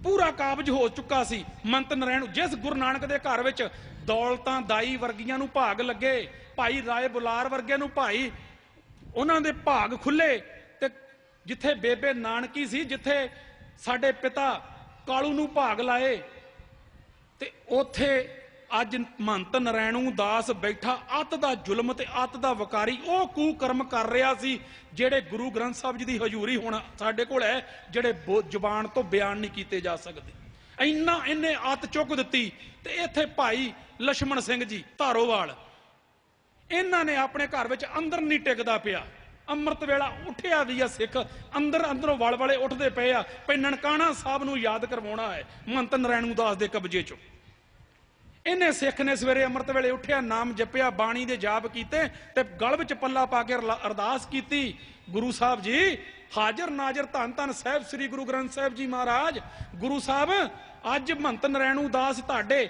ਪੂਰਾ ਕਾਬਜ ਹੋ ਚੁੱਕਾ ਸੀ। ਮੰਤ ਨਰੈਣੂ ਜਿਸ ਗੁਰੂ ਨਾਨਕ ਦੇ ਘਰ ਵਿੱਚ ਦੌਲਤਾਂ ਦਾਈ ਵਰਗੀਆਂ ਨੂੰ ਭਾਗ ਲੱਗੇ, ਭਾਈ ਰਾਏ ਬੁਲਾਰ ਵਰਗਿਆਂ ਨੂੰ ਭਾਈ ਉਹਨਾਂ ਦੇ ਭਾਗ ਖੁੱਲੇ ਤੇ ਜਿੱਥੇ ਬੇਬੇ ਨਾਨਕੀ ਸੀ, ਜਿੱਥੇ ਸਾਡੇ ਪਿਤਾ ਕਾਲੂ ਨੂੰ ਭਾਗ ਲਾਏ ਤੇ ਉਥੇ ਅੱਜ ਮਹੰਤ ਨਰੈਣੂ ਦਾਸ ਬੈਠਾ ਅੱਤ ਦਾ ਜ਼ੁਲਮ ਤੇ ਅੱਤ ਦਾ ਵਕਾਰੀ ਉਹ ਕੁਕਰਮ ਕਰ ਰਿਹਾ ਸੀ ਜਿਹੜੇ ਗੁਰੂ ਗ੍ਰੰਥ ਸਾਹਿਬ ਜੀ ਦੀ ਹਜ਼ੂਰੀ ਹੁਣ ਸਾਡੇ ਕੋਲ ਹੈ, ਜਿਹੜੇ ਜ਼ੁਬਾਨ ਤੋਂ ਬਿਆਨ ਨਹੀਂ ਕੀਤੇ ਜਾ ਸਕਦੇ। ਇੰਨਾ ਇਹਨੇ ਅੱਤ ਚੁੱਕ ਦਿੱਤੀ ਤੇ ਇੱਥੇ ਭਾਈ ਲਛਮਣ ਸਿੰਘ ਜੀ ਧਾਰੋਵਾਲ ਇਹਨਾਂ ਨੇ ਆਪਣੇ ਘਰ ਵਿੱਚ ਅੰਦਰ ਨਹੀਂ ਟਿਕਦਾ ਪਿਆ। ਅੰਮ੍ਰਿਤ ਵੇਲਾ ਉੱਠਿਆ ਵੀ ਆ ਸਿੱਖ, ਅੰਦਰੋਂ ਵਲ ਵਾਲੇ ਉੱਠਦੇ ਪਏ ਆ ਭਈ ਨਨਕਾਣਾ ਸਾਹਿਬ ਨੂੰ ਯਾਦ ਕਰਵਾਉਣਾ ਹੈ ਮਹੰਤ ਨਰੈਣੂ ਦਾਸ ਦੇ ਕਬਜ਼ੇ ਚੋਂ। ਇਹਨੇ ਸਿੱਖ ਨੇ ਸਵੇਰੇ ਅੰਮ੍ਰਿਤ ਵੇਲੇ ਉੱਠਿਆ, ਨਾਮ ਜਪਿਆ, ਬਾਣੀ ਦੇ ਜਾਪ ਕੀਤੇ ਤੇ ਗਲ ਵਿੱਚ ਪੱਲਾ ਪਾ ਕੇ ਅਰਦਾਸ ਕੀਤੀ, ਗੁਰੂ ਸਾਹਿਬ ਜੀ ਹਾਜ਼ਰ ਨਾਜ਼ਰ ਧੰਨ ਧੰਨ ਸਾਹਿਬ ਸ੍ਰੀ ਗੁਰੂ ਗ੍ਰੰਥ ਸਾਹਿਬ ਜੀ ਮਹਾਰਾਜ, ਗੁਰੂ ਸਾਹਿਬ ਅੱਜ ਮਹੰਤ ਨਰੈਣੂ ਦਾਸ ਤੁਹਾਡੇ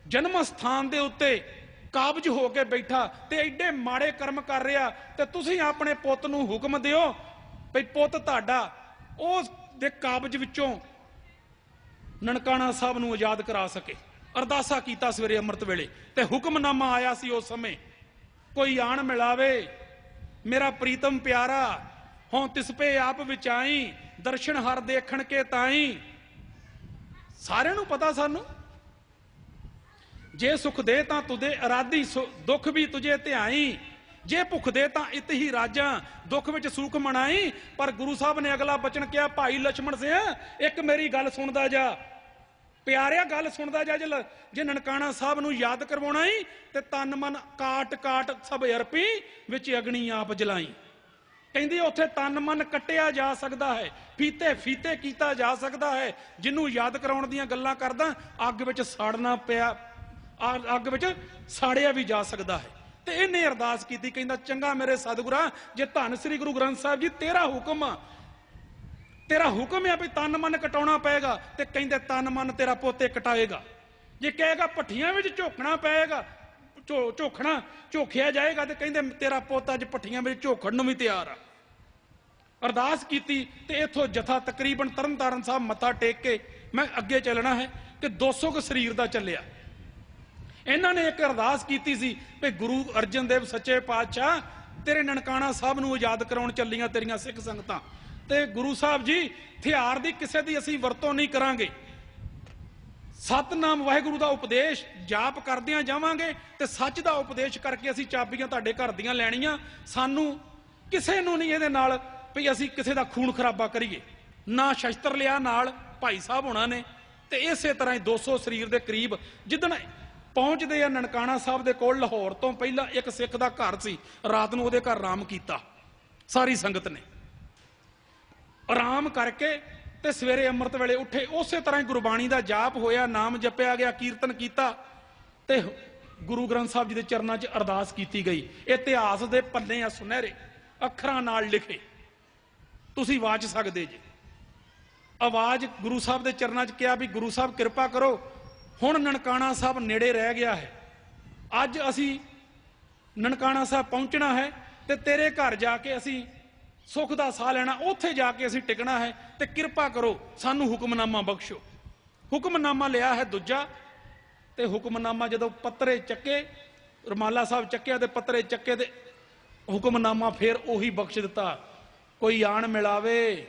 ਜਨਮ ਸਥਾਨ ਦੇ ਉੱਤੇ ਕਾਬਜ ਹੋ ਕੇ ਬੈਠਾ ਤੇ ਐਡੇ ਮਾੜੇ ਕਰਮ ਕਰ ਰਿਹਾ ਤੇ ਤੁਸੀਂ ਆਪਣੇ ਪੁੱਤ ਨੂੰ ਹੁਕਮ ਦਿਓ ਭਈ ਪੁੱਤ ਤੁਹਾਡਾ ਉਸ ਦੇ ਕਾਬਜ ਵਿੱਚੋਂ ਨਨਕਾਣਾ ਸਾਹਿਬ ਨੂੰ ਆਜ਼ਾਦ ਕਰਾ ਸਕੇ। ਅਰਦਾਸਾ ਕੀਤਾ ਸਵੇਰੇ ਅੰਮ੍ਰਿਤ ਵੇਲੇ ਤੇ ਹੁਕਮਨਾਮਾ ਆਇਆ ਸੀ ਉਸ ਸਮੇਂ, ਕੋਈ ਆਣ ਮਿਲਾਵੇ ਮੇਰਾ ਪ੍ਰੀਤਮ ਪਿਆਰਾ, ਹੋਂ ਤਿਸ ਪੇ ਆਪ ਵਿਚਾਈ, ਦਰਸ਼ਨ ਹਰ ਦੇਖਣ ਕੇ ਤਾਈ, ਸਾਰਿਆਂ ਨੂੰ ਪਤਾ ਸਾਨੂੰ। ਜੇ ਸੁਖ ਦੇ ਤਾਂ ਤੁਦੇ ਅਰਾਧੀ, ਦੁੱਖ ਵੀ ਤੁਝੇ ਧਿਆਈ, ਜੇ ਭੁੱਖ ਦੇ ਤਾਂ ਇਤ ਹੀ ਰਾਜਾਂ, ਦੁੱਖ ਵਿੱਚ ਸੁਖ ਮਨਾਈ। ਪਰ ਗੁਰੂ ਸਾਹਿਬ ਨੇ ਅਗਲਾ ਬਚਨ ਕਿਹਾ, ਭਾਈ ਲਛਮਣ ਸਿਆ ਇੱਕ ਮੇਰੀ ਗੱਲ ਸੁਣਦਾ ਜਾ, ਪਿਆਰਿਆ ਗੱਲ ਸੁਣਦਾ ਜਾ। ਜੇ ਨਨਕਾਣਾ ਸਾਹਿਬ ਨੂੰ ਯਾਦ ਕਰਵਾਉਣਾ ਹੀ ਤੇ ਤਨ ਮਨ ਕਾਟ ਕਾਟ ਸਭ ਅਰਪੀ, ਵਿੱਚ ਅਗਨੀ ਆਪ ਜਲਾਈ। ਕਹਿੰਦੀ ਉੱਥੇ ਤਨ ਮਨ ਕੱਟਿਆ ਜਾ ਸਕਦਾ ਹੈ, ਫੀਤੇ ਫੀਤੇ ਕੀਤਾ ਜਾ ਸਕਦਾ ਹੈ। ਜਿਹਨੂੰ ਯਾਦ ਕਰਾਉਣ ਦੀਆਂ ਗੱਲਾਂ ਕਰਦਾ ਅੱਗ ਵਿੱਚ ਸਾੜਨਾ ਪਿਆ, ਅੱਗ ਵਿੱਚ ਸਾੜਿਆ ਵੀ ਜਾ ਸਕਦਾ ਹੈ। ਤੇ ਇਹਨੇ ਅਰਦਾਸ ਕੀਤੀ, ਕਹਿੰਦਾ ਚੰਗਾ ਮੇਰੇ ਸਤਿਗੁਰਾਂ, ਜੇ ਧੰਨ ਸ੍ਰੀ ਗੁਰੂ ਗ੍ਰੰਥ ਸਾਹਿਬ ਜੀ ਤੇਰਾ ਹੁਕਮ ਆ, ਤੇਰਾ ਹੁਕਮ ਹੈ ਵੀ ਤਨ ਮਨ ਕਟਾਉਣਾ ਪਏਗਾ, ਤੇ ਕਹਿੰਦੇ ਤਨ ਮਨ ਤੇਰਾ ਪੋਤੇ ਕਟਾਏਗਾ। ਜੇ ਕਹੇਗਾ ਭੱਠੀਆਂ ਵਿੱਚ ਝੋਕਣਾ ਪਏਗਾ, ਝੋਖਿਆ ਜਾਏਗਾ, ਤੇ ਕਹਿੰਦੇ ਤੇਰਾ ਪੋਤਾ ਅੱਜ ਭੱਠੀਆਂ ਵਿੱਚ ਝੋਖਣ ਨੂੰ ਵੀ ਤਿਆਰ ਆ। ਅਰਦਾਸ ਕੀਤੀ ਤੇ ਇਥੋਂ ਜਥਾ ਤਕਰੀਬਨ ਤਰਨਤਾਰਨ ਸਾਹਿਬ ਮੱਥਾ ਟੇਕ ਕੇ ਮੈਂ ਅੱਗੇ ਚੱਲਣਾ ਹੈ ਕਿ 200 ਕੁ ਸਰੀਰ ਦਾ ਚੱਲਿਆ। ਇਹਨਾਂ ਨੇ ਇੱਕ ਅਰਦਾਸ ਕੀਤੀ ਸੀ ਵੀ ਗੁਰੂ ਅਰਜਨ ਦੇਵ ਸੱਚੇ ਪਾਤਸ਼ਾਹ ਤੇਰੇ ਨਨਕਾਣਾ ਸਾਹਿਬ ਨੂੰ ਯਾਦ ਕਰਾਉਣ ਚੱਲੀਆਂ ਤੇਰੀਆਂ ਸਿੱਖ ਸੰਗਤਾਂ, ਤੇ ਗੁਰੂ ਸਾਹਿਬ ਜੀ ਹਥਿਆਰ ਦੀ ਕਿਸੇ ਦੀ ਅਸੀਂ ਵਰਤੋਂ ਨਹੀਂ ਕਰਾਂਗੇ, ਸਤਨਾਮ ਵਾਹਿਗੁਰੂ ਦਾ ਉਪਦੇਸ਼ ਜਾਪ ਕਰਦਿਆਂ ਜਾਵਾਂਗੇ ਤੇ ਸੱਚ ਦਾ ਉਪਦੇਸ਼ ਕਰਕੇ ਅਸੀਂ ਚਾਬੀਆਂ ਤੁਹਾਡੇ ਘਰ ਦੀਆਂ ਲੈਣੀਆਂ। ਸਾਨੂੰ ਕਿਸੇ ਨੂੰ ਨਹੀਂ ਇਹਦੇ ਨਾਲ ਵੀ ਅਸੀਂ ਕਿਸੇ ਦਾ ਖੂਨ ਖਰਾਬਾ ਕਰੀਏ, ਨਾ ਸ਼ਸਤਰ ਲਿਆ ਨਾਲ ਭਾਈ ਸਾਹਿਬ ਹੋਣਾ ਨੇ। ਤੇ ਇਸੇ ਤਰ੍ਹਾਂ ਹੀ 200 ਸਰੀਰ ਦੇ ਕਰੀਬ ਜਿੱਦਣ ਪਹੁੰਚਦੇ ਆ ਨਨਕਾਣਾ ਸਾਹਿਬ ਦੇ ਕੋਲ, ਲਾਹੌਰ ਤੋਂ ਪਹਿਲਾਂ ਇੱਕ ਸਿੱਖ ਦਾ ਘਰ ਸੀ, ਰਾਤ ਨੂੰ ਉਹਦੇ ਘਰ ਆਰਾਮ ਕੀਤਾ ਸਾਰੀ ਸੰਗਤ ਨੇ। ਆਰਾਮ ਕਰਕੇ ਤੇ ਸਵੇਰੇ ਅੰਮ੍ਰਿਤ ਵੇਲੇ ਉੱਠੇ, ਉਸੇ ਤਰ੍ਹਾਂ ਹੀ ਗੁਰਬਾਣੀ ਦਾ ਜਾਪ ਹੋਇਆ, ਨਾਮ ਜਪਿਆ ਗਿਆ, ਕੀਰਤਨ ਕੀਤਾ ਤੇ ਗੁਰੂ ਗ੍ਰੰਥ ਸਾਹਿਬ ਜੀ ਦੇ ਚਰਨਾਂ 'ਚ ਅਰਦਾਸ ਕੀਤੀ ਗਈ। ਇਤਿਹਾਸ ਦੇ ਪੰਨੇ ਆ ਸੁਨਹਿਰੇ ਅੱਖਰਾਂ ਨਾਲ ਲਿਖੇ, ਤੁਸੀਂ ਵਾਚ ਸਕਦੇ ਜੇ। ਆਵਾਜ਼ ਗੁਰੂ ਸਾਹਿਬ ਦੇ ਚਰਨਾਂ 'ਚ ਕਿਹਾ ਵੀ ਗੁਰੂ ਸਾਹਿਬ ਕਿਰਪਾ ਕਰੋ, ਹੁਣ ਨਨਕਾਣਾ ਸਾਹਿਬ ਨੇੜੇ ਰਹਿ ਗਿਆ ਹੈ, ਅੱਜ ਅਸੀਂ ਨਨਕਾਣਾ ਸਾਹਿਬ ਪਹੁੰਚਣਾ ਹੈ ਤੇ ਤੇਰੇ ਘਰ ਜਾ ਕੇ ਅਸੀਂ ਸੁੱਖ ਦਾ ਸਾਹ ਲੈਣਾ, ਉੱਥੇ ਜਾ ਕੇ ਅਸੀਂ ਟਿਕਣਾ ਹੈ, ਤੇ ਕਿਰਪਾ ਕਰੋ ਸਾਨੂੰ ਹੁਕਮਨਾਮਾ ਬਖਸ਼ੋ। ਹੁਕਮਨਾਮਾ ਲਿਆ ਹੈ ਦੂਜਾ, ਤੇ ਹੁਕਮਨਾਮਾ ਜਦੋਂ ਪੱਤਰੇ ਚੱਕੇ, ਰੁਮਾਲਾ ਸਾਹਿਬ ਚੱਕਿਆ ਤੇ ਪੱਤਰੇ ਚੱਕੇ ਤੇ ਹੁਕਮਨਾਮਾ ਫੇਰ ਉਹੀ ਬਖਸ਼ ਦਿੱਤਾ, ਕੋਈ ਆਣ ਮਿਲਾਵੇ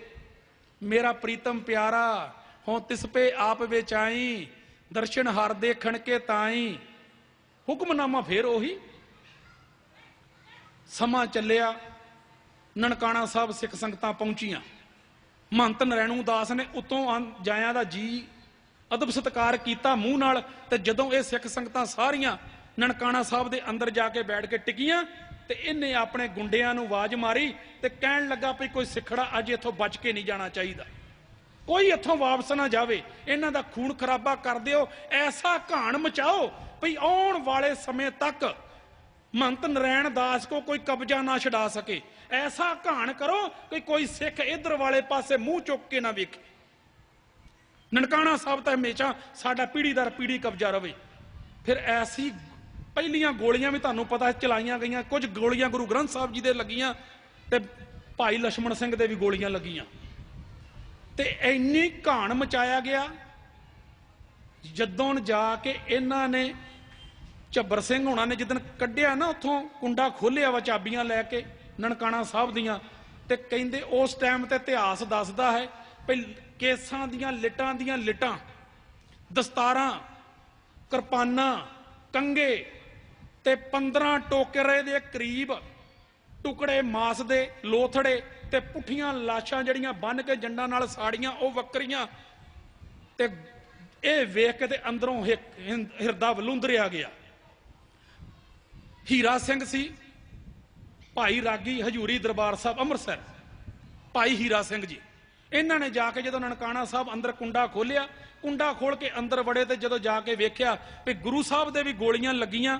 ਮੇਰਾ ਪ੍ਰੀਤਮ ਪਿਆਰਾ, ਹੋਂ ਤਿਸ ਪੇ ਆਪ ਵਿਚਾਈ, ਦਰਸ਼ਨ ਹਰ ਦੇਖਣ ਕੇ ਤਾਈ। ਹੁਕਮਨਾਮਾ ਫੇਰ ਉਹੀ। ਸਮਾਂ ਚੱਲਿਆ, ਨਨਕਾਣਾ ਸਾਹਿਬ ਸਿੱਖ ਸੰਗਤਾਂ ਪਹੁੰਚੀਆਂ। ਮਹੰਤ ਨਰੈਣੂ ਦਾਸ ਨੇ ਉਤੋਂ ਜਾਇਆਂ ਦਾ ਜੀ ਅਦਬ ਸਤਿਕਾਰ ਕੀਤਾ ਮੂੰਹ ਨਾਲ, ਤੇ ਜਦੋਂ ਇਹ ਸਿੱਖ ਸੰਗਤਾਂ ਸਾਰੀਆਂ ਨਨਕਾਣਾ ਸਾਹਿਬ ਦੇ ਅੰਦਰ ਜਾ ਕੇ ਬੈਠ ਕੇ ਟਿਕੀਆਂ ਤੇ ਇਹਨੇ ਆਪਣੇ ਗੁੰਡਿਆਂ ਨੂੰ ਆਵਾਜ਼ ਮਾਰੀ ਤੇ ਕਹਿਣ ਲੱਗਾ ਵੀ ਕੋਈ ਸਿੱਖੜਾ ਅੱਜ ਇੱਥੋਂ ਬਚ ਕੇ ਨਹੀਂ ਜਾਣਾ ਚਾਹੀਦਾ, ਕੋਈ ਇੱਥੋਂ ਵਾਪਸ ਨਾ ਜਾਵੇ, ਇਹਨਾਂ ਦਾ ਖੂਨ ਖਰਾਬਾ ਕਰ ਦਿਓ, ਐਸਾ ਘਾਣ ਮਚਾਓ ਵੀ ਆਉਣ ਵਾਲੇ ਸਮੇਂ ਤੱਕ ਮਹੰਤ ਨਰੈਣ ਦਾਸ ਕੋ ਕੋਈ ਕਬਜ਼ਾ ਨਾ ਛਡਾ ਸਕੇ, ਐਸਾ ਘਾਣ ਕਰੋ ਕਿ ਕੋਈ ਸਿੱਖ ਇਧਰ ਵਾਲੇ ਪਾਸੇ ਮੂੰਹ ਚੁੱਕ ਕੇ ਨਾ ਵੇਖੇ। ਨਨਕਾਣਾ ਸਾਹਿਬ ਤਾਂ ਹਮੇਸ਼ਾ ਸਾਡਾ ਪੀੜ੍ਹੀ ਦਰ ਪੀੜ੍ਹੀ ਕਬਜ਼ਾ ਰਵੇ। ਫਿਰ ਐਸੀ ਪਹਿਲੀਆਂ ਗੋਲੀਆਂ ਵੀ ਤੁਹਾਨੂੰ ਪਤਾ ਚਲਾਈਆਂ ਗਈਆਂ, ਕੁਝ ਗੋਲੀਆਂ ਗੁਰੂ ਗ੍ਰੰਥ ਸਾਹਿਬ ਜੀ ਦੇ ਲੱਗੀਆਂ ਤੇ ਭਾਈ ਲਛਮਣ ਸਿੰਘ ਦੇ ਵੀ ਗੋਲੀਆਂ ਲੱਗੀਆਂ, ਤੇ ਇੰਨੀ ਘਾਣ ਮਚਾਇਆ ਗਿਆ। ਜਦੋਂ ਜਾ ਕੇ ਇਹਨਾਂ ਨੇ ਝੱਬਰ ਸਿੰਘ ਹੋਣਾ ਨੇ ਜਿੱਦਣ ਕੱਢਿਆ ਨਾ ਉੱਥੋਂ, ਕੁੰਡਾ ਖੋਲਿਆ ਵਾ ਚਾਬੀਆਂ ਲੈ ਕੇ ਨਨਕਾਣਾ ਸਾਹਿਬ ਦੀਆਂ, ਤੇ ਕਹਿੰਦੇ ਉਸ ਟਾਈਮ ਤੇ ਇਤਿਹਾਸ ਦੱਸਦਾ ਹੈ ਵੀ ਕੇਸਾਂ ਦੀਆਂ ਲਿਟਾਂ, ਦਸਤਾਰਾਂ, ਕਿਰਪਾਨਾਂ, ਕੰਗੇ ਤੇ 15 ਟੋਕਰੇ ਦੇ ਕਰੀਬ ਟੁਕੜੇ ਮਾਸ ਦੇ ਲੋਥੜੇ ਤੇ ਪੁੱਠੀਆਂ ਲਾਸ਼ਾਂ ਜਿਹੜੀਆਂ ਬੰਨ ਕੇ ਜੰਡਾਂ ਨਾਲ ਸਾੜੀਆਂ ਉਹ ਵੱਕਰੀਆਂ, ਤੇ ਇਹ ਵੇਖ ਕੇ ਤੇ ਅੰਦਰੋਂ ਹਿਰਦਾ ਵਲੂੰਦਰਿਆ ਗਿਆ। ਹੀਰਾ ਸਿੰਘ ਸੀ ਭਾਈ ਰਾਗੀ ਹਜੂਰੀ ਦਰਬਾਰ ਸਾਹਿਬ ਅੰਮ੍ਰਿਤਸਰ, ਭਾਈ ਹੀਰਾ ਸਿੰਘ ਜੀ, ਇਹਨਾਂ ਨੇ ਜਾ ਕੇ ਜਦੋਂ ਨਨਕਾਣਾ ਸਾਹਿਬ ਅੰਦਰ ਕੁੰਡਾ ਖੋਲਿਆ, ਕੁੰਡਾ ਖੋਲ ਕੇ ਅੰਦਰ ਵੜੇ ਤੇ ਜਦੋਂ ਜਾ ਕੇ ਵੇਖਿਆ ਵੀ ਗੁਰੂ ਸਾਹਿਬ ਦੇ ਵੀ ਗੋਲੀਆਂ ਲੱਗੀਆਂ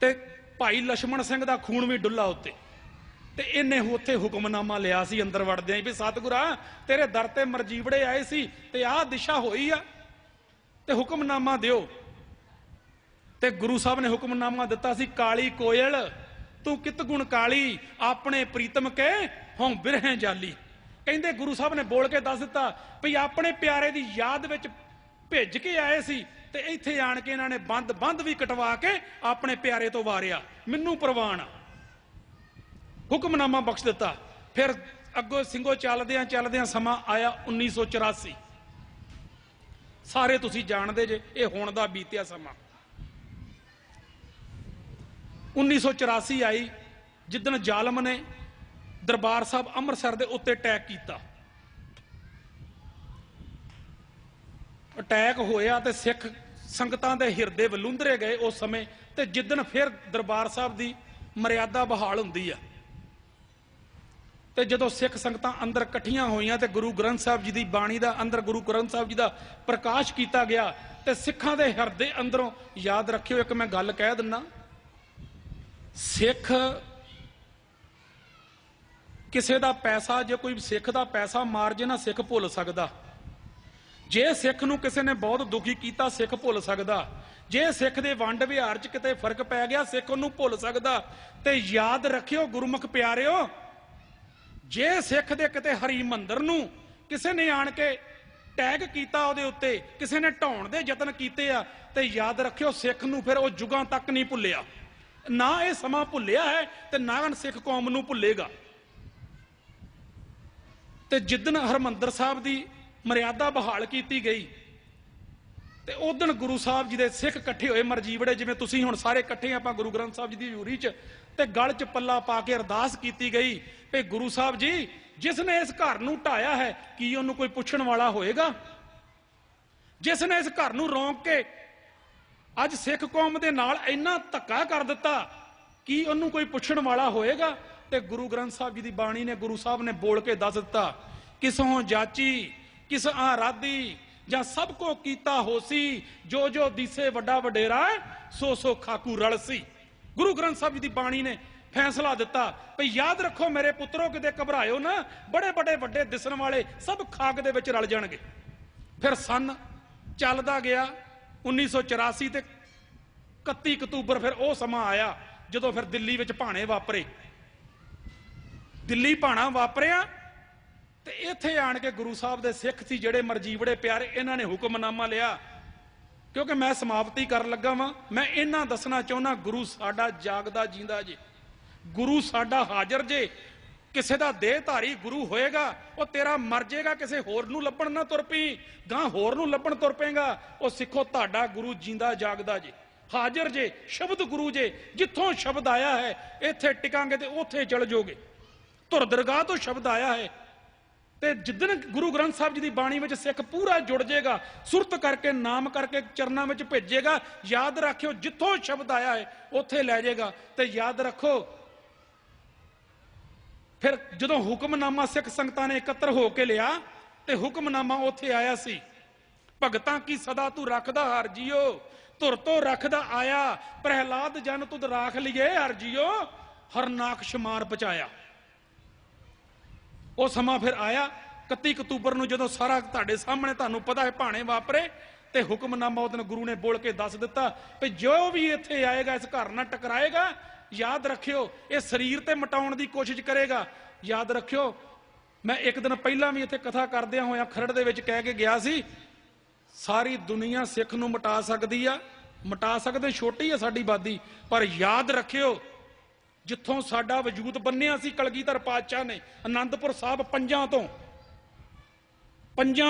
ਤੇ ਭਾਈ ਲਛਮਣ ਸਿੰਘ ਦਾ ਖੂਨ ਵੀ ਡੁੱਲਾ ਉੱਤੇ, ਤੇ ਇਹਨੇ ਉੱਥੇ ਹੁਕਮਨਾਮਾ ਲਿਆ ਸੀ ਅੰਦਰ ਵੜਦਿਆਂ ਵੀ ਸਤਿਗੁਰਾ ਤੇਰੇ ਦਰ ਤੇ ਮਰਜੀਵੜੇ ਆਏ ਸੀ ਤੇ ਆਹ ਦਿਸ਼ਾ ਹੋਈ ਆ ਤੇ ਹੁਕਮਨਾਮਾ ਦਿਓ। ਤੇ ਗੁਰੂ ਸਾਹਿਬ ਨੇ ਹੁਕਮਨਾਮਾ ਦਿੱਤਾ ਸੀ, ਕਾਲੀ ਕੋਇਲ ਤੂੰ ਕਿਤ ਗੁਣ ਕਾਲੀ, ਆਪਣੇ ਪ੍ਰੀਤਮ ਕੇ ਹੋਂ ਬਿਰਹੇ ਜਾਲੀ। ਕਹਿੰਦੇ ਗੁਰੂ ਸਾਹਿਬ ਨੇ ਬੋਲ ਕੇ ਦੱਸ ਦਿੱਤਾ ਵੀ ਆਪਣੇ ਪਿਆਰੇ ਦੀ ਯਾਦ ਵਿੱਚ ਭਿੱਜ ਕੇ ਆਏ ਸੀ ਤੇ ਇੱਥੇ ਆਣ ਕੇ ਇਹਨਾਂ ਨੇ ਬੰਦ ਵੀ ਕਟਵਾ ਕੇ ਆਪਣੇ ਪਿਆਰੇ ਤੋਂ ਵਾਰਿਆ, ਮੈਨੂੰ ਪ੍ਰਵਾਨ ਆ। ਹੁਕਮਨਾਮਾ ਬਖਸ਼ ਦਿੱਤਾ। ਫਿਰ ਅੱਗੋਂ ਸਿੰਘੋ ਚੱਲਦਿਆਂ ਸਮਾਂ ਆਇਆ 1984। ਸਾਰੇ ਤੁਸੀਂ ਜਾਣਦੇ ਜੇ, ਇਹ ਹੁਣ ਦਾ ਬੀਤਿਆ ਸਮਾਂ। 1984 ਆਈ, ਜਿੱਦਣ ਜ਼ਾਲਮ ਨੇ ਦਰਬਾਰ ਸਾਹਿਬ ਅੰਮ੍ਰਿਤਸਰ ਦੇ ਉੱਤੇ ਅਟੈਕ ਕੀਤਾ। ਅਟੈਕ ਹੋਇਆ ਤੇ ਸਿੱਖ ਸੰਗਤਾਂ ਦੇ ਹਿਰਦੇ ਵਲੂੰਦਰੇ ਗਏ ਉਸ ਸਮੇਂ। ਤੇ ਜਿੱਦਣ ਫਿਰ ਦਰਬਾਰ ਸਾਹਿਬ ਦੀ ਮਰਿਆਦਾ ਬਹਾਲ ਹੁੰਦੀ ਆ, ਤੇ ਜਦੋਂ ਸਿੱਖ ਸੰਗਤਾਂ ਅੰਦਰ ਇਕੱਠੀਆਂ ਹੋਈਆਂ ਤੇ ਗੁਰੂ ਗ੍ਰੰਥ ਸਾਹਿਬ ਜੀ ਦੀ ਬਾਣੀ ਦਾ ਅੰਦਰ ਗੁਰੂ ਗ੍ਰੰਥ ਸਾਹਿਬ ਜੀ ਦਾ ਪ੍ਰਕਾਸ਼ ਕੀਤਾ ਗਿਆ, ਤੇ ਸਿੱਖਾਂ ਦੇ ਹਿਰਦੇ ਅੰਦਰੋਂ, ਯਾਦ ਰੱਖਿਓ ਇੱਕ ਮੈਂ ਗੱਲ ਕਹਿ ਦਿੰਨਾ, ਸਿੱਖ ਕਿਸੇ ਦਾ ਪੈਸਾ, ਜੇ ਕੋਈ ਸਿੱਖ ਦਾ ਪੈਸਾ ਮਾਰ ਜੇ ਨਾ, ਸਿੱਖ ਭੁੱਲ ਸਕਦਾ। ਜੇ ਸਿੱਖ ਨੂੰ ਕਿਸੇ ਨੇ ਬਹੁਤ ਦੁਖੀ ਕੀਤਾ, ਸਿੱਖ ਭੁੱਲ ਸਕਦਾ। ਜੇ ਸਿੱਖ ਦੇ ਵੰਡ ਵਿਹਾਰ 'ਚ ਕਿਤੇ ਫਰਕ ਪੈ ਗਿਆ, ਸਿੱਖ ਉਹਨੂੰ ਭੁੱਲ ਸਕਦਾ। ਤੇ ਯਾਦ ਰੱਖਿਓ ਗੁਰਮੁਖ ਪਿਆਰਿਓ, ਜੇ ਸਿੱਖ ਦੇ ਕਿਤੇ ਹਰੀ ਮੰਦਰ ਨੂੰ ਕਿਸੇ ਨੇ ਆਣ ਕੇ ਟੈਗ ਕੀਤਾ, ਉਹਦੇ ਉੱਤੇ ਕਿਸੇ ਨੇ ਢਾਉਣ ਦੇ ਯਤਨ ਕੀਤੇ ਆ, ਤੇ ਯਾਦ ਰੱਖਿਓ ਸਿੱਖ ਨੂੰ ਫਿਰ ਉਹ ਯੁਗਾਂ ਤੱਕ ਨਹੀਂ ਭੁੱਲਿਆ। ਨਾ ਇਹ ਸਮਾਂ ਭੁੱਲਿਆ ਹੈ ਤੇ ਨਾ ਸਿੱਖ ਕੌਮ ਨੂੰ ਭੁੱਲੇਗਾ। ਤੇ ਜਿੱਦਣ ਹਰਮੰਦਰ ਸਾਹਿਬ ਦੀ ਮਰਿਆਦਾ ਬਹਾਲ ਕੀਤੀ ਗਈ, ਤੇ ਉਦਣ ਗੁਰੂ ਸਾਹਿਬ ਜੀ ਦੇ ਸਿੱਖ ਇਕੱਠੇ ਹੋਏ, ਮਰਜੀਵੜੇ ਜਿਵੇਂ ਤੁਸੀਂ ਹੁਣ ਸਾਰੇ ਇਕੱਠੇ ਆਪਾਂ ਗੁਰੂ ਗ੍ਰੰਥ ਸਾਹਿਬ ਜੀ ਦੀ ਹਜ਼ੂਰੀ 'ਚ, ਤੇ ਗਲ 'ਚ ਪੱਲਾ ਪਾ ਕੇ ਅਰਦਾਸ ਕੀਤੀ ਗਈ ਵੀ ਗੁਰੂ ਸਾਹਿਬ ਜੀ, ਜਿਸ ਨੇ ਇਸ ਘਰ ਨੂੰ ਢਾਇਆ ਹੈ, ਕੀ ਉਹਨੂੰ ਕੋਈ ਪੁੱਛਣ ਵਾਲਾ ਹੋਏਗਾ? ਜਿਸ ਨੇ ਇਸ ਘਰ ਨੂੰ ਰੋਕ ਕੇ ਅੱਜ ਸਿੱਖ ਕੌਮ ਦੇ ਨਾਲ ਇੰਨਾ ਧੱਕਾ ਕਰ ਦਿੱਤਾ, ਕੀ ਉਹਨੂੰ ਕੋਈ ਪੁੱਛਣ ਵਾਲਾ ਹੋਏਗਾ? ਤੇ ਗੁਰੂ ਗ੍ਰੰਥ ਸਾਹਿਬ ਜੀ ਦੀ ਬਾਣੀ ਨੇ, ਗੁਰੂ ਸਾਹਿਬ ਨੇ ਬੋਲ ਕੇ ਦੱਸ ਦਿੱਤਾ, ਕਿਸੋਂ ਜਾਚੀ ਕਿਸ ਆਰਾਧੀ ਜਾਂ ਸਭ ਕੋ ਕੀਤਾ ਹੋਸੀ, ਜੋ ਜੋ ਦਿਸੇ ਵੱਡਾ ਵਡੇਰਾ ਸੋ ਸੋ ਖਾਕੂ ਰਲਸੀ। ਗੁਰੂ ਗ੍ਰੰਥ ਸਾਹਿਬ ਜੀ ਦੀ ਬਾਣੀ ਨੇ ਫੈਸਲਾ ਦਿੱਤਾ ਭਈ ਯਾਦ ਰੱਖੋ ਮੇਰੇ ਪੁੱਤਰੋ, ਕਿਤੇ ਘਬਰਾਇਓ ਨਾ, ਬੜੇ ਬੜੇ ਵੱਡੇ ਦਿਸਣ ਵਾਲੇ ਸਭ ਖਾਕ ਦੇ ਵਿੱਚ ਰਲ ਜਾਣਗੇ। ਫਿਰ ਸੰਨ ਚੱਲਦਾ ਗਿਆ 1984 ਤੇ 31 ਅਕਤੂਬਰ, ਫਿਰ ਉਹ ਸਮਾਂ ਆਇਆ ਜਦੋਂ ਫਿਰ ਦਿੱਲੀ ਵਿੱਚ ਭਾਣੇ ਵਾਪਰੇ। ਦਿੱਲੀ ਭਾਣਾ ਵਾਪਰਿਆ ਤੇ ਇੱਥੇ ਆਣ ਕੇ ਗੁਰੂ ਸਾਹਿਬ ਦੇ ਸਿੱਖ ਸੀ ਜਿਹੜੇ ਮਰਜੀਵੜੇ ਪਿਆਰੇ, ਇਹਨਾਂ ਨੇ ਹੁਕਮਨਾਮਾ ਲਿਆ। ਕਿਉਂਕਿ ਮੈਂ ਸਮਾਪਤੀ ਕਰਨ ਲੱਗਾ ਵਾਂ, ਮੈਂ ਇਹਨਾਂ ਦੱਸਣਾ ਚਾਹੁੰਦਾ, ਗੁਰੂ ਸਾਡਾ ਜਾਗਦਾ ਜੀਂਦਾ ਜੇ, ਗੁਰੂ ਸਾਡਾ ਹਾਜ਼ਰ ਜੇ। ਕਿਸੇ ਦਾ ਦੇਹਧਾਰੀ ਗੁਰੂ ਹੋਏਗਾ, ਉਹ ਤੇਰਾ ਮਰ ਜਾਏਗਾ, ਕਿਸੇ ਹੋਰ ਨੂੰ ਲੱਭਣ ਨਾ ਤੁਰ ਪਈ, ਗਾਂ ਹੋਰ ਨੂੰ ਲੱਭਣ ਤੁਰ ਪਏਗਾ। ਉਹ ਸਿੱਖੋ ਤੁਹਾਡਾ ਗੁਰੂ ਜਿੰਦਾ ਜਾਗਦਾ ਜੇ, ਹਾਜ਼ਰ ਜੇ, ਸ਼ਬਦ ਗੁਰੂ ਜੇ। ਜਿੱਥੋਂ ਸ਼ਬਦ ਆਇਆ ਹੈ ਇੱਥੇ ਟਿਕਾਂਗੇ ਤੇ ਉੱਥੇ ਚਲ ਜਾਓਗੇ। ਧੁਰ ਦਰਗਾਹ ਤੋਂ ਸ਼ਬਦ ਆਇਆ ਹੈ, ਤੇ ਜਿੱਦਣ ਗੁਰੂ ਗ੍ਰੰਥ ਸਾਹਿਬ ਜੀ ਦੀ ਬਾਣੀ ਵਿੱਚ ਸਿੱਖ ਪੂਰਾ ਜੁੜ ਜਾਏਗਾ, ਸੁਰਤ ਕਰਕੇ ਨਾਮ ਕਰਕੇ ਚਰਨਾਂ ਵਿੱਚ ਭੇਜੇਗਾ, ਯਾਦ ਰੱਖਿਓ ਜਿੱਥੋਂ ਸ਼ਬਦ ਆਇਆ ਹੈ ਉੱਥੇ ਲੈ ਜਾਏਗਾ। ਤੇ ਯਾਦ ਰੱਖੋ ਫਿਰ ਜਦੋਂ ਹੁਕਮਨਾਮਾ ਸਿੱਖ ਸੰਗਤਾਂ ਨੇ ਇਕੱਤਰ ਹੋ ਕੇ ਲਿਆ, ਤੇ ਹੁਕਮਨਾਮਾ ਉੱਥੇ ਆਇਆ ਸੀ, ਭਗਤਾਂ ਕੀ ਸਦਾ ਤੂੰ ਰੱਖਦਾ ਹਰ ਜੀਓ, ਧੁਰ ਤੋਂ ਰੱਖਦਾ ਆਇਆ, ਪ੍ਰਹਿਲਾਦ ਜਨ ਤੁਧ ਰਾਖ ਲਈਏ ਹਰ ਜੀਓ, ਹਰਨਾਕਸ਼ ਮਾਰ ਪਚਾਇਆ। ਉਹ ਸਮਾਂ ਫਿਰ ਆਇਆ 31 ਅਕਤੂਬਰ ਨੂੰ, ਜਦੋਂ ਸਾਰਾ ਤੁਹਾਡੇ ਸਾਹਮਣੇ ਤੁਹਾਨੂੰ ਪਤਾ ਹੈ ਭਾਣੇ ਵਾਪਰੇ, ਤੇ ਹੁਕਮਨਾਮਾ ਉਹਦੇ ਗੁਰੂ ਨੇ ਬੋਲ ਕੇ ਦੱਸ ਦਿੱਤਾ ਵੀ ਜੋ ਵੀ ਇੱਥੇ ਆਏਗਾ ਇਸ ਘਰ ਨਾਲ ਟਕਰਾਏਗਾ, ਯਾਦ ਰੱਖਿਓ ਇਹ ਸਰੀਰ ਤੇ ਮਟਾਉਣ ਦੀ ਕੋਸ਼ਿਸ਼ ਕਰੇਗਾ। ਯਾਦ ਰੱਖਿਓ ਮੈਂ ਇੱਕ ਦਿਨ ਪਹਿਲਾਂ ਵੀ ਇੱਥੇ ਕਥਾ ਕਰਦਿਆਂ ਹੋਇਆ ਖਰੜ ਦੇ ਵਿੱਚ ਕਹਿ ਕੇ ਗਿਆ ਸੀ, ਸਾਰੀ ਦੁਨੀਆ ਸਿੱਖ ਨੂੰ ਮਿਟਾ ਸਕਦੀ ਆ, ਮਿਟਾ ਸਕਦੇ, ਛੋਟੀ ਆ ਸਾਡੀ ਆਬਾਦੀ, ਪਰ ਯਾਦ ਰੱਖਿਓ ਜਿੱਥੋਂ ਸਾਡਾ ਵਜੂਦ ਬੰਨਿਆ ਸੀ ਕਲਗੀਧਰ ਪਾਤਸ਼ਾਹ ਨੇ, ਆਨੰਦਪੁਰ ਸਾਹਿਬ ਪੰਜਾਂ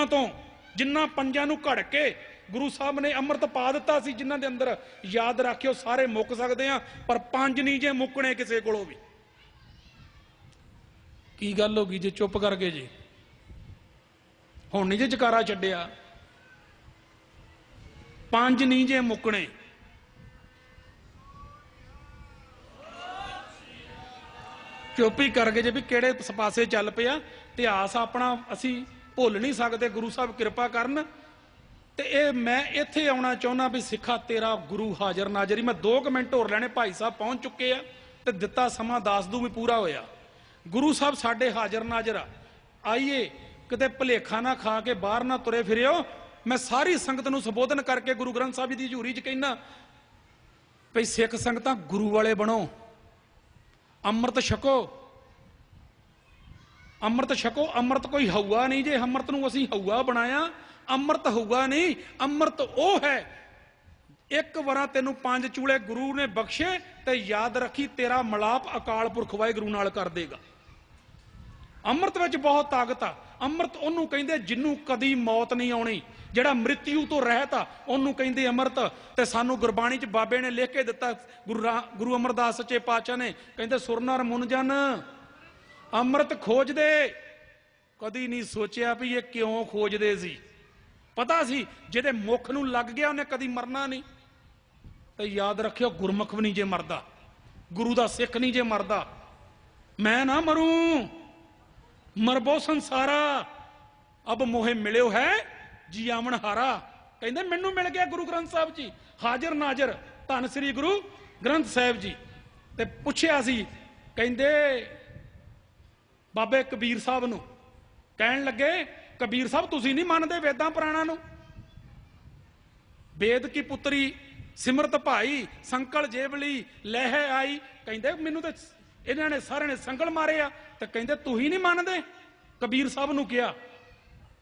ਤੋਂ ਜਿਨ੍ਹਾਂ ਪੰਜਾਂ ਨੂੰ ਘੜ ਕੇ ਗੁਰੂ ਸਾਹਿਬ ਨੇ ਅੰਮ੍ਰਿਤ ਪਾ ਦਿੱਤਾ ਸੀ, ਜਿਨ੍ਹਾਂ ਦੇ ਅੰਦਰ, ਯਾਦ ਰੱਖਿਓ ਸਾਰੇ ਮੁੱਕ ਸਕਦੇ ਆ, ਪਰ ਪੰਜ ਨਹੀਂ ਜੇ ਮੁੱਕਣੇ ਕਿਸੇ ਕੋਲੋਂ ਵੀ। ਕੀ ਗੱਲ ਹੋ ਗਈ ਜੇ ਚੁੱਪ ਕਰ ਗਏ ਜੀ? ਹੁਣ ਨਹੀਂ ਜੇ ਜਕਾਰਾ ਛੱਡਿਆ, ਪੰਜ ਨਹੀਂ ਜੇ ਮੁੱਕਣੇ। ਚੁੱਪ ਹੀ ਕਰ ਗਏ ਜੇ ਵੀ ਕਿਹੜੇ ਪਾਸੇ ਚੱਲ ਪਿਆ। ਇਤਿਹਾਸ ਆਪਣਾ ਅਸੀਂ ਭੁੱਲ ਨਹੀਂ ਸਕਦੇ, ਗੁਰੂ ਸਾਹਿਬ ਕਿਰਪਾ ਕਰਨ। ਤੇ ਇਹ ਮੈਂ ਇੱਥੇ ਆਉਣਾ ਚਾਹੁੰਦਾ ਵੀ ਸਿੱਖਾ ਤੇਰਾ ਗੁਰੂ ਹਾਜ਼ਰ ਨਾਜ਼ਰ ਹੀ। ਮੈਂ 2 ਮਿੰਟ ਹੋਰ ਲੈਣੇ, ਭਾਈ ਸਾਹਿਬ ਪਹੁੰਚ ਚੁੱਕੇ ਆ ਤੇ ਦਿੱਤਾ ਸਮਾਂ 10 ਦੂ ਵੀ ਪੂਰਾ ਹੋਇਆ। ਗੁਰੂ ਸਾਹਿਬ ਸਾਡੇ ਹਾਜ਼ਰ ਨਾਜ਼ਰ ਆ, ਆਈਏ ਕਿਤੇ ਭੁਲੇਖਾ ਨਾ ਖਾ ਕੇ ਬਾਹਰ ਨਾ ਤੁਰੇ ਫਿਰਿਓ। ਮੈਂ ਸਾਰੀ ਸੰਗਤ ਨੂੰ ਸੰਬੋਧਨ ਕਰਕੇ ਗੁਰੂ ਗ੍ਰੰਥ ਸਾਹਿਬ ਜੀ ਦੀ ਹਜ਼ੂਰੀ 'ਚ ਕਹਿੰਦਾ ਭਈ ਸਿੱਖ ਸੰਗਤਾਂ ਗੁਰੂ ਵਾਲੇ ਬਣੋ, ਅੰਮ੍ਰਿਤ ਛਕੋ, ਅੰਮ੍ਰਿਤ ਛਕੋ। ਅੰਮ੍ਰਿਤ ਕੋਈ ਹਊਆ ਨਹੀਂ ਜੇ, ਅੰਮ੍ਰਿਤ ਨੂੰ ਅਸੀਂ ਹਊਆ ਬਣਾਇਆ, ਅੰਮ੍ਰਿਤ ਹਊਆ ਨਹੀਂ, ਅੰਮ੍ਰਿਤ ਉਹ ਹੈ। ਇੱਕ ਵਾਰਾ ਤੈਨੂੰ 5 ਚੂਲੇ ਗੁਰੂ ਨੇ ਬਖਸ਼ੇ ਤੇ ਯਾਦ ਰੱਖੀ ਤੇਰਾ ਮਲਾਪ ਅਕਾਲ ਪੁਰਖ ਵਾਹਿਗੁਰੂ ਨਾਲ ਕਰ ਦੇਗਾ। ਅੰਮ੍ਰਿਤ ਵਿੱਚ ਬਹੁਤ ਤਾਕਤ ਆ। ਅੰਮ੍ਰਿਤ ਉਹਨੂੰ ਕਹਿੰਦੇ ਜਿਹਨੂੰ ਕਦੀ ਮੌਤ ਨਹੀਂ ਆਉਣੀ, ਜਿਹੜਾ ਮ੍ਰਿਤਿੂ ਤੋਂ ਰਹਿਤ ਆ ਉਹਨੂੰ ਕਹਿੰਦੇ ਅੰਮ੍ਰਿਤ। ਤੇ ਸਾਨੂੰ ਗੁਰਬਾਣੀ 'ਚ ਬਾਬੇ ਨੇ ਲਿਖ ਕੇ ਦਿੱਤਾ, ਗੁਰੂ ਅਮਰਦਾਸ ਸੱਚੇ ਪਾਤਸ਼ਾਹ ਨੇ, ਕਹਿੰਦੇ ਸੁਰ ਨਰ ਮੁਨ ਜਨ ਅੰਮ੍ਰਿਤ ਖੋਜਦੇ। ਕਦੀ ਨਹੀਂ ਸੋਚਿਆ ਵੀ ਇਹ ਕਿਉਂ ਖੋਜਦੇ ਸੀ, ਪਤਾ ਸੀ ਜਿਹਦੇ ਮੁਖ ਨੂੰ ਲੱਗ ਗਿਆ ਉਹਨੇ ਕਦੀ ਮਰਨਾ ਨਹੀਂ। ਤੇ ਯਾਦ ਰੱਖਿਓ, ਗੁਰਮੁਖ ਵੀ ਨਹੀਂ ਜੇ ਮਰਦਾ, ਗੁਰੂ ਦਾ ਸਿੱਖ ਨਹੀਂ ਜੇ ਮਰਦਾ। ਮੈਂ ਨਾ ਮਰੂੰ ਮਰਬੋ ਸੰਸਾਰਾ, ਅਬ ਮੋਹੇ ਮਿਲਿਓ ਹੈ ਜੀਆਵਣ ਹਾਰਾ। ਕਹਿੰਦੇ ਮੈਨੂੰ ਮਿਲ ਗਿਆ ਗੁਰੂ ਗ੍ਰੰਥ ਸਾਹਿਬ ਜੀ, ਹਾਜ਼ਰ ਨਾਜ਼ਰ ਧੰਨ ਸ੍ਰੀ ਗੁਰੂ ਗ੍ਰੰਥ ਸਾਹਿਬ ਜੀ। ਤੇ ਪੁੱਛਿਆ ਸੀ, ਕਹਿੰਦੇ ਬਾਬੇ ਕਬੀਰ ਸਾਹਿਬ ਨੂੰ, ਕਹਿਣ ਲੱਗੇ ਕਬੀਰ ਸਾਹਿਬ ਤੁਸੀਂ ਨਹੀਂ ਮੰਨਦੇ ਵੇਦਾਂ ਪੁਰਾਣਾਂ ਨੂੰ? ਵੇਦ ਕੀ ਪੁੱਤਰੀ ਸਿਮਰਤ ਭਾਈ ਸੰਕਲ ਜੇਬਲੀ ਲਹਿ ਆਈ। ਕਹਿੰਦੇ ਮੈਨੂੰ ਤੇ ਇਹਨਾਂ ਨੇ ਸਾਰਿਆਂ ਨੇ ਸੰਗਲ ਮਾਰੇ ਆ। ਤੇ ਕਹਿੰਦੇ ਤੁਸੀਂ ਨਹੀਂ ਮੰਨਦੇ? ਕਬੀਰ ਸਾਹਿਬ ਨੂੰ ਕਿਹਾ,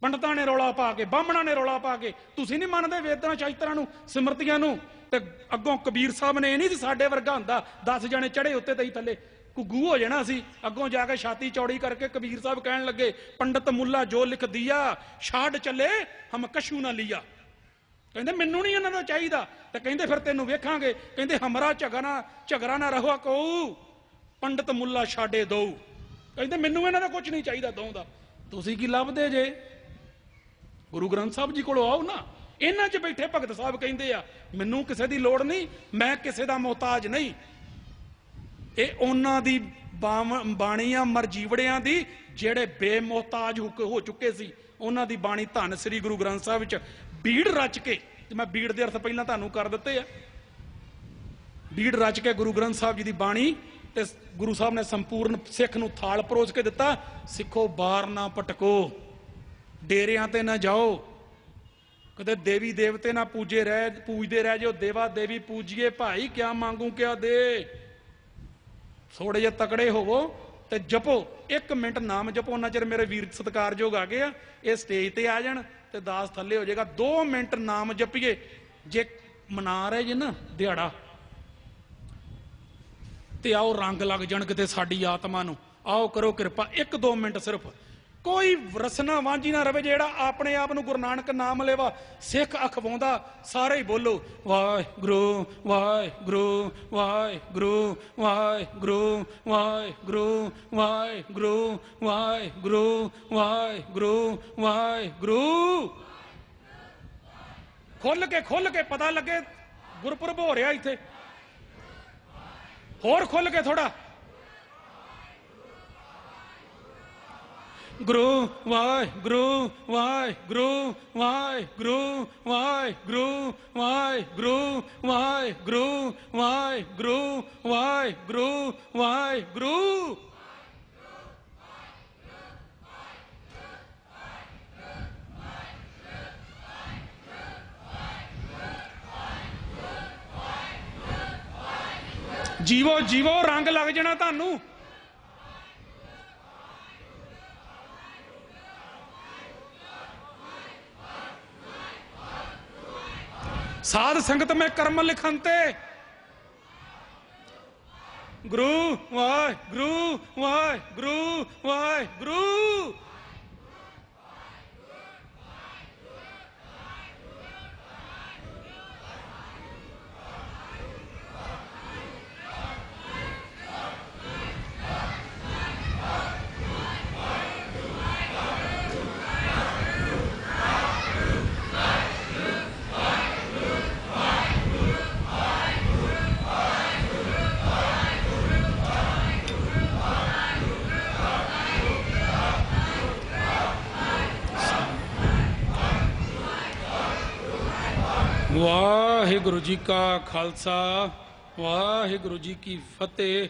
ਪੰਡਤਾਂ ਨੇ ਰੌਲਾ ਪਾ ਕੇ, ਬਾਹਮਣਾਂ ਨੇ ਰੌਲਾ ਪਾ ਕੇ, ਤੁਸੀਂ ਨਹੀਂ ਮੰਨਦੇ ਵੇਦਾਂ ਸ਼ਾਸਤਰਾਂ ਨੂੰ, ਸਿਮਰਤੀਆਂ ਨੂੰ? ਤੇ ਅੱਗੋਂ ਕਬੀਰ ਸਾਹਿਬ ਨੇ, ਇਹ ਨਹੀਂ ਸੀ ਸਾਡੇ ਵਰਗਾ ਹੁੰਦਾ 10 ਜਣੇ ਚੜੇ ਉੱਤੇ ਤੇ ਹੀ ਥੱਲੇ ਘੁੱਗੂ ਹੋ ਜਾਣਾ ਸੀ। ਅੱਗੋਂ ਜਾ ਕੇ ਛਾਤੀ ਚੌੜੀ ਕਰਕੇ ਕਬੀਰ ਸਾਹਿਬ ਕਹਿਣ ਲੱਗੇ, ਪੰਡਤ ਮੁੱਲਾ ਜੋ ਲਿਖ ਦਿਆ ਛਾੜ ਚੱਲੇ ਹਮ ਕਸ਼ੂ ਨਾ ਲਿਆ। ਕਹਿੰਦੇ ਮੈਨੂੰ ਨਹੀਂ ਇਹਨਾਂ ਦਾ ਚਾਹੀਦਾ। ਤੇ ਕਹਿੰਦੇ ਫਿਰ ਤੈਨੂੰ ਵੇਖਾਂਗੇ। ਕਹਿੰਦੇ ਹਮਰਾ ਝਗੜਾ ਨਾ ਰਹੋ ਕਹੂ ਪੰਡਤ ਮੁੱਲਾ ਛਾੜੇ ਦੋ। ਕਹਿੰਦੇ ਮੈਨੂੰ ਇਹਨਾਂ ਦਾ ਕੁਝ ਨਹੀਂ ਚਾਹੀਦਾ ਦੋ ਦਾ। ਤੁਸੀਂ ਕੀ ਲੱਭਦੇ ਜੇ? ਗੁਰੂ ਗ੍ਰੰਥ ਸਾਹਿਬ ਜੀ ਕੋਲੋਂ ਆਓ ਨਾ। ਇਹਨਾਂ 'ਚ ਬੈਠੇ ਭਗਤ ਸਾਹਿਬ ਕਹਿੰਦੇ ਆ ਮੈਨੂੰ ਕਿਸੇ ਦੀ ਲੋੜ ਨਹੀਂ, ਮੈਂ ਕਿਸੇ ਦਾ ਮੁਹਤਾਜ ਨਹੀਂ। ਇਹ ਉਹਨਾਂ ਦੀ ਬਾਣੀ ਆ ਮਰਜੀਵੜਿਆਂ ਦੀ, ਜਿਹੜੇ ਬੇਮੁਹਤਾਜ ਹੋ ਚੁੱਕੇ ਸੀ। ਉਹਨਾਂ ਦੀ ਬਾਣੀ ਧੰਨ ਸ੍ਰੀ ਗੁਰੂ ਗ੍ਰੰਥ ਸਾਹਿਬ ਵਿੱਚ ਬੀੜ ਰਚ ਕੇ, ਤੇ ਮੈਂ ਬੀੜ ਦੇ ਅਰਥ ਪਹਿਲਾਂ ਤੁਹਾਨੂੰ ਕਰ ਦਿੱਤੇ ਆ। ਬੀੜ ਰਚ ਕੇ ਗੁਰੂ ਗ੍ਰੰਥ ਸਾਹਿਬ ਜੀ ਦੀ ਬਾਣੀ, ਤੇ ਗੁਰੂ ਸਾਹਿਬ ਨੇ ਸੰਪੂਰਨ ਸਿੱਖ ਨੂੰ ਥਾਲ ਪਰੋਸ ਕੇ ਦਿੱਤਾ। ਸਿੱਖੋ ਬਾਹਰ ਨਾ ਭਟਕੋ, ਡੇਰਿਆਂ ਤੇ ਨਾ ਜਾਓ, ਕਦੇ ਦੇਵੀ ਦੇਵਤੇ ਨਾ ਪੂਜਦੇ ਰਹਿ ਜਾਓ। ਦੇਵਾ ਦੇਵੀ ਪੂਜੀਏ ਭਾਈ, ਕਿਆ ਮੰਗੂ ਕਿਆ ਦੇ। ਥੋੜੇ ਜਿਹੇ ਤਕੜੇ ਹੋਵੋ ਤੇ ਜਪੋ, 1 ਮਿੰਟ ਨਾਮ ਜਪੋ। ਉਹਨਾਂ ਚਿਰ ਮੇਰੇ ਵੀਰ ਸਤਿਕਾਰਯੋਗ ਆ ਗਏ ਆ, ਇਹ ਸਟੇਜ ਤੇ ਆ ਜਾਣ ਤੇ ਦਾਸ ਥੱਲੇ ਹੋ ਜਾਏਗਾ। 2 ਮਿੰਟ ਨਾਮ ਜਪੀਏ। ਜੇ ਮਨਾ ਰਹੇ ਜੇ ਨਾ ਦਿਹਾੜਾ, ਤੇ ਆਓ ਰੰਗ ਲੱਗ ਜਾਣ ਕਿਤੇ ਸਾਡੀ ਆਤਮਾ ਨੂੰ। ਆਓ ਕਰੋ ਕਿਰਪਾ, 1-2 ਮਿੰਟ ਸਿਰਫ। ਕੋਈ ਰਸਨਾ ਵਾਂਝੀ ਨਾ ਰਵੇ। ਜਿਹੜਾ ਆਪਣੇ ਆਪ ਨੂੰ ਗੁਰੂ ਨਾਨਕ ਨਾਮ ਲੈਵਾ ਸਿੱਖ ਅਖਵਾਉਂਦਾ, ਸਾਰੇ ਹੀ ਬੋਲੋ ਵਾਹਿਗੁਰੂ ਵਾਹਿਗੁਰੂ ਵਾਹਿਗੁਰੂ ਵਾਹਿਗੁਰੂ ਵਾਹਿਗੁਰੂ ਵਾਹਿਗੁਰੂ ਵਾਹਿਗੁਰੂ ਵਾਹਿਗੁਰੂ ਵਾਹਿਗੁਰੂ। ਖੁੱਲ ਕੇ ਪਤਾ ਲੱਗੇ ਗੁਰਪੁਰਬ ਹੋ ਰਿਹਾ ਇੱਥੇ। ਹੋਰ ਖੁੱਲ ਕੇ ਥੋੜਾ। ਗੁਰੂ ਵਾਹਿਗੁਰੂ ਵਾਹਿਗੁਰੂ ਵਾਹਿਗੁਰੂ ਵਾਹਿਗੁਰੂ ਵਾਹਿਗੁਰੂ ਵਾਹਿਗੁਰੂ ਵਾਹਿਗੁਰੂ ਵਾਹਿਗੁਰੂ ਵਾਹਿਗੁਰੂ। ਜੀਵੋ ਜੀਵੋ, ਰੰਗ ਲੱਗ ਜਾਣਾ ਤੁਹਾਨੂੰ। ਸਾਧ ਸੰਗਤ ਮੈਂ ਕਰਮ ਲਿਖੰਤੇ। ਗੁਰੂ ਵਾਹਿਗੁਰੂ ਵਾਹਿਗੁਰੂ ਵਾਹਿਗੁਰੂ। ਵਾਹਿਗੁਰੂ ਜੀ ਕਾ ਖਾਲਸਾ, ਵਾਹਿਗੁਰੂ ਜੀ ਕੀ ਫਤਿਹ।